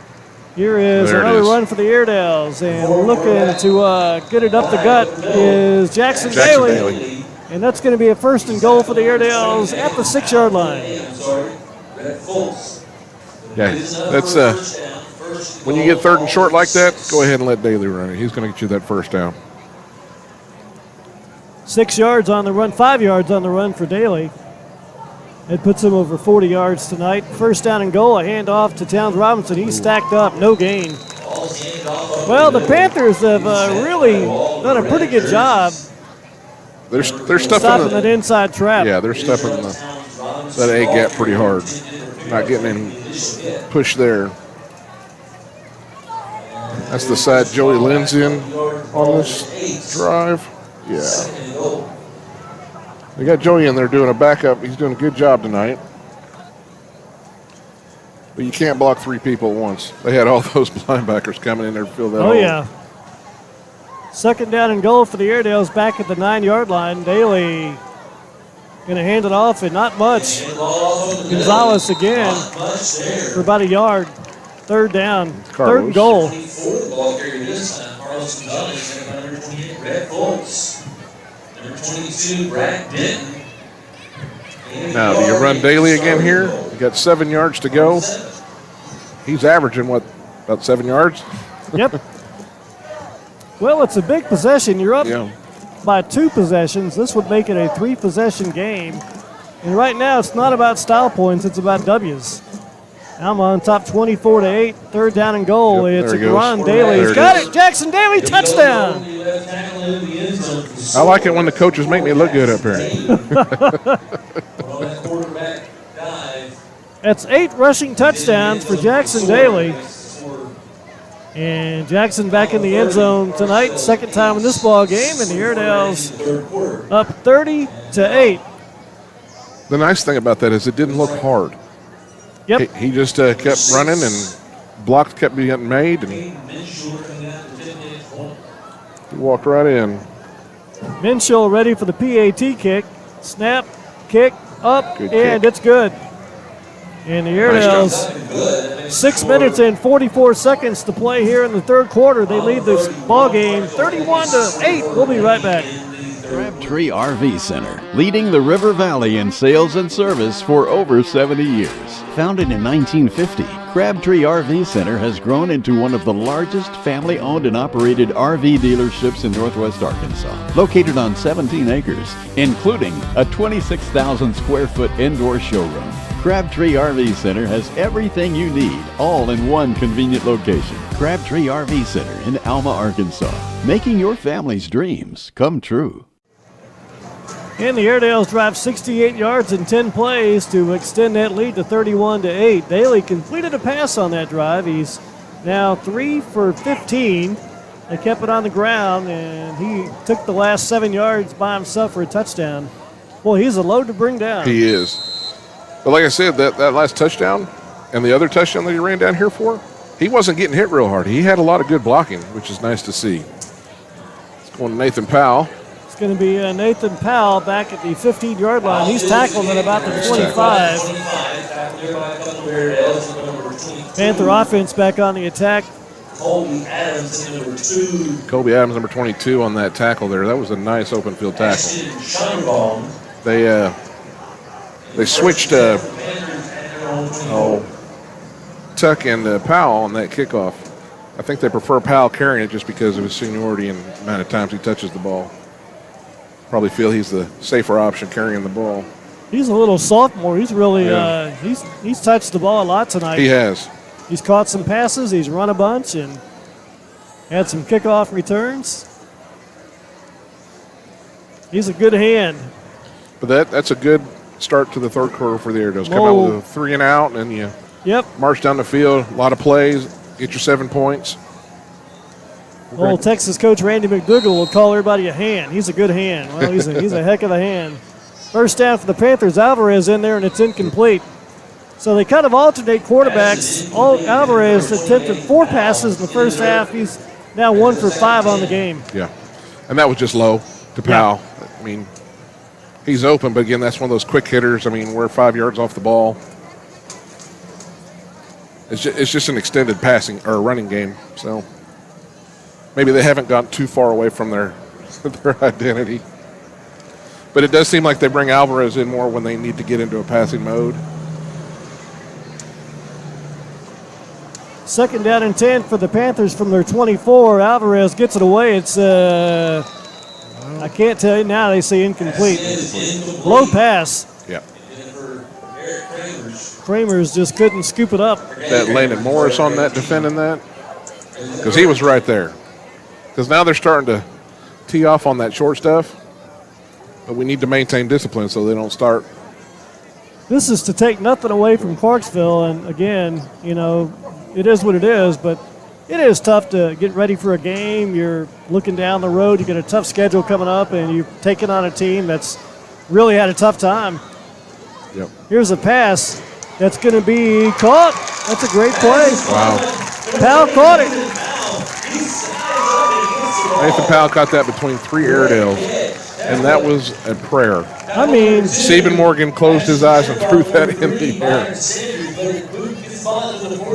Here is another run for the Airedales, and looking to get it up the gut is Jackson Daly. And that's going to be a first and goal for the Airedales at the 6-yard line. Yeah, that's when you get third and short like that, go ahead and let Daly run it. He's going to get you that first down. 6 yards on the run, 5 yards on the run for Daly. It puts him over 40 yards tonight. First down and goal, a handoff to Towns Robinson. He's stacked up, no gain. Well, the Panthers have really done a pretty good job. They're stopping that inside trap. Yeah, they're stuffing that A gap pretty hard. Not getting any push there. That's the side Joey Lynn's in on this drive. Yeah. They got Joey in there doing a backup. He's doing a good job tonight. But you can't block 3 people at once. They had all those linebackers coming in there to fill that hole. Oh, yeah. Second down and goal for the Airedales back at the 9-yard line. Daly going to hand it off, and not much. Gonzalez again for about a yard. Third down. Carlos. Third and goal. Number 22, Brad Denton. Now, do you run Daly again here? You got 7 yards to go. He's averaging, what, about 7 yards? Yep. Well, it's a big possession. You're up by 2 possessions. This would make it a 3-possession game. And right now, it's not about style points. It's about W's. Alma on top 24-8. Third down and goal. It's a run. Daly's got it. Jackson Daly, touchdown. I like it when the coaches make me look good up here. That's 8 rushing touchdowns for Jackson Daly. And Jackson back in the end zone tonight, second time in this ball game, and the Airedales up 30-8. The nice thing about that is it didn't look hard. Yep. He just kept running, and blocks kept being made, and he walked right in. Minshew ready for the PAT kick. Snap, kick, up, good and kick. It's good. And the Airedales, 6 minutes and 44 seconds to play here in the third quarter. They lead this ball game 31-8. We'll be right back. Crabtree RV Center, leading the River Valley in sales and service for over 70 years. Founded in 1950, Crabtree RV Center has grown into one of the largest family-owned and operated RV dealerships in Northwest Arkansas. Located on 17 acres, including a 26,000 square foot indoor showroom. Crabtree RV Center has everything you need, all in one convenient location. Crabtree RV Center in Alma, Arkansas, making your family's dreams come true. And the Airedales drive 68 yards in 10 plays to extend that lead to 31-8. Daly completed a pass on that drive. He's now 3 for 15. They kept it on the ground, and he took the last 7 yards by himself for a touchdown. Boy, he's a load to bring down. He is. But like I said, that last touchdown and the other touchdown that he ran down here for, he wasn't getting hit real hard. He had a lot of good blocking, which is nice to see. It's going to Nathan Powell. It's going to be Nathan Powell back at the 15-yard line. He's tackled at about the 25. Panther offense back on the attack. Colby Adams, number 2. Colby Adams, number 22, on that tackle there. That was a nice open field tackle. They switched Tuck and Powell on that kickoff. I think they prefer Powell carrying it just because of his seniority and the amount of times he touches the ball. Probably feel he's the safer option carrying the ball. He's a little sophomore. He's really he's touched the ball a lot tonight. He has. He's caught some passes. He's run a bunch and had some kickoff returns. He's a good hand. But that's a good start to the third quarter for the Airedales. Come out with a 3 and out, and you march down the field. A lot of plays. Get your 7 points. Old Texas coach Randy McDougall will call everybody a hand. He's a good hand. Well, he's a heck of a hand. First down for the Panthers. Alvarez in there, and it's incomplete. So they kind of alternate quarterbacks. Alvarez attempted 4 passes in the first half. He's now 1 for 5 on the game. Yeah, and that was just low to Powell. Yeah. I mean, he's open, but again, that's one of those quick hitters. I mean, we're 5 yards off the ball. It's just an extended passing or running game. So maybe they haven't gotten too far away from their identity. But it does seem like they bring Alvarez in more when they need to get into a passing mode. Second down and 10 for the Panthers from their 24. Alvarez gets it away. It's, I can't tell you now. They say incomplete. Low pass. Yeah. Kramers just couldn't scoop it up. That Landon Morris on that, defending that, because he was right there. Because now they're starting to tee off on that short stuff, but we need to maintain discipline so they don't start. This is to take nothing away from Clarksville, and again, you know, it is what it is, but it is tough to get ready for a game. You're looking down the road. You get a tough schedule coming up, and you're taking on a team that's really had a tough time. Yep. Here's a pass that's going to be caught. That's a great play. Wow. Powell caught it. Nathan Powell caught that between 3 Airedales, and that was a prayer. I mean, Stephen Morgan closed his eyes and threw that in the air.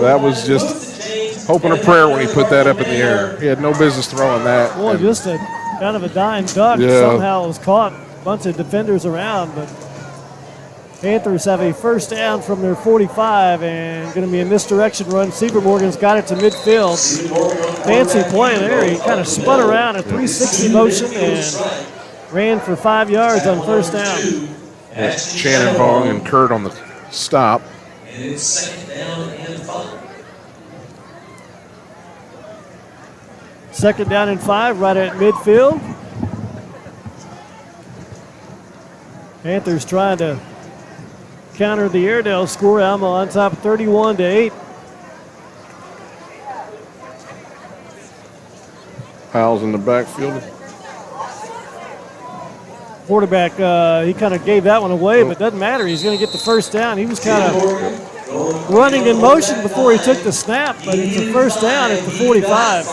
That was just hoping a prayer when he put that up in the air. He had no business throwing that. Boy, just a kind of a dying duck. Yeah. Somehow it was caught. A bunch of defenders around, but Panthers have a first down from their 45 and going to be a misdirection run. Stephen Morgan's got it to midfield. Fancy play there. He kind of spun around a 360 motion and ran for 5 yards on first down. That's Shannon Bong and Kurt on the stop. And it's second down and 5. Second down and 5 right at midfield. Panthers trying to counter the Airedale score. Alma on top 31-8. Powell's in the backfield. Quarterback, he kind of gave that one away, but doesn't matter. He's going to get the first down. He was kind of running in motion before he took the snap, but it's a first down at the 45.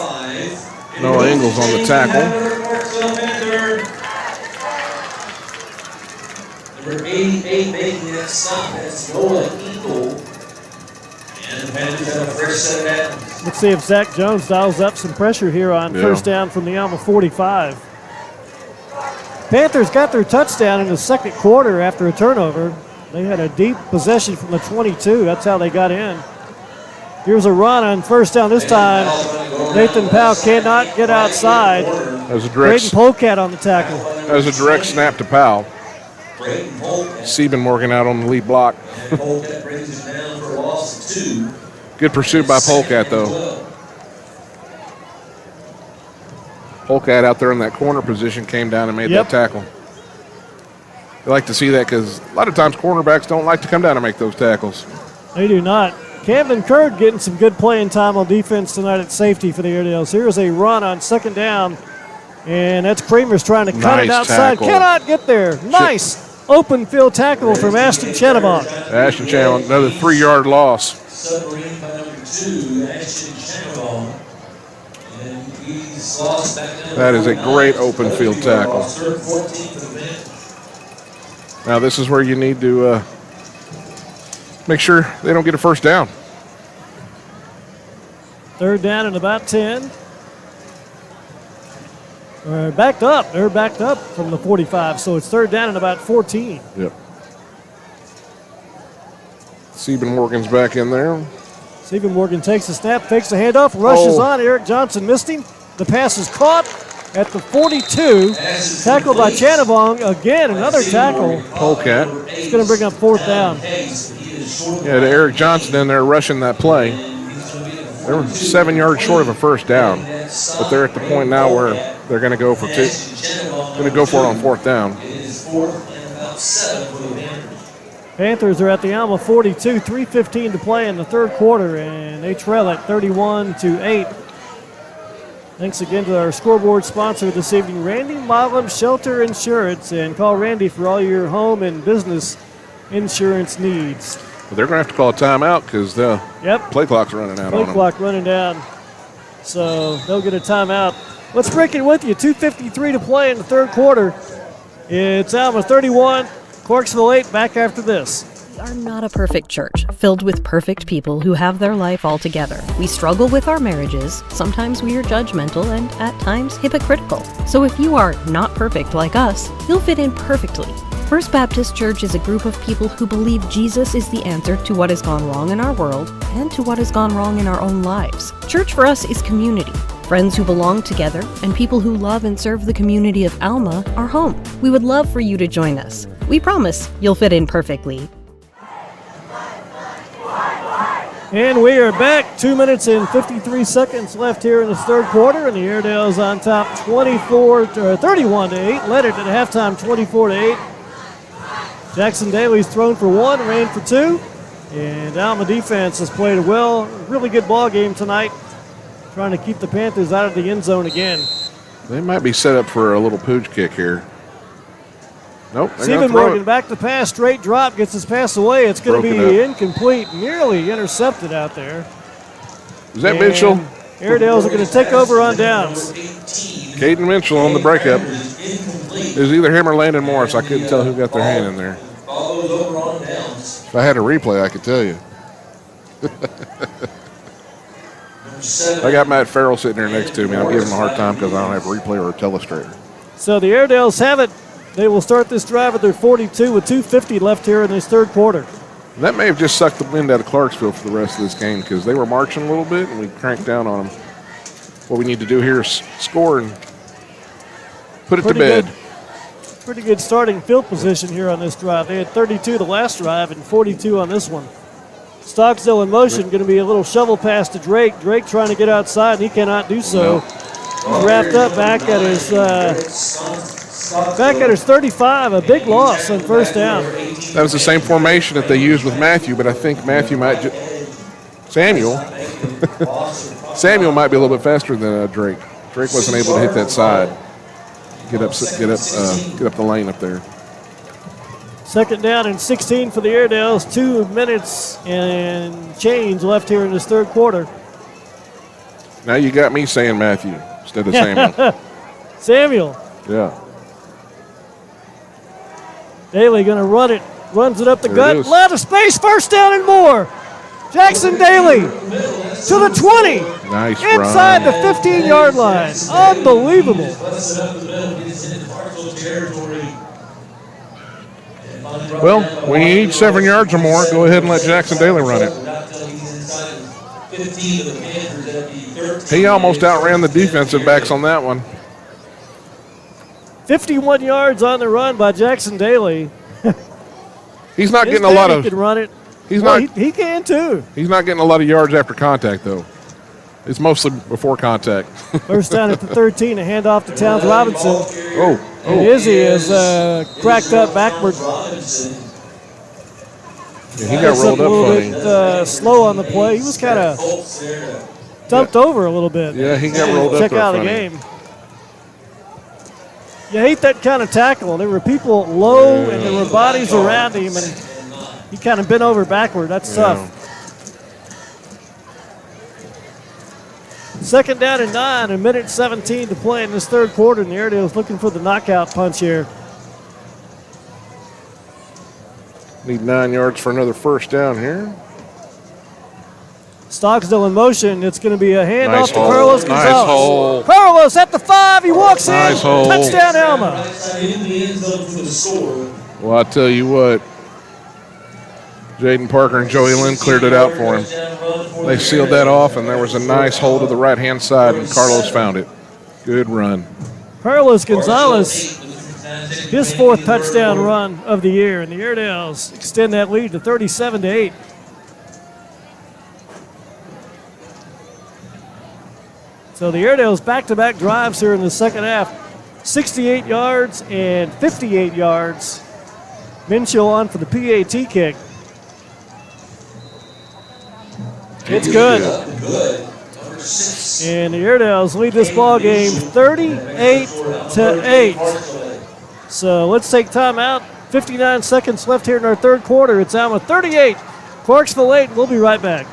Noah Ingles on the tackle. Number 88 making that stop. That's Noah Eagle. And the Panthers have a fresh set of downs. Let's see if Zach Jones dials up some pressure here on first down from the Alma 45. Panthers got their touchdown in the second quarter after a turnover. They had a deep possession from the 22. That's how they got in. Here's a run on first down. This time, Nathan Powell cannot get outside. That was a Braden Polkat on the tackle. That was a direct snap to Powell. Stephen Morgan out on the lead block. Polkat brings him down for a loss of 2. Good pursuit by Polkat, though. Polkat out there in that corner position came down and made that tackle. You like to see that because a lot of times cornerbacks don't like to come down and make those tackles. They do not. Camden Curd getting some good playing time on defense tonight at safety for the Airedales. Here's a run on second down, and that's Kramer's trying to cut it outside. Tackle. Cannot get there. Nice open field tackle from Ashton Chenabon. Ashton Chenabon, another 3-yard loss. Submarine by number 2, Ashton Chenabon. And he's lost back down. That is a great open field tackle. Third 14 for the Panthers. Now this is where you need to make sure they don't get a first down. Third down and about 10. Backed up. They're backed up from the 45, so it's third down and about 14. Yep. Stephen Morgan's back in there. Stephen Morgan takes the snap, fakes the handoff, rushes on. Eric Johnson missed him. The pass is caught at the 42. Tackled by Chenabon. Again, another tackle. Polecat. It's going to bring up fourth down. Yeah, to Eric Johnson in there rushing that play. They were 7 yards short of a first down, but they're at the point now where they're going to go for two. Going to go for it on fourth down. Panthers are at the Alma 42, 3:15 to play in the third quarter, and they trail at 31-8. Thanks again to our scoreboard sponsor this evening, Randy Motlem Shelter Insurance, and call Randy for all your home and business insurance needs. But they're going to have to call a timeout because the play clock's running out on them. Play clock running down, so they'll get a timeout. Let's break it with you. 2:53 to play in the third quarter. It's Alma 31, Clarksville 8, back after this. We are not a perfect church, filled with perfect people who have their life all together. We struggle with our marriages, sometimes we are judgmental, and at times hypocritical. So if you are not perfect like us, you'll fit in perfectly. First Baptist Church is a group of people who believe Jesus is the answer to what has gone wrong in our world and to what has gone wrong in our own lives. Church for us is community. Friends who belong together and people who love and serve the community of Alma are home. We would love for you to join us. We promise you'll fit in perfectly. And we are back. 2 minutes and 53 seconds left here in this third quarter, and the Airedales on top 31-8. Led it at halftime 24-8. Jackson Daly's thrown for 1, ran for 2. And Alma defense has played a really good ball game tonight, trying to keep the Panthers out of the end zone again. They might be set up for a little pooch kick here. Nope. Stephen Morgan back to pass, straight drop, gets his pass away. It's going to be incomplete, nearly intercepted out there. Is that Mitchell? Airedales are going to take over on downs. Caden Mitchell on the breakup. It was either him or Landon Morris. I couldn't tell who got their hand in there. If I had a replay, I could tell you. I got Matt Farrell sitting there next to me. I'm giving him a hard time because I don't have a replay or a telestrator. So the Airedales have it. They will start this drive at their 42 with 2:50 left here in this third quarter. That may have just sucked the wind out of Clarksville for the rest of this game because they were marching a little bit and we cranked down on them. What we need to do here is score and put it to bed. Pretty good starting field position here on this drive. They had 32 the last drive and 42 on this one. Stocksdale in motion, going to be a little shovel pass to Drake. Drake trying to get outside, and he cannot do so. He's wrapped up back at his 35, a big loss on first down. That was the same formation that they used with Matthew, but I think Matthew might Samuel might be a little bit faster than Drake. Drake wasn't able to hit that side. Get up the lane up there. Second down and 16 for the Airedales. 2 minutes and change left here in this third quarter. Now you got me saying Matthew instead of Samuel. Samuel. Yeah. Daly going to run it. Runs it up the There gut. Lot of space. First down and more. Jackson Daly to the 20. Nice Inside run. the 15-yard line. Unbelievable. Well, when you need 7 yards or more, go ahead and let Jackson Daly run it. He almost outran the defensive backs on that one. 51 yards on the run by Jackson Daly. He's not getting a lot of. He can run it. He can too. He's not getting a lot of yards after contact though. It's mostly before contact. First down at the 13, a handoff to Towns Robinson. And Izzy is cracked up backward. Yeah, he got rolled up a funny. little bit slow on the play. He was kind of dumped over a little bit. Yeah, he got rolled up. Check out of the game. You hate that kind of tackle. There were people low and there were bodies around him, and he kind of bent over backward. That's tough. Second down and 9, a minute 17 to play in this third quarter, and the Airedales looking for the knockout punch here. Need 9 yards for another first down here. Stocksdale in motion. It's going to be a handoff Nice to hole. Carlos Nice Gonzalez. hole. Carlos at the 5. He walks Nice in. hole. Touchdown, Alma. Well, I tell you what, Jaden Parker and Joey Lynn cleared it out for him. They sealed that off, and there was a nice hole to the right-hand side, and Carlos found it. Good run. Carlos Gonzalez, his 4th touchdown run of the year, and the Airedales extend that lead to 37-8. So the Airedales back-to-back drives here in the second half. 68 yards and 58 yards. Minshew on for the PAT kick. It's good. And the Airedales lead this ball game 38-8. So let's take time out. 59 seconds left here in our third quarter. It's Alma 38, Clarksville 8. We'll be right back.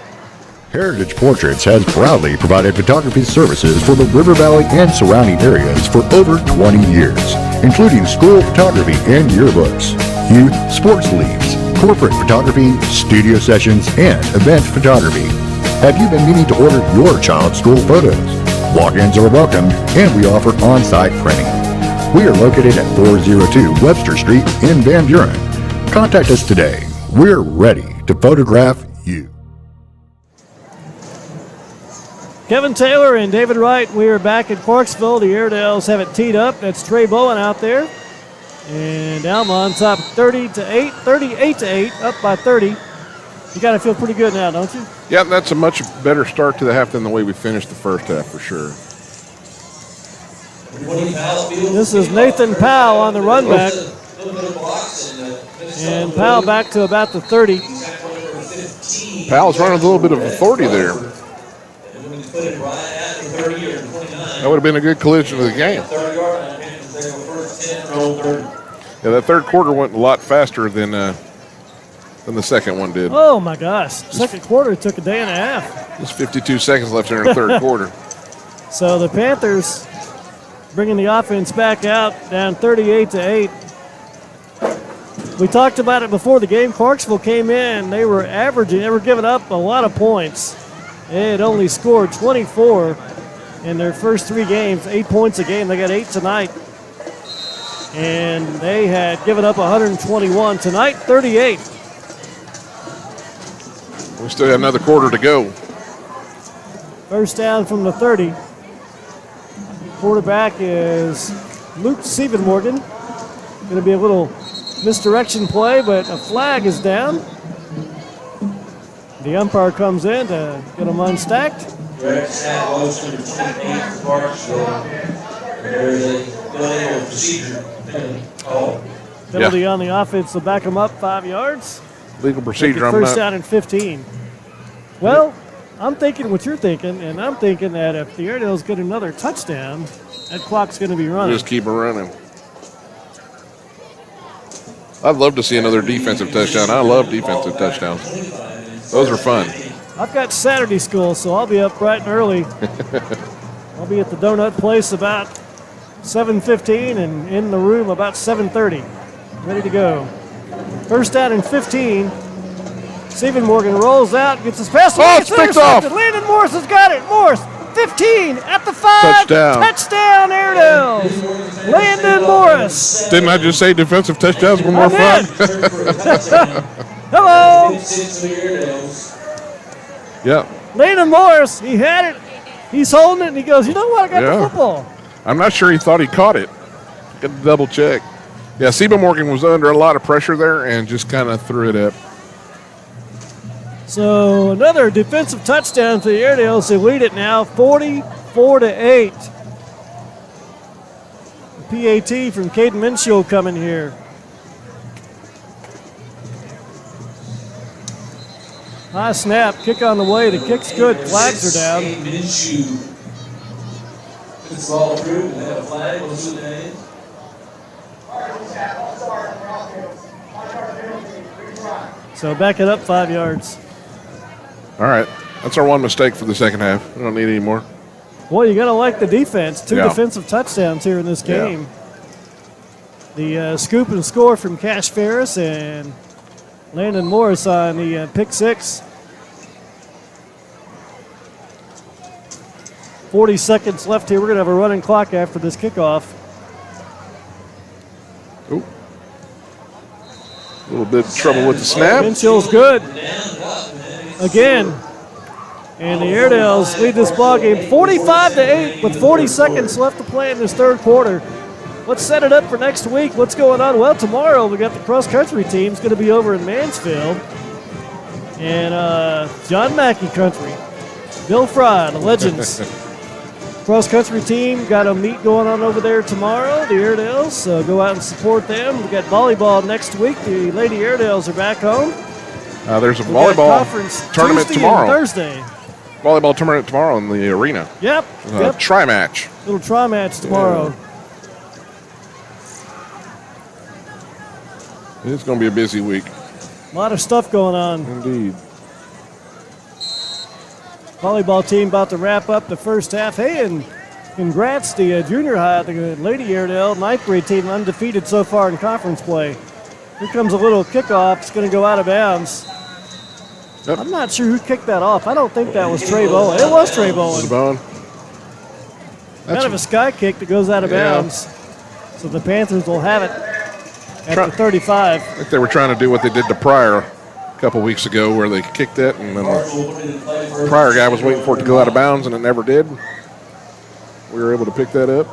Heritage Portraits has proudly provided photography services for the River Valley and surrounding areas for over 20 years, including school photography and yearbooks, youth sports leagues, corporate photography, studio sessions, and event photography. Have you been meaning to order your child's school photos? Walk-ins are welcome, and we offer on-site printing. We are located at 402 Webster Street in Van Buren. Contact us today. We're ready to photograph you. Kevin Taylor and David Wright, we are back at Clarksville. The Airedales have it teed up. That's Trey Bowen out there. And Alma on top 38-8, up by 30. You got to feel pretty good now, don't you? Yeah, that's a much better start to the half than the way we finished the first half for sure. This is Nathan Powell on the run back. And Powell back to about the 30. Powell's running with a little bit of authority there. That would have been a good collision of the game. Yeah, that third quarter went a lot faster than the second one did. Oh, my gosh. Second quarter took a day and a half. There's 52 seconds left in the third quarter. So the Panthers bringing the offense back out, down 38-8. We talked about it before the game. Clarksville came in. They were giving up a lot of points. They had only scored 24 in their first 3 games, 8 points a game. They got 8 tonight. And they had given up 121. Tonight, 38. We still got another quarter to go. First down from the 30. Quarterback is Luke Siebenmorgan. Going to be a little misdirection play, but a flag is down. The umpire comes in to get them unstacked. There's a illegal procedure. Penalty on the offense to back them up 5 yards. Legal procedure. First down and 15. Well, I'm thinking what you're thinking, and I'm thinking that if the Airedales get another touchdown, that clock's going to be running. Just keep it running. I'd love to see another defensive touchdown. I love defensive touchdowns. Those are fun. I've got Saturday school, so I'll be up bright and early. I'll be at the donut place about 7:15 and in the room about 7:30. Ready to go. First down and 15. Siebenmorgan rolls out, gets his pass. Oh, it's picked off. Landon Morris has got it. Morris, 15 at the 5. Touchdown. Touchdown, Airedales. Landon Morris. Didn't I just say defensive touchdowns were more fun? Hello. Yeah. Landon Morris, he had it. He's holding it, and he goes, you know what? I got the football. I'm not sure he thought he caught it. Got to double check. Yeah, Siebenmorgan was under a lot of pressure there and just kind of threw it up. So another defensive touchdown for the Airedales. They lead it now 44-8. The PAT from Caden Minshew coming here. High snap, kick on the way. The kick's good. Flags are down. Minshew. It's all approved and they have a flag. What's the name? So back it up 5 yards. All right. That's our one mistake for the second half. We don't need any more. Boy, you got to like the defense. 2 Yeah. defensive touchdowns here in this game. The scoop and score from Cash Ferris and Landon Morris on the pick 6. 40 seconds left here. We're going to have a running clock after this kickoff. Ooh. A little bit of trouble with the snap. Minshew's good. Again. And the Airedales lead this ball game 45-8 with 40 seconds left to play in this third quarter. Let's set it up for next week. What's going on? Well, tomorrow we got the cross-country team. It's going to be over in Mansfield. And John Mackey country. Bill Fry, the legends. Cross-country team got a meet going on over there tomorrow, the Airedales. So go out and support them. We got volleyball next week. The Lady Airedales are back home. There's a volleyball tournament Tuesday tomorrow. And Thursday. Volleyball tournament tomorrow in the arena. Yep. Tri-match. Little tri-match tomorrow. Yeah. It's going to be a busy week. A lot of stuff going on. Indeed. Volleyball team about to wrap up the first half. Hey, and congrats the junior high, the Lady Airedale 9th grade team, undefeated so far in conference play. Here comes a little kickoff. It's going to go out of bounds. Yep. I'm not sure who kicked that off. I don't think that was Trey Bowen. It was Trey Bowen. Kind of a sky kick that goes out of bounds. So the Panthers will have it at the 35. I think they were trying to do what they did to Pryor a couple weeks ago, where they kicked it, and then the Pryor guy was waiting for it to go out of bounds, and it never did. We were able to pick that up.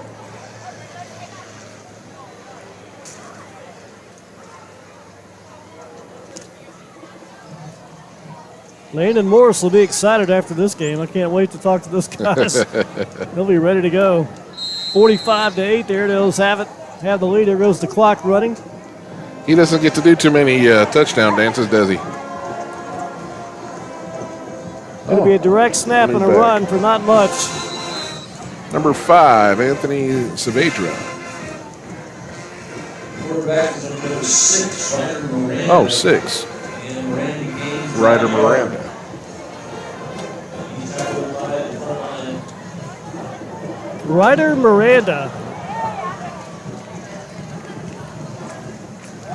Landon Morris will be excited after this game. I can't wait to talk to those guys. They'll be ready to go. 45-8, the Airedales have the lead. There goes the clock running. He doesn't get to do too many touchdown dances, does he? Going to be a direct snap and a run for not much. Number 5, Anthony Saavedra. Quarterback is number 6, Ryder Miranda. Oh, 6. And Randy Gaines. Ryder Miranda. Ryder Miranda.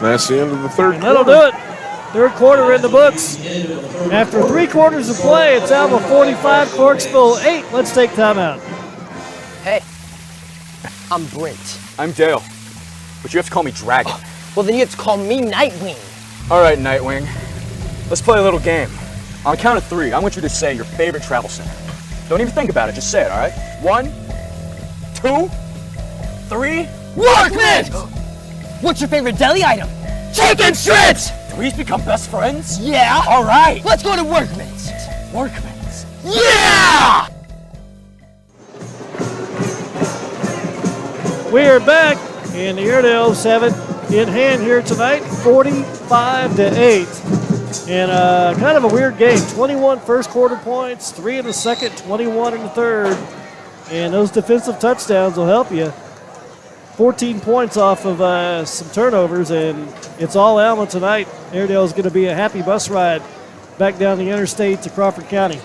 That's the end of the third And that'll do it. Third quarter in the books. After 3 quarters of play, it's Alma 45, Clarksville 8. Let's take time out. Hey, I'm Brent. I'm Dale, but you have to call me Dragon. Well, then you have to call me Nightwing. All right, Nightwing. Let's play a little game. On the count of 3, I want you to say your favorite travel center. Don't even think about it, just say it, all right? 1, 2, 3. Workman! What's your favorite deli item? Chicken strips! Do we become best friends? Yeah! All right! Let's go to Workman's! Workman's? Yeah! We are back, and the Airedales have it in hand here tonight, 45-8. And kind of a weird game. 21 first quarter points, 3 in the second, 21 in the third. And those defensive touchdowns will help you. 14 points off of some turnovers, and it's all Alma tonight. Airedale's going to be a happy bus ride back down the interstate to Crawford County.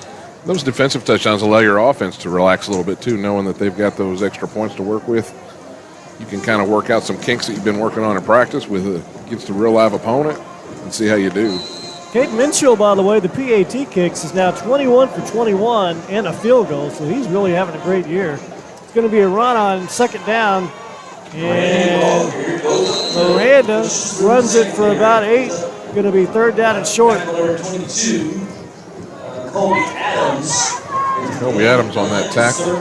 Those defensive touchdowns allow your offense to relax a little bit, too, knowing that they've got those extra points to work with. You can kind of work out some kinks that you've been working on in practice against a real live opponent and see how you do. Kate Minshew, by the way, the PAT kicks is now 21 for 21 and a field goal, so he's really having a great year. It's going to be a run on second down, and Miranda runs it for about 8. Going to be third down and short. Number 22, Colby Adams. Colby Adams on that tackle.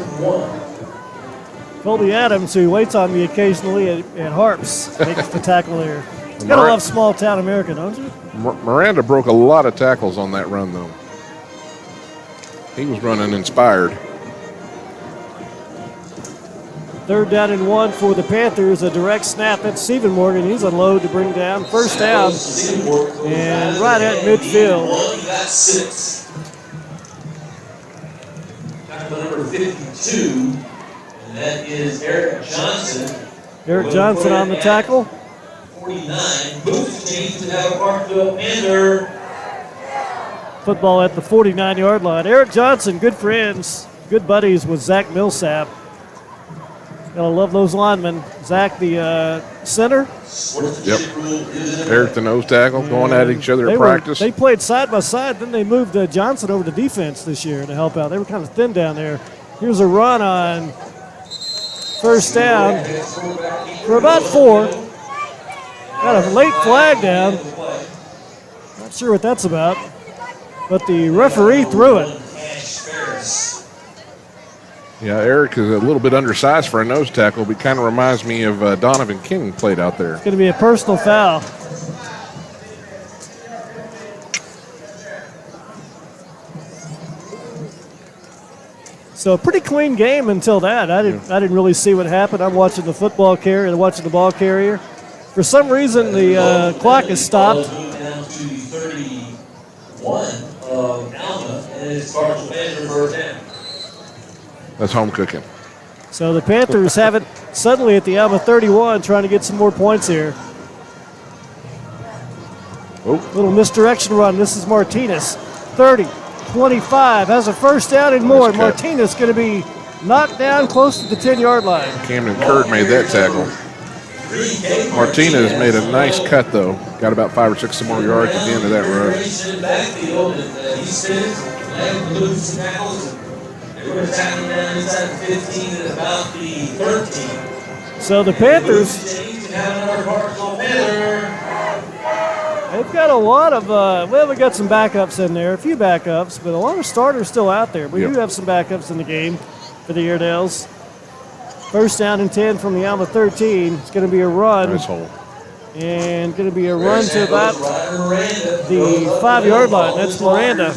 Colby Adams, who waits on me occasionally at Harps, makes the tackle there. You gotta love small town America, don't you? Miranda broke a lot of tackles on that run, though. He was running inspired. 3rd down and 1 for the Panthers. A direct snap. That's Stephen Morgan. He's unloaded to bring down. 1st down. And right at midfield. He got 6. Tackle number 52. And that is Eric Johnson. Eric Johnson on the tackle. 49. Boots change to have a Clarksville Panther. Football at the 49-yard line. Eric Johnson, good friends, good buddies with Zach Millsap. Gotta love those linemen. Zach, the center. Yep. Eric, the nose tackle, going at each other at practice. They played side by side. Then they moved Johnson over to defense this year to help out. They were kind of thin down there. Here's a run on 1st down for about 4. Got a late flag down. Not sure what that's about, but the referee threw it. Yeah, Eric is a little bit undersized for a nose tackle, but kind of reminds me of Donovan King played out there. It's going to be a personal foul. So a pretty clean game until that. I didn't really see what happened. I'm watching the football carrier and watching the ball carrier. For some reason, the clock is stopped. Down to 31 of Alma, and it's Clarksville Panther first down. That's home cooking. So the Panthers have it suddenly at the Alma 31, trying to get some more points here. Oh. Little misdirection run. This is Martinez. 30, 25, has a 1st down and more. Martinez going to be knocked down close to the 10-yard line. Camden Curd made that tackle. Martinez made a nice cut, though. Got about 5 or 6 more yards at the end of that run. We're tackling down inside the 15 at about the 13. So the Panthers, they've got a lot of, well, we got some backups in there, a few backups, but a lot of starters still out there. We do have some backups in the game for the Airedales. 1st down and 10 from the Alma 13. It's going to be a run. Nice hole. And going to be a run to about the 5-yard line. That's Miranda.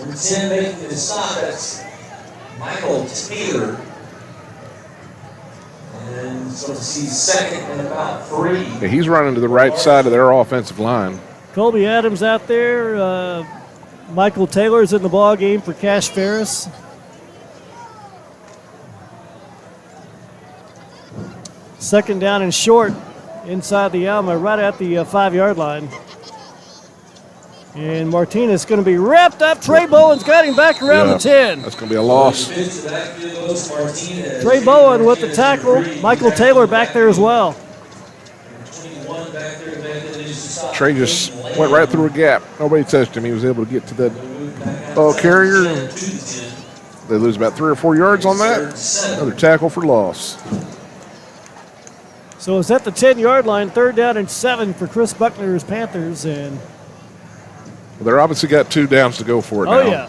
Number 10 making the stop, that's Michael Taylor. And so he's 2nd and about 3. Yeah, he's running to the right side of their offensive line. Colby Adams out there. Michael Taylor's in the ball game for Cash Ferris. Second down and short inside the Alma, right at the 5-yard line. And Martinez going to be wrapped up. Trey Bowen's got him back around the 10. That's going to be a loss. Trey Bowen with the tackle. Michael Taylor back there as well. Trey just went right through a gap. Nobody touched him. He was able to get to the ball carrier. They lose about 3 or 4 yards on that. Another tackle for loss. So it's at the 10-yard line, 3rd down and 7 for Chris Buckner's Panthers. And they're obviously got 2 downs to go for it now. Oh, yeah.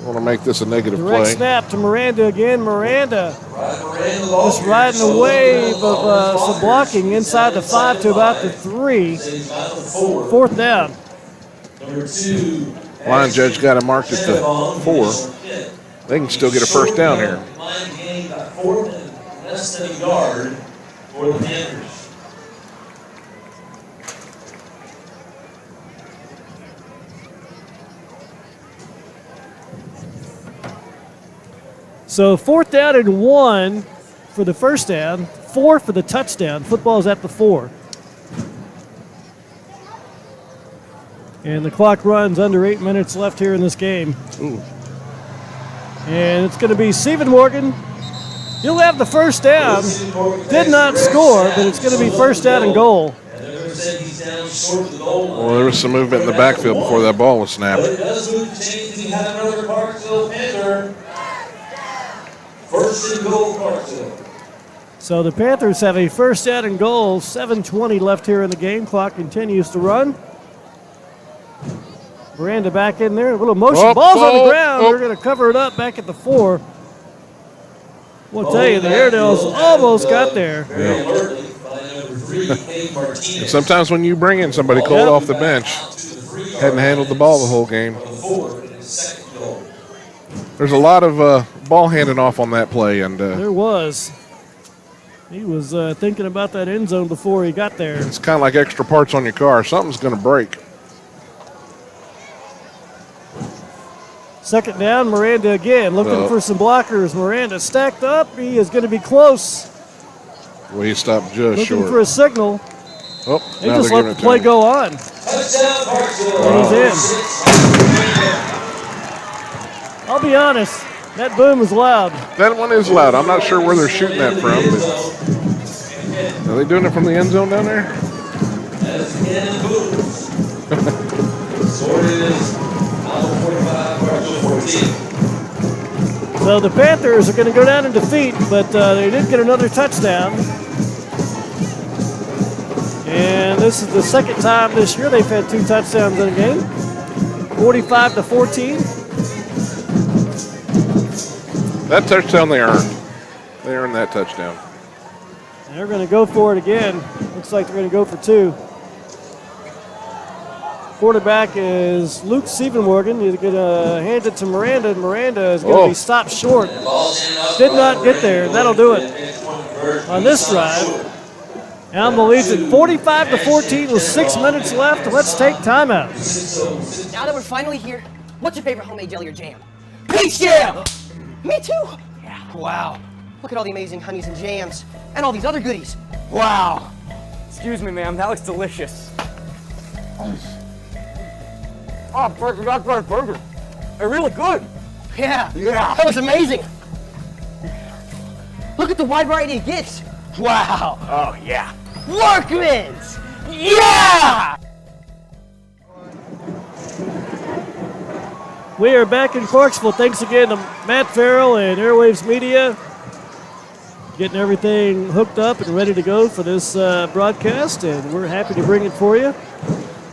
Want to make this a negative Direct play. snap to Miranda again. Miranda just riding a wave of some blocking inside the 5 to about the 3. 4th down. Line judge got him marked at the 4. They can still get a 1st down here. Less than a yard for the Panthers. So 4th down and 1 for the 1st down, 4 for the touchdown. Football's at the 4. And the clock runs under 8 minutes left here in this game. Ooh. And it's going to be Stephen Morgan. He'll have the 1st down. Did not score, but it's going to be 1st down and goal. Well, there was some movement in the backfield before that ball was snapped. But it does move the chains, and you have another Clarksville Panther. 1st and goal, Clarksville. So the Panthers have a 1st down and goal. 7:20 left here in the game. Clock continues to run. Miranda back in there. A little motion. Ball's on the ground. They're going to cover it up back at the 4. We'll tell you, the Airedales almost got there. And sometimes when you bring in somebody cold off the bench, hadn't handled the ball the whole game. There's a lot of ball handing off on that play, and there was. He was thinking about that end zone before he got there. It's kind of like extra parts on your car. Something's going to break. Second down, Miranda again looking for some blockers. Miranda stacked up. He is going to be close. Well, he stopped just looking short. for a signal. Oh, they just let the play go on. And he's in. I'll be honest, that boom is loud. That one is loud. I'm not sure where they're shooting that from. But are they doing it from the end zone down there? So the Panthers are going to go down in defeat, but they did get another touchdown. And this is the second time this year they've had 2 touchdowns in a game. 45-14. That touchdown they earned. They earned that touchdown. And they're going to go for it again. Looks like they're going to go for 2. Quarterback is Luke Sievenmorgan. He's going to hand it to Miranda, and Miranda is going to be stopped short. Did not get there. That'll do it on this drive. Alma leads it 45-14 with 6 minutes left. Let's take timeout. Now that we're finally here, what's your favorite homemade jelly or jam? Peach jam! Me too! Yeah, wow. Look at all the amazing honeys and jams, and all these other goodies. Wow. Excuse me, ma'am, that looks delicious. Oh, that's my burger. They're really good. Yeah, that was amazing. Look at the wide variety it gets. Wow. Oh, yeah. Workman's! Yeah! We are back in Clarksville. Thanks again to Matt Farrell and Airwaves Media. Getting everything hooked up and ready to go for this broadcast, and we're happy to bring it for you.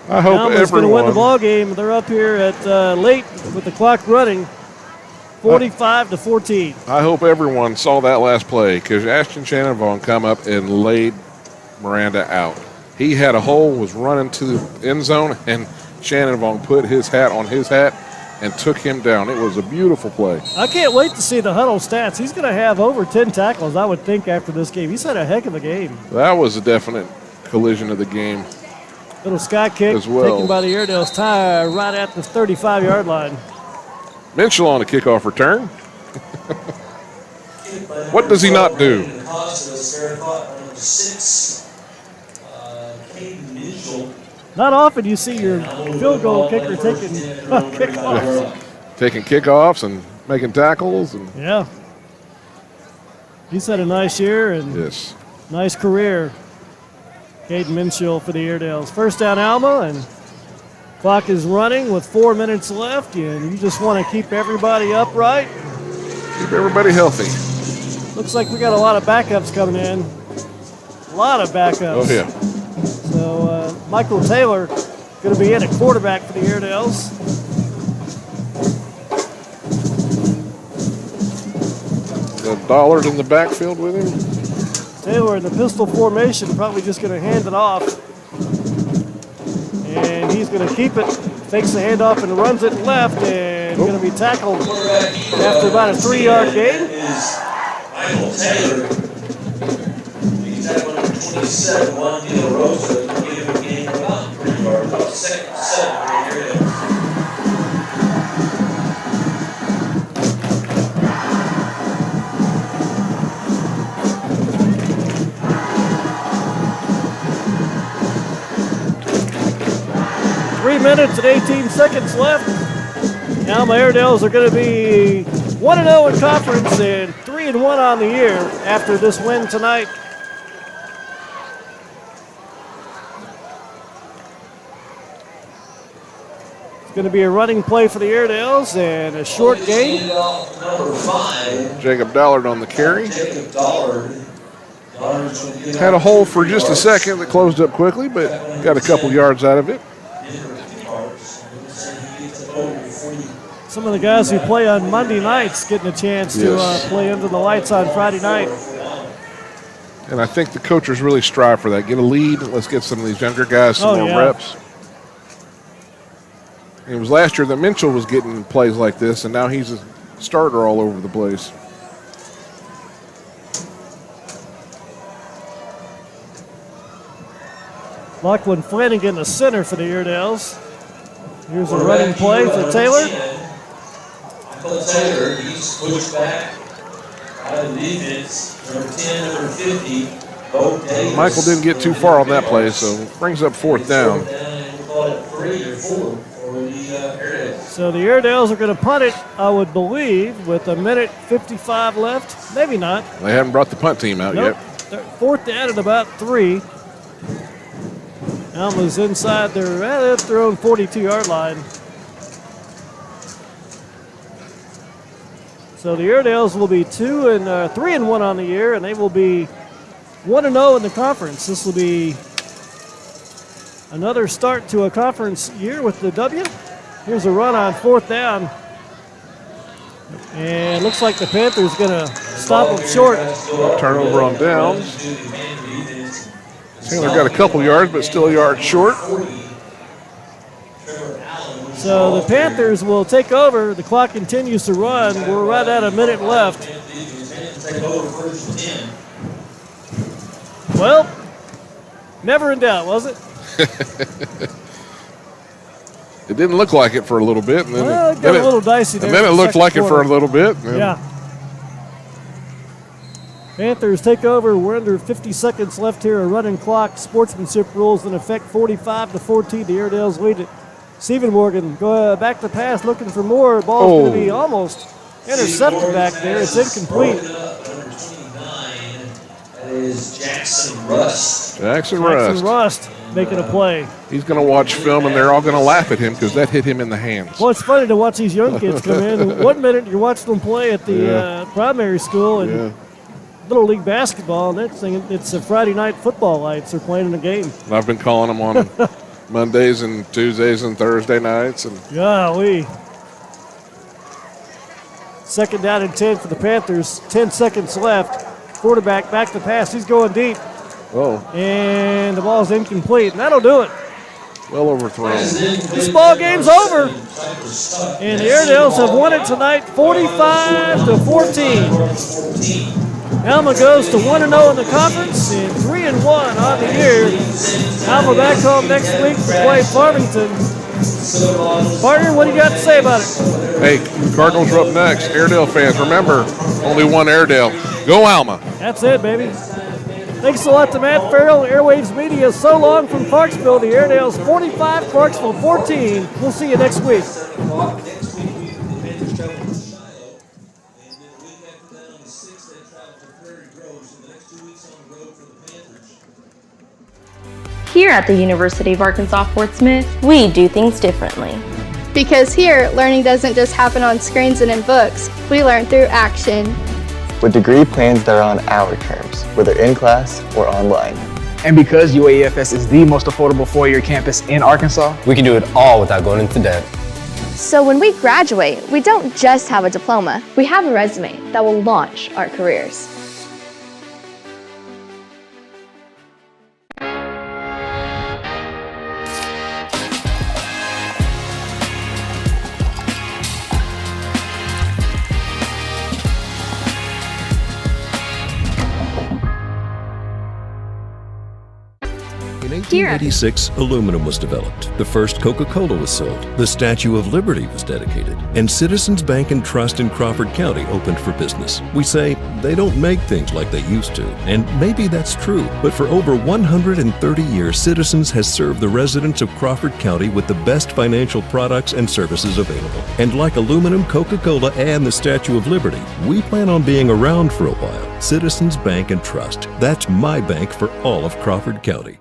I hope Alma's going to win the ball game. They're up here at late with the clock running, 45-14. I hope everyone saw that last play because Ashton Shannonvon come up and laid Miranda out. He had a hole, was running to the end zone, and Shannonvon put his hat on his hat and took him down. It was a beautiful play. I can't wait to see the huddle stats. He's going to have over 10 tackles, I would think, after this game. He's had a heck of a game. That was a definite collision of the game. Little sky kick as well. Taken by the Airedales tie right at the 35-yard line. Mitchell on a kickoff return. What does he not do? Not often you see your field goal kicker taking kickoffs. Taking kickoffs and making tackles. And yeah. He's had a nice year and nice career. Caden Minshew for the Airedales. First down, Alma, and clock is running with 4 minutes left, and you just want to keep everybody upright. Keep everybody healthy. Looks like we got a lot of backups coming in. A lot of backups. Oh, yeah. So Michael Taylor going to be in at quarterback for the Airedales. Got Dollard in the backfield with him. Taylor in the pistol formation, probably just going to hand it off. And he's going to keep it, takes the handoff and runs it left, and going to be tackled after about a 3-yard gain. Michael Taylor. He's at 27, one De La Rosa. Give him a gain of about 3 yards, about 2nd and 7 right here. 3 minutes and 18 seconds left. Alma Airedales are going to be 1-0 in conference and 3-1 on the year after this win tonight. It's going to be a running play for the Airedales and a short gain. Number 5. Jacob Dollard on the carry. Jacob Dollard. Had a hole for just a second that closed up quickly, but got a couple yards out of it. Some of the guys who play on Monday nights getting a chance to play under the lights on Friday night. And I think the coaches really strive for that. Get a lead. Let's get some of these younger guys some more reps. And it was last year that Mitchell was getting plays like this, and now he's a starter all over the place. Lachlan Flanagan, the center for the Airedales. Here's a running play for Taylor. Michael Taylor, he's pushed back out of the defense. Number 10, number 50, Bo Davis. Michael didn't get too far on that play, so brings up fourth down. We'll call it 3 or 4 for the Airedales. So the Airedales are going to punt it, I would believe, with 1:55 left. Maybe not. They haven't brought the punt team out yet. They're fourth down at about 3. Alma's inside their own 42-yard line. So the Airedales will be 3-1 on the year, and they will be 1-0 in the conference. This will be another start to a conference year with the W. Here's a run on fourth down. And looks like the Panthers going to stop them short. Turnover on downs. Taylor got a couple yards, but still a yard short. So the Panthers will take over. The clock continues to run. We're right at a minute left. Well, never in doubt, was it? It didn't look like it for a little bit. And then it got a little dicey there. And then it looked like it for a little bit. Yeah. Panthers take over. We're under 50 seconds left here. A running clock. Sportsmanship rules in effect. 45-14. The Airedales lead it. Stephen Morgan go back to pass, looking for more. Ball's going to be almost intercepted back there. It's incomplete. That is Jackson Rust. Jackson Rust making a play. He's going to watch film, and they're all going to laugh at him because that hit him in the hands. Well, it's funny to watch these young kids come in. 1 minute you're watching them play at the primary school and Little League basketball. Next thing, it's a Friday night football lights. They're playing in a game. I've been calling them on Mondays and Tuesdays and Thursday nights. And golly. Second down and 10 for the Panthers. 10 seconds left. Quarterback back to pass. He's going deep. And the ball's incomplete. And that'll do it. Well overthrown. This ball game's over. And the Airedales have won it tonight 45-14. Alma goes to 1-0 in the conference and 3-1 on the year. Alma back home next week to play Farmington. Partner, what do you got to say about it? Hey, the Cardinals are up next. Airedale fans, remember, only one Airedale. Go Alma. That's it, baby. Thanks a lot to Matt Farrell, Airwaves Media. So long from Clarksville, the Airedales 45, Clarksville 14. We'll see you next week. Here at the University of Arkansas Fort Smith, we do things differently. Because here, learning doesn't just happen on screens and in books. We learn through action. With degree plans that are on our terms, whether in class or online. And because UAFS is the most affordable four-year campus in Arkansas, we can do it all without going into debt. So when we graduate, we don't just have a diploma, we have a resume that will launch our careers. In 1886, aluminum was developed. The first Coca-Cola was sold. The Statue of Liberty was dedicated. And Citizens Bank and Trust in Crawford County opened for business. We say they don't make things like they used to. And maybe that's true. But for over 130 years, Citizens has served the residents of Crawford County with the best financial products and services available. And like aluminum, Coca-Cola, and the Statue of Liberty, we plan on being around for a while. Citizens Bank and Trust. That's my bank for all of Crawford County.